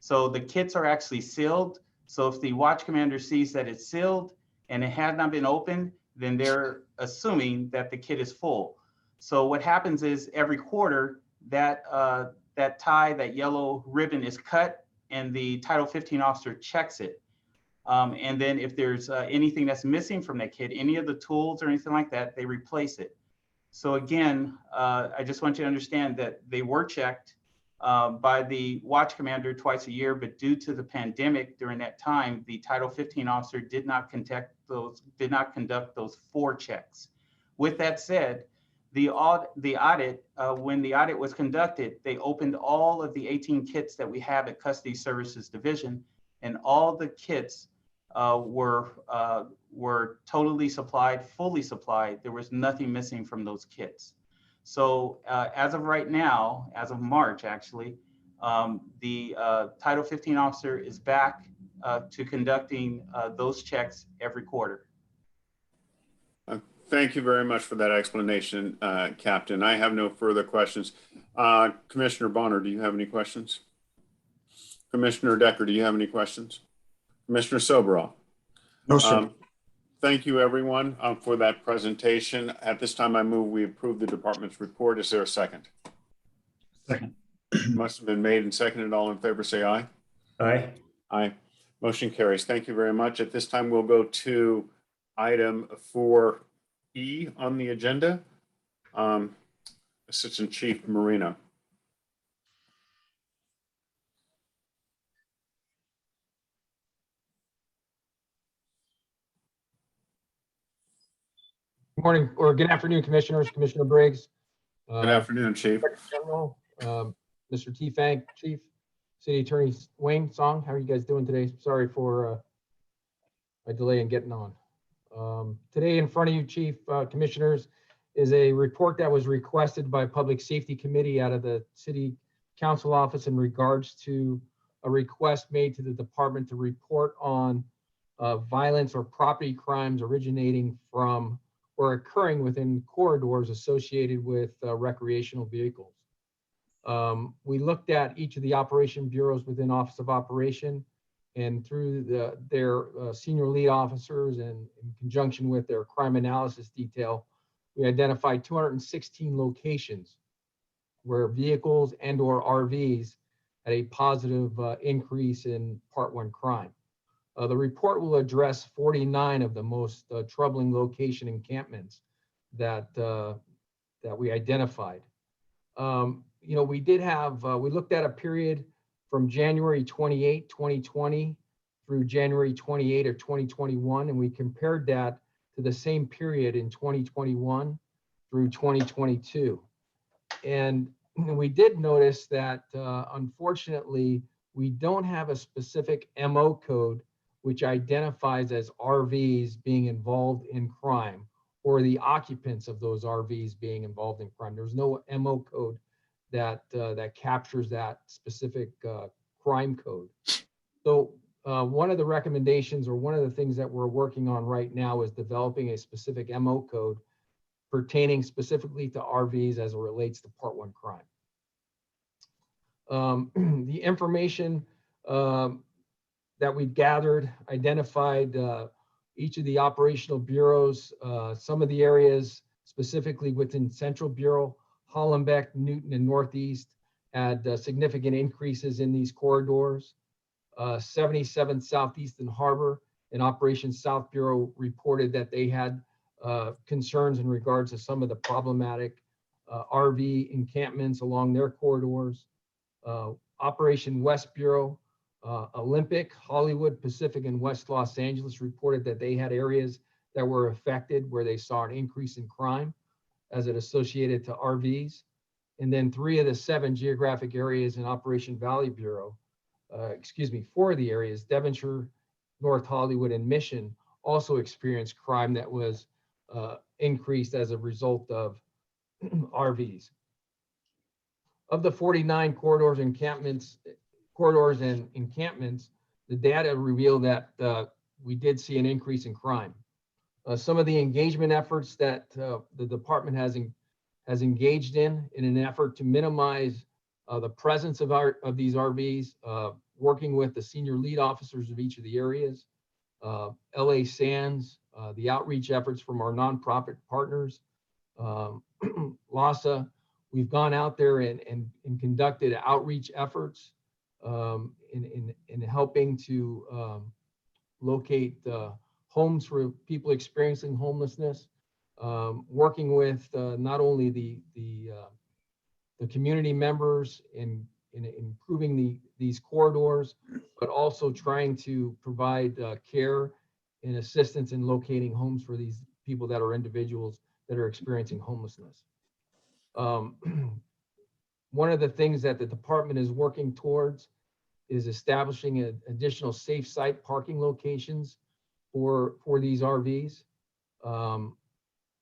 So the kits are actually sealed. So if the watch commander sees that it's sealed and it has not been opened, then they're assuming that the kit is full. So what happens is every quarter that that tie, that yellow ribbon is cut, and the Title 15 officer checks it. And then if there's anything that's missing from that kit, any of the tools or anything like that, they replace it. So again, I just want you to understand that they were checked by the watch commander twice a year, but due to the pandemic during that time, the Title 15 officer did not conduct those 4 checks. With that said, the audit, when the audit was conducted, they opened all of the 18 kits that we have at Custody Services Division, and all the kits were totally supplied, fully supplied. There was nothing missing from those kits. So as of right now, as of March, actually, the Title 15 officer is back to conducting those checks every quarter. Thank you very much for that explanation, Captain. I have no further questions. Commissioner Bonner, do you have any questions? Commissioner Decker, do you have any questions? Commissioner Soberoff? No, sir. Thank you, everyone, for that presentation. At this time, I move we approve the department's report. Is there a second? Second. Must have been made and seconded. All in favor, say aye. Aye. Aye. Motion carries. Thank you very much. At this time, we'll go to item 4E on the agenda. Assistant Chief Marino. Good morning or good afternoon, Commissioners, Commissioner Briggs. Good afternoon, Chief. General, Mr. T. Fank, Chief, City Attorney Wayne Song. How are you guys doing today? Sorry for my delay in getting on. Today in front of you, Chief, Commissioners, is a report that was requested by Public Safety Committee out of the City Council office in regards to a request made to the department to report on violence or property crimes originating from or occurring within corridors associated with recreational vehicles. We looked at each of the operation bureaus within Office of Operation, and through their senior lead officers and in conjunction with their crime analysis detail, we identified 216 locations where vehicles and or RVs had a positive increase in Part 1 crime. The report will address 49 of the most troubling location encampments that we identified. We did have, we looked at a period from January 28, 2020 through January 28 of 2021, and we compared that to the same period in 2021 through 2022. And we did notice that unfortunately, we don't have a specific MO code which identifies as RVs being involved in crime or the occupants of those RVs being involved in crime. There's no MO code that captures that specific crime code. So one of the recommendations or one of the things that we're working on right now is developing a specific MO code pertaining specifically to RVs as it relates to Part 1 crime. The information that we gathered identified each of the operational bureaus, some of the areas specifically within Central Bureau, Hollenbeck, Newton, and Northeast had significant increases in these corridors. 77 Southeast and Harbor and Operations South Bureau reported that they had concerns in regards to some of the problematic RV encampments along their corridors. Operation West Bureau, Olympic, Hollywood, Pacific, and West Los Angeles reported that they had areas that were affected where they saw an increase in crime as it associated to RVs. And then 3 of the 7 geographic areas in Operation Valley Bureau, 4 of the areas, Devonshire, North Hollywood, and Mission, also experienced crime that was increased as a result of RVs. Of the 49 corridors and encampments, the data reveal that we did see an increase in crime. Some of the engagement efforts that the department has engaged in an effort to minimize the presence of these RVs, working with the senior lead officers of each of the areas, LA Sands, the outreach efforts from our nonprofit partners, LASA. We've gone out there and conducted outreach efforts in helping to locate homes for people experiencing homelessness, working with not only the community members in improving these corridors, but also trying to provide care and assistance in locating homes for these people that are individuals that are experiencing homelessness. One of the things that the department is working towards is establishing additional safe site parking locations for these RVs.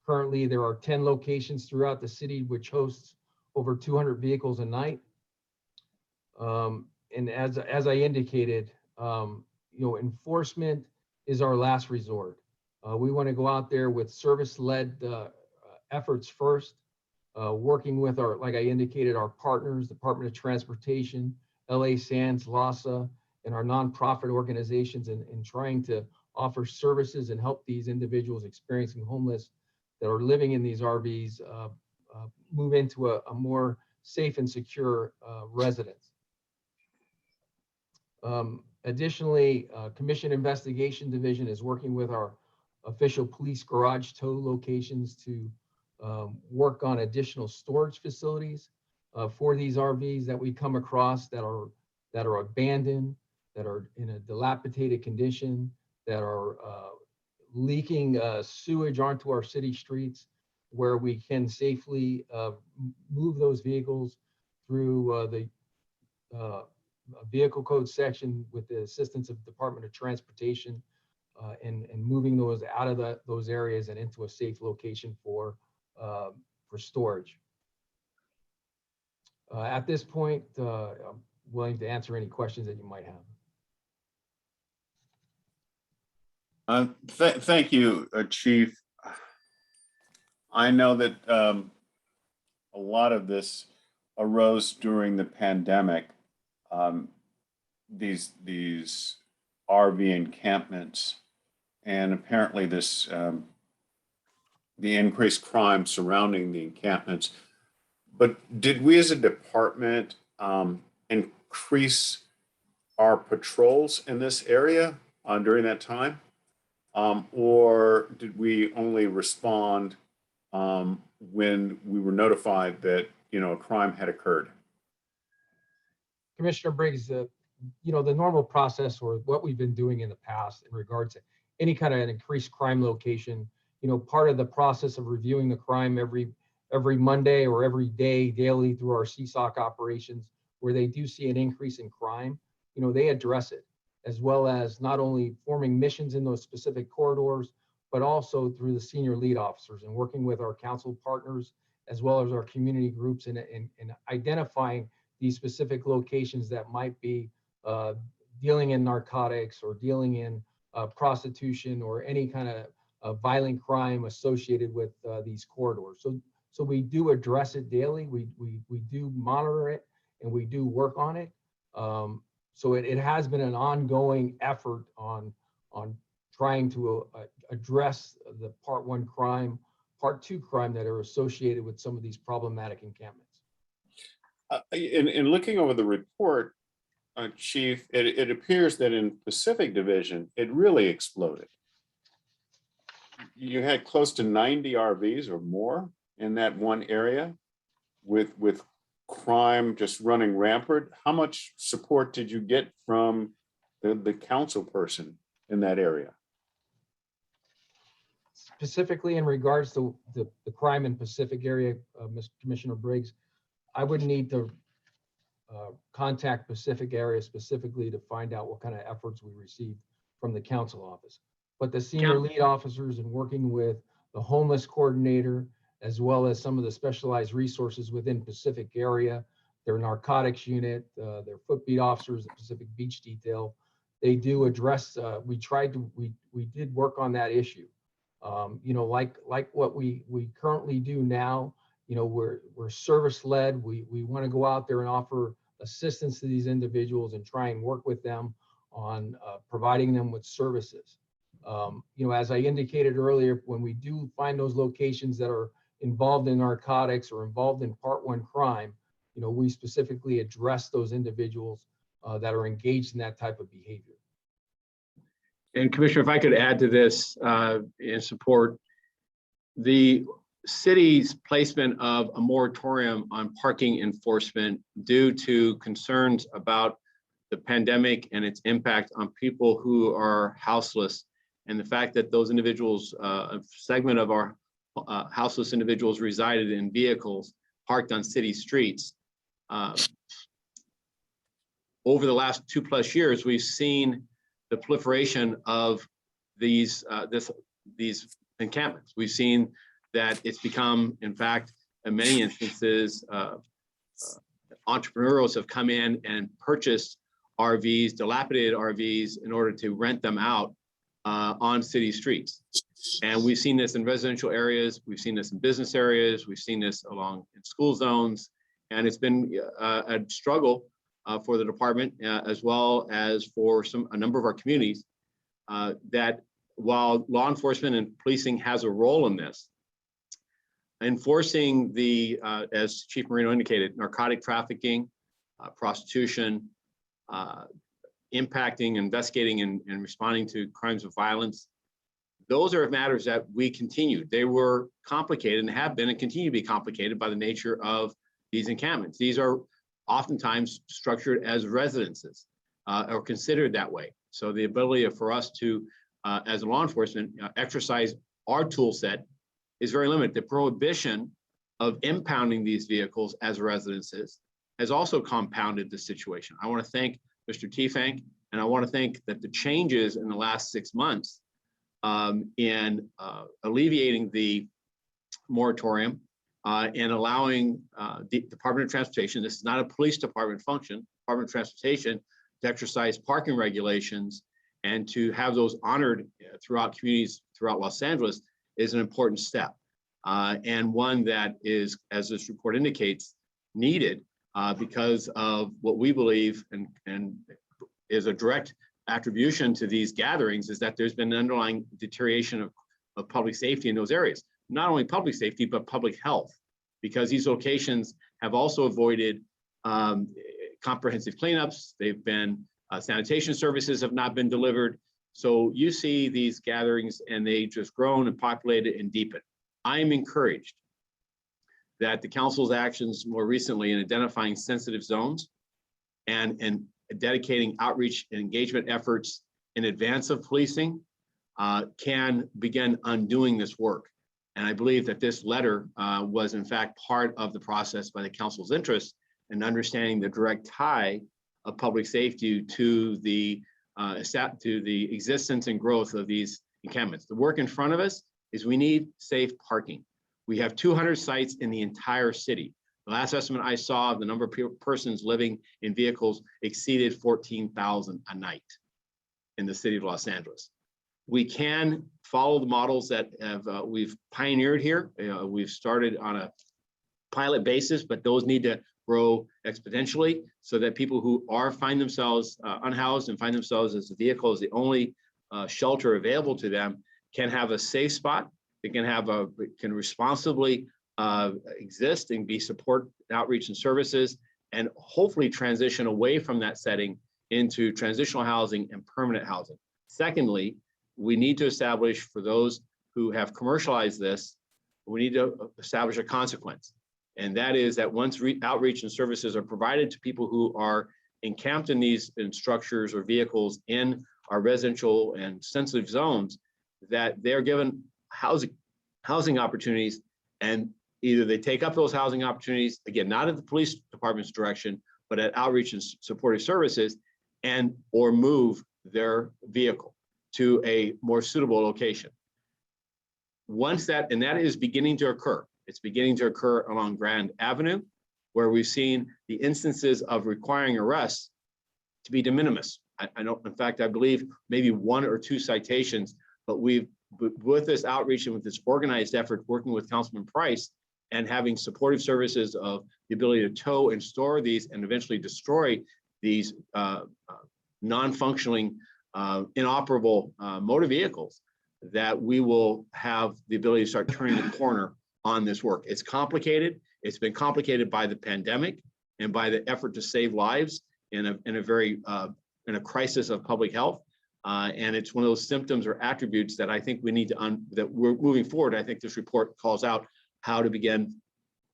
Currently, there are 10 locations throughout the city which hosts over 200 vehicles a night. And as I indicated, enforcement is our last resort. We want to go out there with service-led efforts first, working with like I indicated, our partners, Department of Transportation, LA Sands, LASA, and our nonprofit organizations, and trying to offer services and help these individuals experiencing homeless that are living in these RVs move into a more safe and secure residence. Additionally, Commission Investigation Division is working with our official police garage tow locations to work on additional storage facilities for these RVs that we come across that are abandoned, that are in a dilapidated condition, that are leaking sewage onto our city streets, where we can safely move those vehicles through the vehicle code section with the assistance of Department of Transportation, and moving those out of those areas and into a safe location for storage. At this point, I'm willing to answer any questions that you might have. Thank you, Chief. I know that a lot of this arose during the pandemic. These RV encampments, and apparently this the increased crime surrounding the encampments. But did we as a department increase our patrols in this area during that time? Or did we only respond when we were notified that, a crime had occurred? Commissioner Briggs, the normal process, or what we've been doing in the past in regards to any kind of an increased crime location, part of the process of reviewing the crime every Monday or every day daily through our CSOC operations, where they do see an increase in crime, they address it, as well as not only forming missions in those specific corridors, but also through the senior lead officers and working with our council partners, as well as our community groups, and identifying these specific locations that might be dealing in narcotics or dealing in prostitution or any kind of violent crime associated with these corridors. So we do address it daily. We do monitor it, and we do work on it. So it has been an ongoing effort on trying to address the Part 1 crime, Part 2 crime that are associated with some of these problematic encampments. In looking over the report, Chief, it appears that in Pacific Division, it really exploded. You had close to 90 RVs or more in that one area. with crime just running rampant, how much support did you get from the council person in that area? Specifically in regards to the crime in Pacific area, Mr. Commissioner Briggs, I would need to contact Pacific area specifically to find out what kind of efforts we received from the council office. But the senior lead officers and working with the homeless coordinator, as well as some of the specialized resources within Pacific area, their narcotics unit, their footbeat officers, the Pacific Beach Detail, they do address, we did work on that issue. You know, like what we currently do now, you know, we're service led. We want to go out there and offer assistance to these individuals and try and work with them on providing them with services. You know, as I indicated earlier, when we do find those locations that are involved in narcotics or involved in Part 1 crime, you know, we specifically address those individuals that are engaged in that type of behavior. And Commissioner, if I could add to this in support, the city's placement of a moratorium on parking enforcement due to concerns about the pandemic and its impact on people who are houseless, and the fact that those individuals, a segment of our houseless individuals resided in vehicles parked on city streets. Over the last 2+ years, we've seen the proliferation of these encampments. We've seen that it's become, in fact, in many instances, entrepreneurs have come in and purchased RVs, dilapidated RVs, in order to rent them out on city streets. And we've seen this in residential areas, we've seen this in business areas, we've seen this along in school zones, and it's been a struggle for the department as well as for a number of our communities, that while law enforcement and policing has a role in this, enforcing the, as Chief Marino indicated, narcotic trafficking, prostitution, impacting, investigating, and responding to crimes of violence, those are matters that we continue. They were complicated and have been and continue to be complicated by the nature of these encampments. These are oftentimes structured as residences or considered that way. So the ability for us to, as law enforcement, exercise our tool set is very limited. The prohibition of impounding these vehicles as residences has also compounded the situation. I want to thank Mr. Tiefank, and I want to thank that the changes in the last 6 months in alleviating the moratorium and allowing the Department of Transportation, this is not a police department function, Department of Transportation, to exercise parking regulations and to have those honored throughout communities throughout Los Angeles is an important step, and one that is, as this report indicates, needed because of what we believe and is a direct attribution to these gatherings, is that there's been an underlying deterioration of public safety in those areas. Not only public safety, but public health, because these locations have also avoided comprehensive cleanups. They've been, sanitation services have not been delivered. So you see these gatherings and they just grown and populated and deepened. I am encouraged that the council's actions more recently in identifying sensitive zones and dedicating outreach and engagement efforts in advance of policing can begin undoing this work. And I believe that this letter was in fact part of the process by the council's interest in understanding the direct tie of public safety to the existence and growth of these encampments. The work in front of us is we need safe parking. We have 200 sites in the entire city. The last estimate I saw, the number of persons living in vehicles exceeded 14,000 a night in the city of Los Angeles. We can follow the models that we've pioneered here. We've started on a pilot basis, but those need to grow exponentially so that people who find themselves unhoused and find themselves as the vehicle is the only shelter available to them can have a safe spot. They can responsibly exist and be support outreach and services, and hopefully transition away from that setting into transitional housing and permanent housing. Secondly, we need to establish for those who have commercialized this, we need to establish a consequence. And that is that once outreach and services are provided to people who are encamped in these structures or vehicles in our residential and sensitive zones, that they're given housing opportunities, and either they take up those housing opportunities, again, not at the police department's direction, but at outreach and supportive services, and or move their vehicle to a more suitable location. Once that, and that is beginning to occur. It's beginning to occur along Grand Avenue, where we've seen the instances of requiring arrests to be de minimis. I don't, in fact, I believe maybe 1 or 2 citations, but with this outreach and with this organized effort, working with Councilman Price and having supportive services of the ability to tow and store these and eventually destroy these non-functioning, inoperable motor vehicles, that we will have the ability to start turning the corner on this work. It's complicated. It's been complicated by the pandemic and by the effort to save lives in a crisis of public health. And it's one of those symptoms or attributes that I think we need to, that we're moving forward. I think this report calls out how to begin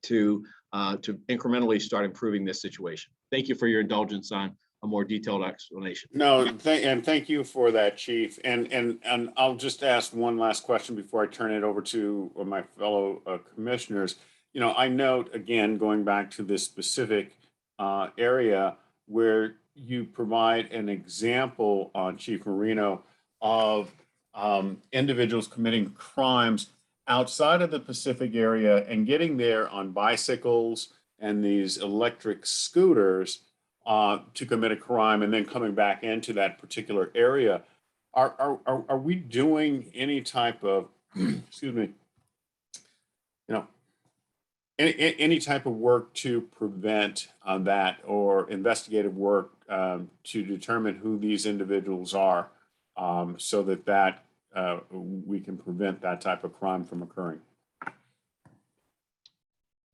to incrementally start improving this situation. Thank you for your indulgence on a more detailed explanation. No, and thank you for that, Chief. And I'll just ask one last question before I turn it over to my fellow commissioners. You know, I note, again, going back to this specific area where you provide an example, Chief Marino, of individuals committing crimes outside of the Pacific area and getting there on bicycles and these electric scooters to commit a crime and then coming back into that particular area. Are we doing any type of, excuse me, you know, any type of work to prevent that, or investigative work to determine who these individuals are, so that we can prevent that type of crime from occurring?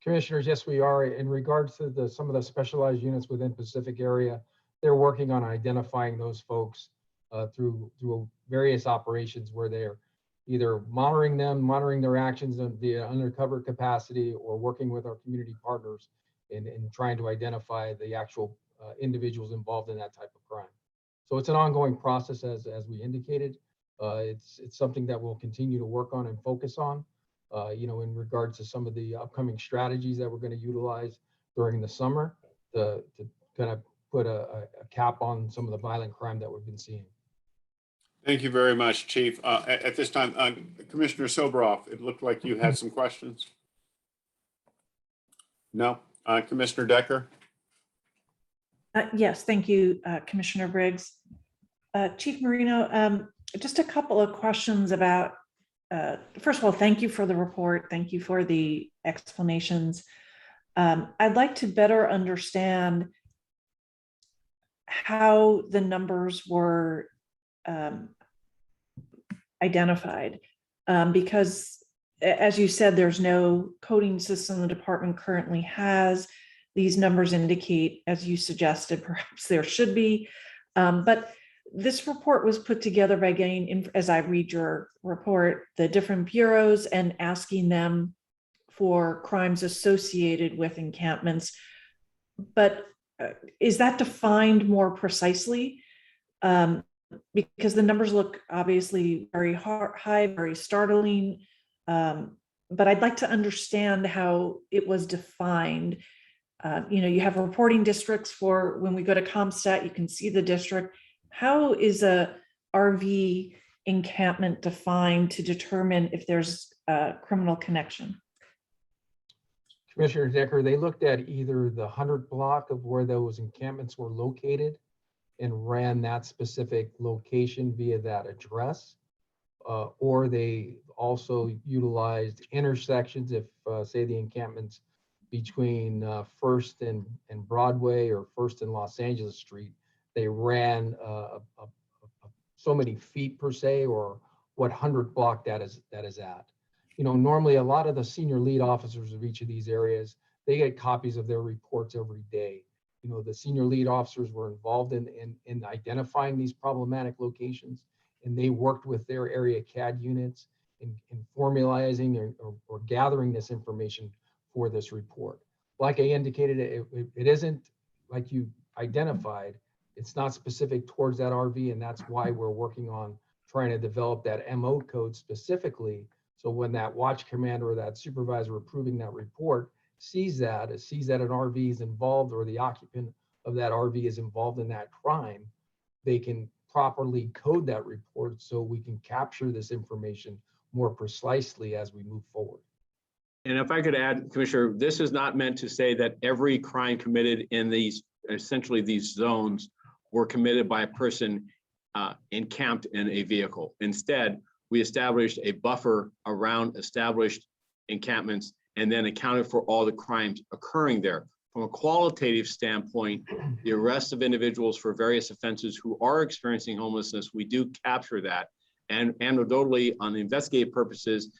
Commissioners, yes, we are. In regards to some of the specialized units within Pacific area, they're working on identifying those folks through various operations where they're either monitoring their actions in the undercover capacity, or working with our community partners in trying to identify the actual individuals involved in that type of crime. So it's an ongoing process, as we indicated. It's something that we'll continue to work on and focus on. You know, in regards to some of the upcoming strategies that we're going to utilize during the summer to kind of put a cap on some of the violent crime that we've been seeing. Thank you very much, Chief. At this time, Commissioner Sobroff, it looked like you had some questions. No? Commissioner Decker? Yes, thank you, Commissioner Briggs. Chief Marino, just a couple of questions about, first of all, thank you for the report. Thank you for the explanations. I'd like to better understand how the numbers were identified, because as you said, there's no coding system the department currently has. These numbers indicate, as you suggested, perhaps there should be, but this report was put together by getting, as I read your report, the different bureaus and asking them for crimes associated with encampments. But is that defined more precisely? Because the numbers look obviously very high, very startling. But I'd like to understand how it was defined. You know, you have reporting districts for when we go to CompStat, you can see the district. How is a RV encampment defined to determine if there's a criminal connection? Commissioner Decker, they looked at either the 100 block of where those encampments were located and ran that specific location via that address, or they also utilized intersections if, say, the encampments between First and Broadway or First and Los Angeles Street, they ran so many feet per se, or what 100 block that is at. You know, normally a lot of the senior lead officers of each of these areas, they get copies of their reports every day. You know, the senior lead officers were involved in identifying these problematic locations, and they worked with their area CAD units in formalizing or gathering this information for this report. Like I indicated, it isn't like you identified, it's not specific towards that RV, and that's why we're working on trying to develop that MO code specifically. So when that watch commander or that supervisor approving that report sees that an RV is involved or the occupant of that RV is involved in that crime, they can properly code that report so we can capture this information more precisely as we move forward. And if I could add, Commissioner, this is not meant to say that every crime committed in these, essentially these zones, were committed by a person encamped in a vehicle. Instead, we established a buffer around established encampments and then accounted for all the crimes occurring there. From a qualitative standpoint, the arrest of individuals for various offenses who are experiencing homelessness, we do capture that. And anecdotally, on the investigative purposes,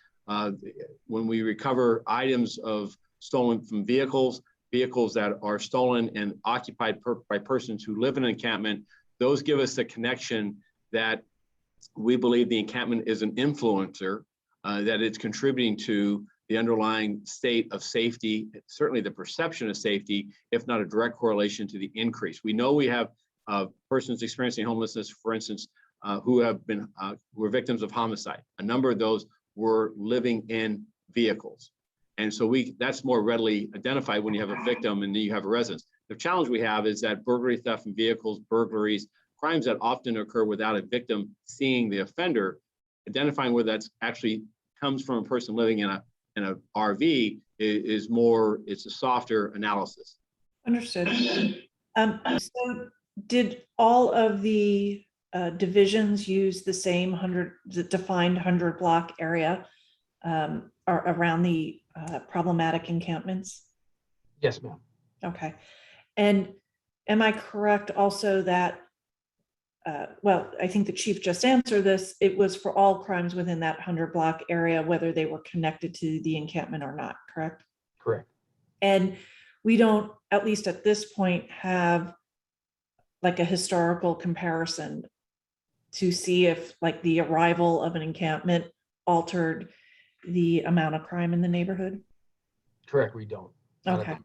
when we recover items of stolen from vehicles that are stolen and occupied by persons who live in an encampment, those give us the connection that we believe the encampment is an influencer, that it's contributing to the underlying state of safety, certainly the perception of safety, if not a direct correlation to the increase. We know we have persons experiencing homelessness, for instance, who were victims of homicide. A number of those were living in vehicles. And so that's more readily identified when you have a victim and then you have a residence. The challenge we have is that burglary, theft from vehicles, burglaries, crimes that often occur without a victim seeing the offender, identifying where that's actually comes from a person living in a RV is more, it's a softer analysis. Understood. So did all of the divisions use the same defined 100 block area or around the problematic encampments? Yes, ma'am. Okay. And am I correct also that, well, I think the chief just answered this, it was for all crimes within that 100 block area, whether they were connected to the encampment or not, correct? Correct. And we don't, at least at this point, have like a historical comparison to see if like the arrival of an encampment altered the amount of crime in the neighborhood? Correct, we don't. Okay.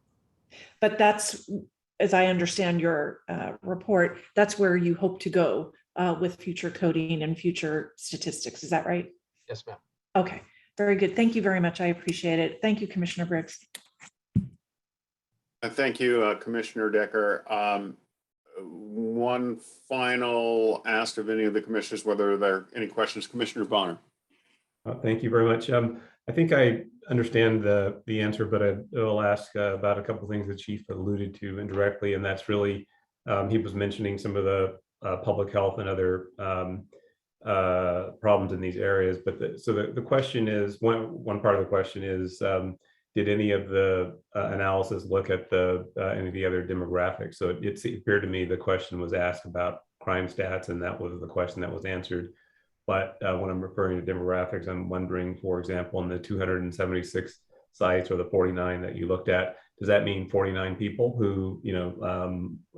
But that's, as I understand your report, that's where you hope to go with future coding and future statistics. Is that right? Yes, ma'am. Okay, very good. Thank you very much. I appreciate it. Thank you, Commissioner Briggs. Thank you, Commissioner Decker. One final ask of any of the commissioners, whether there are any questions. Commissioner Bonner. Thank you very much. I think I understand the answer, but I will ask about a couple of things the chief alluded to indirectly, and that's really, he was mentioning some of the public health and other problems in these areas. But so the question is, one part of the question is, did any of the analysis look at any of the other demographics? So it appeared to me the question was asked about crime stats, and that was the question that was answered. But when I'm referring to demographics, I'm wondering, for example, in the 276 sites or the 49 that you looked at, does that mean 49 people who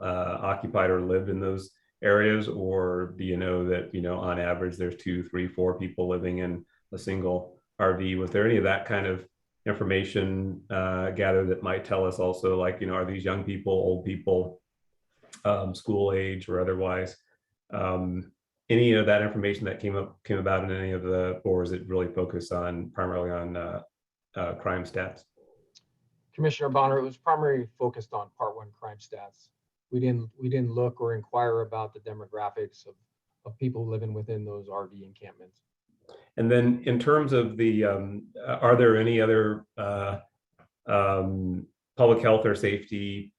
occupied or lived in those areas? Or do you know that, on average, there's 2, 3, 4 people living in a single RV? Was there any of that kind of information gathered that might tell us also, like, are these young people, old people, school age or otherwise? Any of that information that came about in any of the, or is it really focused on primarily on crime stats? Commissioner Bonner, it was primarily focused on Part 1 crime stats. We didn't look or inquire about the demographics of people living within those RV encampments. And then in terms of the, are there any other public health or safety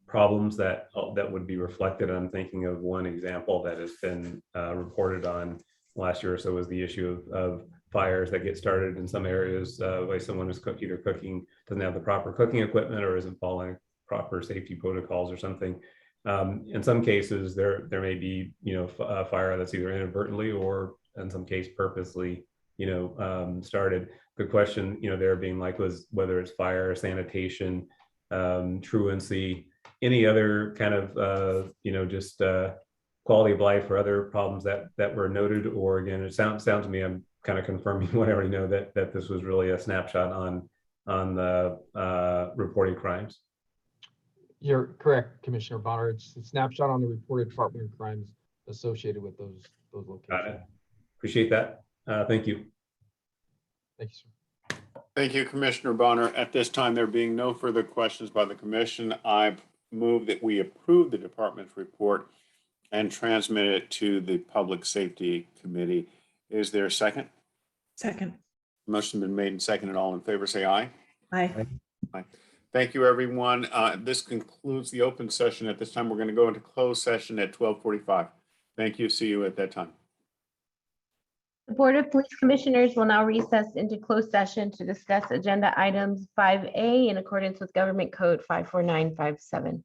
problems that would be reflected? I'm thinking of one example that has been reported on last year or so, was the issue of fires that get started in some areas by someone who's either cooking, doesn't have the proper cooking equipment, or isn't following proper safety protocols or something. In some cases, there may be a fire that's either inadvertently or in some case purposely started. The question there being like, was whether it's fire, sanitation, truancy, any other kind of just quality of life or other problems that were noted? Or again, it sounds to me, I'm kind of confirming what I already know, that this was really a snapshot on on the reporting crimes. You're correct, Commissioner Bonner. It's a snapshot on the reported partner crimes associated with those Got locations. it. Appreciate that. Thank you. Thank you, sir. Thank you, Commissioner Bonner. At this time, there being no further questions by the commission, I move that we approve the department's report and transmit it to the Public Safety Committee. Is there a second? Second. Motion been made and seconded. All in favor, say aye. Aye. Aye. Thank you, everyone. This concludes the open session. At this time, we're going to go into closed session at 12:45. Thank you. See you at that time. The Board of Police Commissioners will now recess into closed session to discuss agenda items 5A in accordance with Government Code 54957.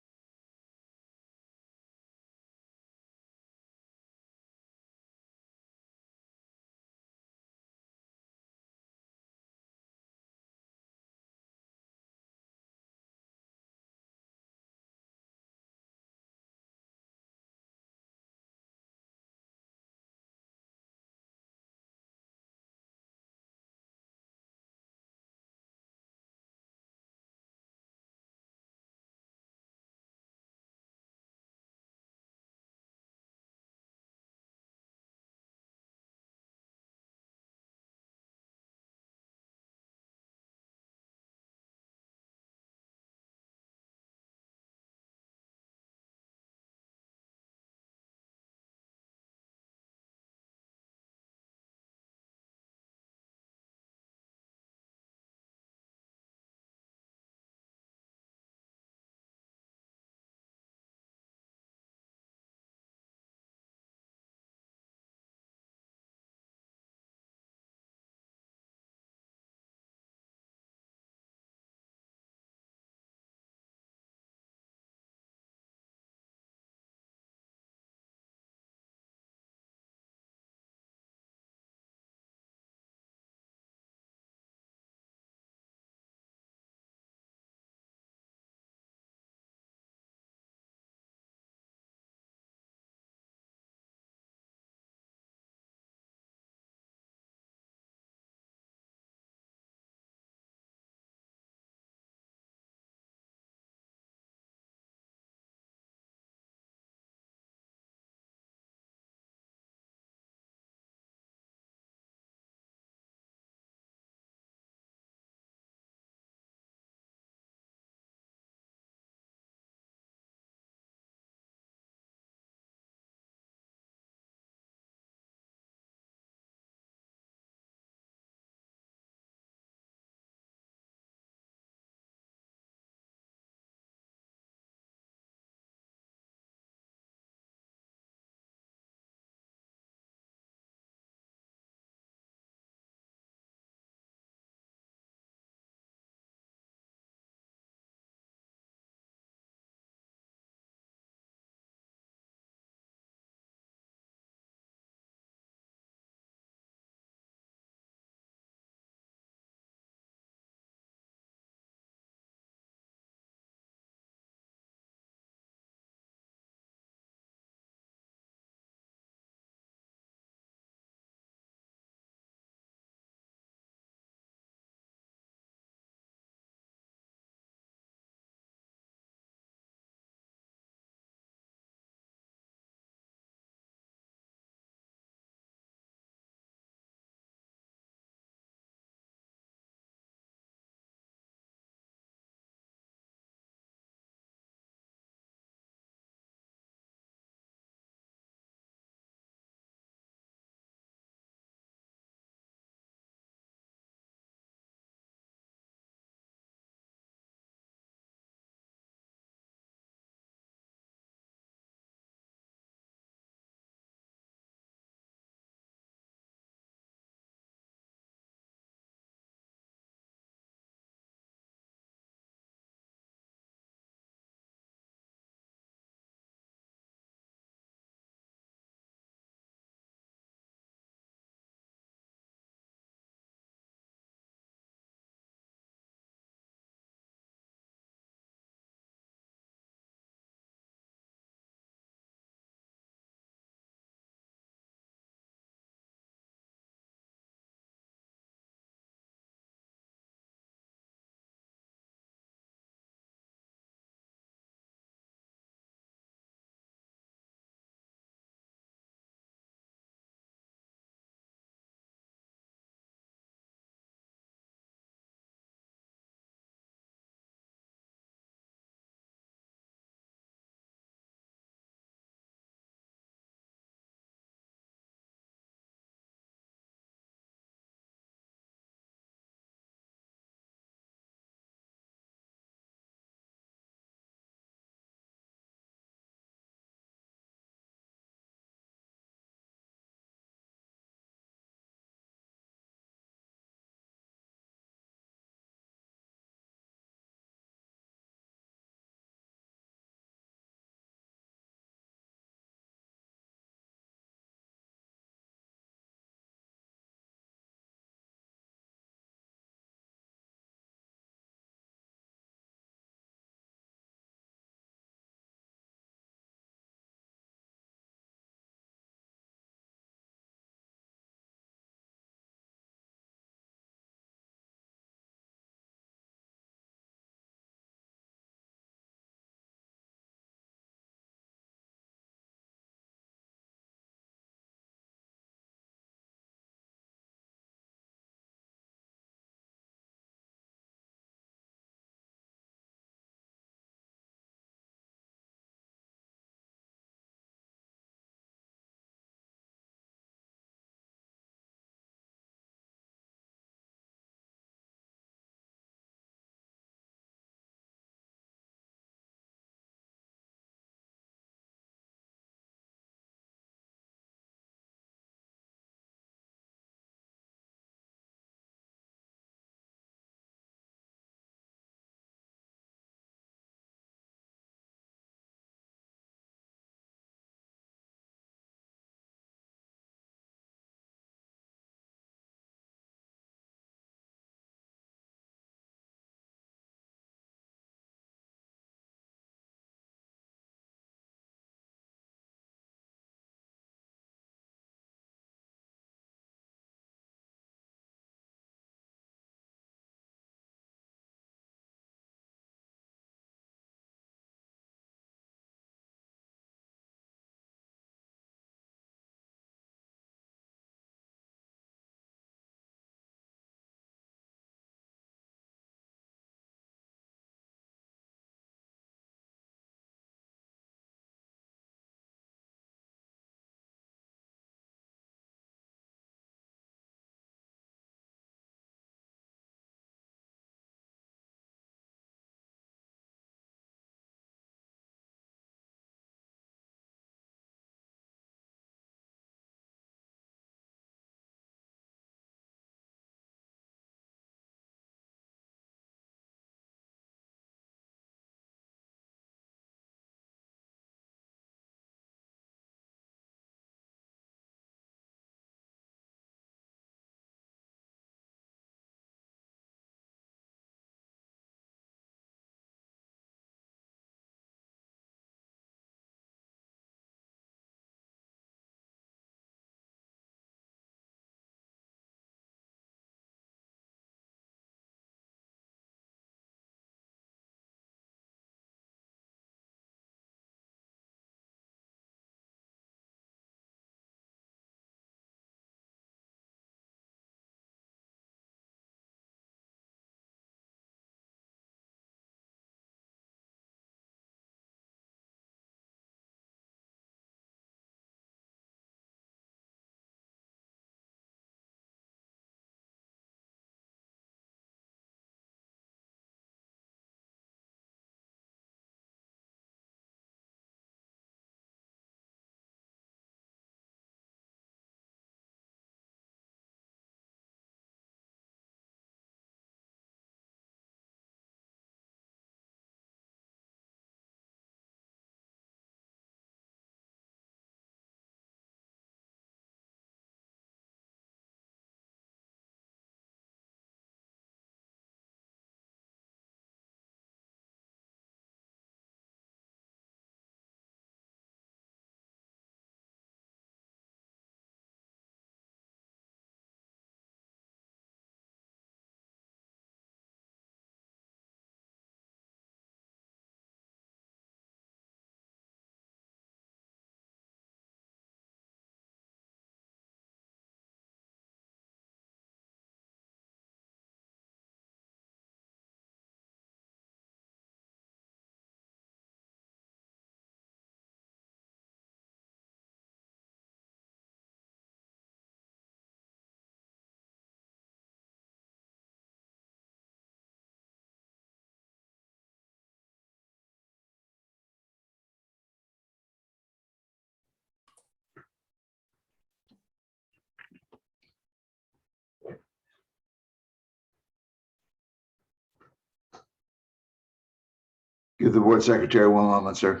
Give the board secretary one moment, sir.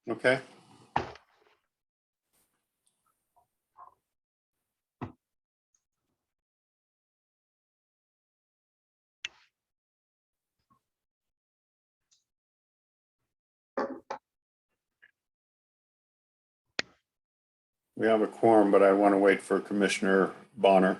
Okay. We have a quorum, but I want to wait for Commissioner Bonner.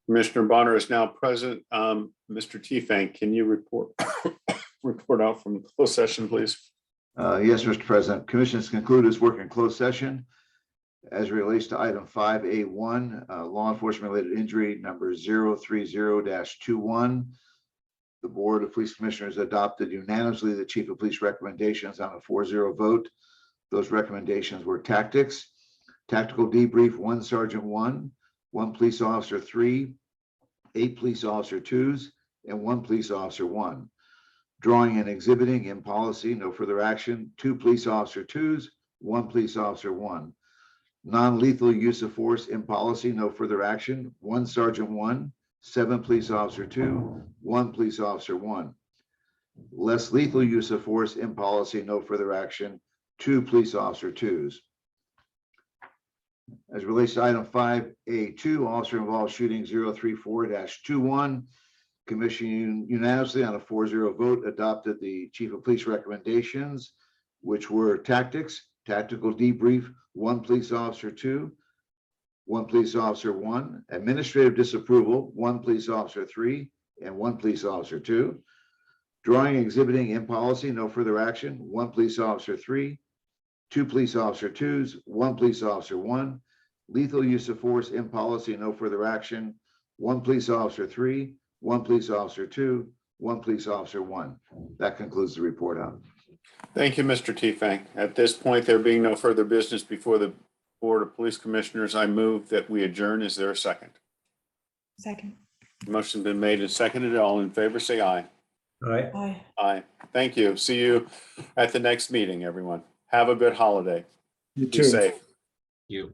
Commissioner Bonner is now present. Mr. Teefank, can you report out from closed session, please? Yes, Mr. President. Commission has concluded its work in closed session as it relates to item 5A1, law enforcement related injury number 030-21. The Board of Police Commissioners adopted unanimously the Chief of Police recommendations on a 4-0 vote. Those recommendations were tactics, tactical debrief 1 Sergeant 1, 1 Police Officer 3, 8 Police Officer 2s, and 1 Police Officer 1. Drawing and exhibiting in policy, no further action, 2 Police Officer 2s, 1 Police Officer 1. Non-lethal use of force in policy, no further action, 1 Sergeant 1, 7 Police Officer 2, 1 Police Officer 1. Less lethal use of force in policy, no further action, 2 Police Officer 2s. As it relates to item 5A2, officer involved shooting 034-21, Commission unanimously on a 4-0 vote adopted the Chief of Police recommendations, which were tactics, tactical debrief, 1 Police Officer 2, 1 Police Officer 1, administrative disapproval, 1 Police Officer 3, and 1 Police Officer 2. Drawing and exhibiting in policy, no further action, 1 Police Officer 3, 2 Police Officer 2s, 1 Police Officer 1. Lethal use of force in policy, no further action, 1 Police Officer 3, 1 Police Officer 2, 1 Police Officer 1. That concludes the report out. Thank you, Mr. Teefank. At this point, there being no further business before the Board of Police Commissioners, I move that we adjourn. Is there a second? Second. Motion's been made and seconded. All in favor, say aye. Aye. Aye. Aye. Thank you. See you at the next meeting, everyone. Have a good holiday. You Be too. safe. You.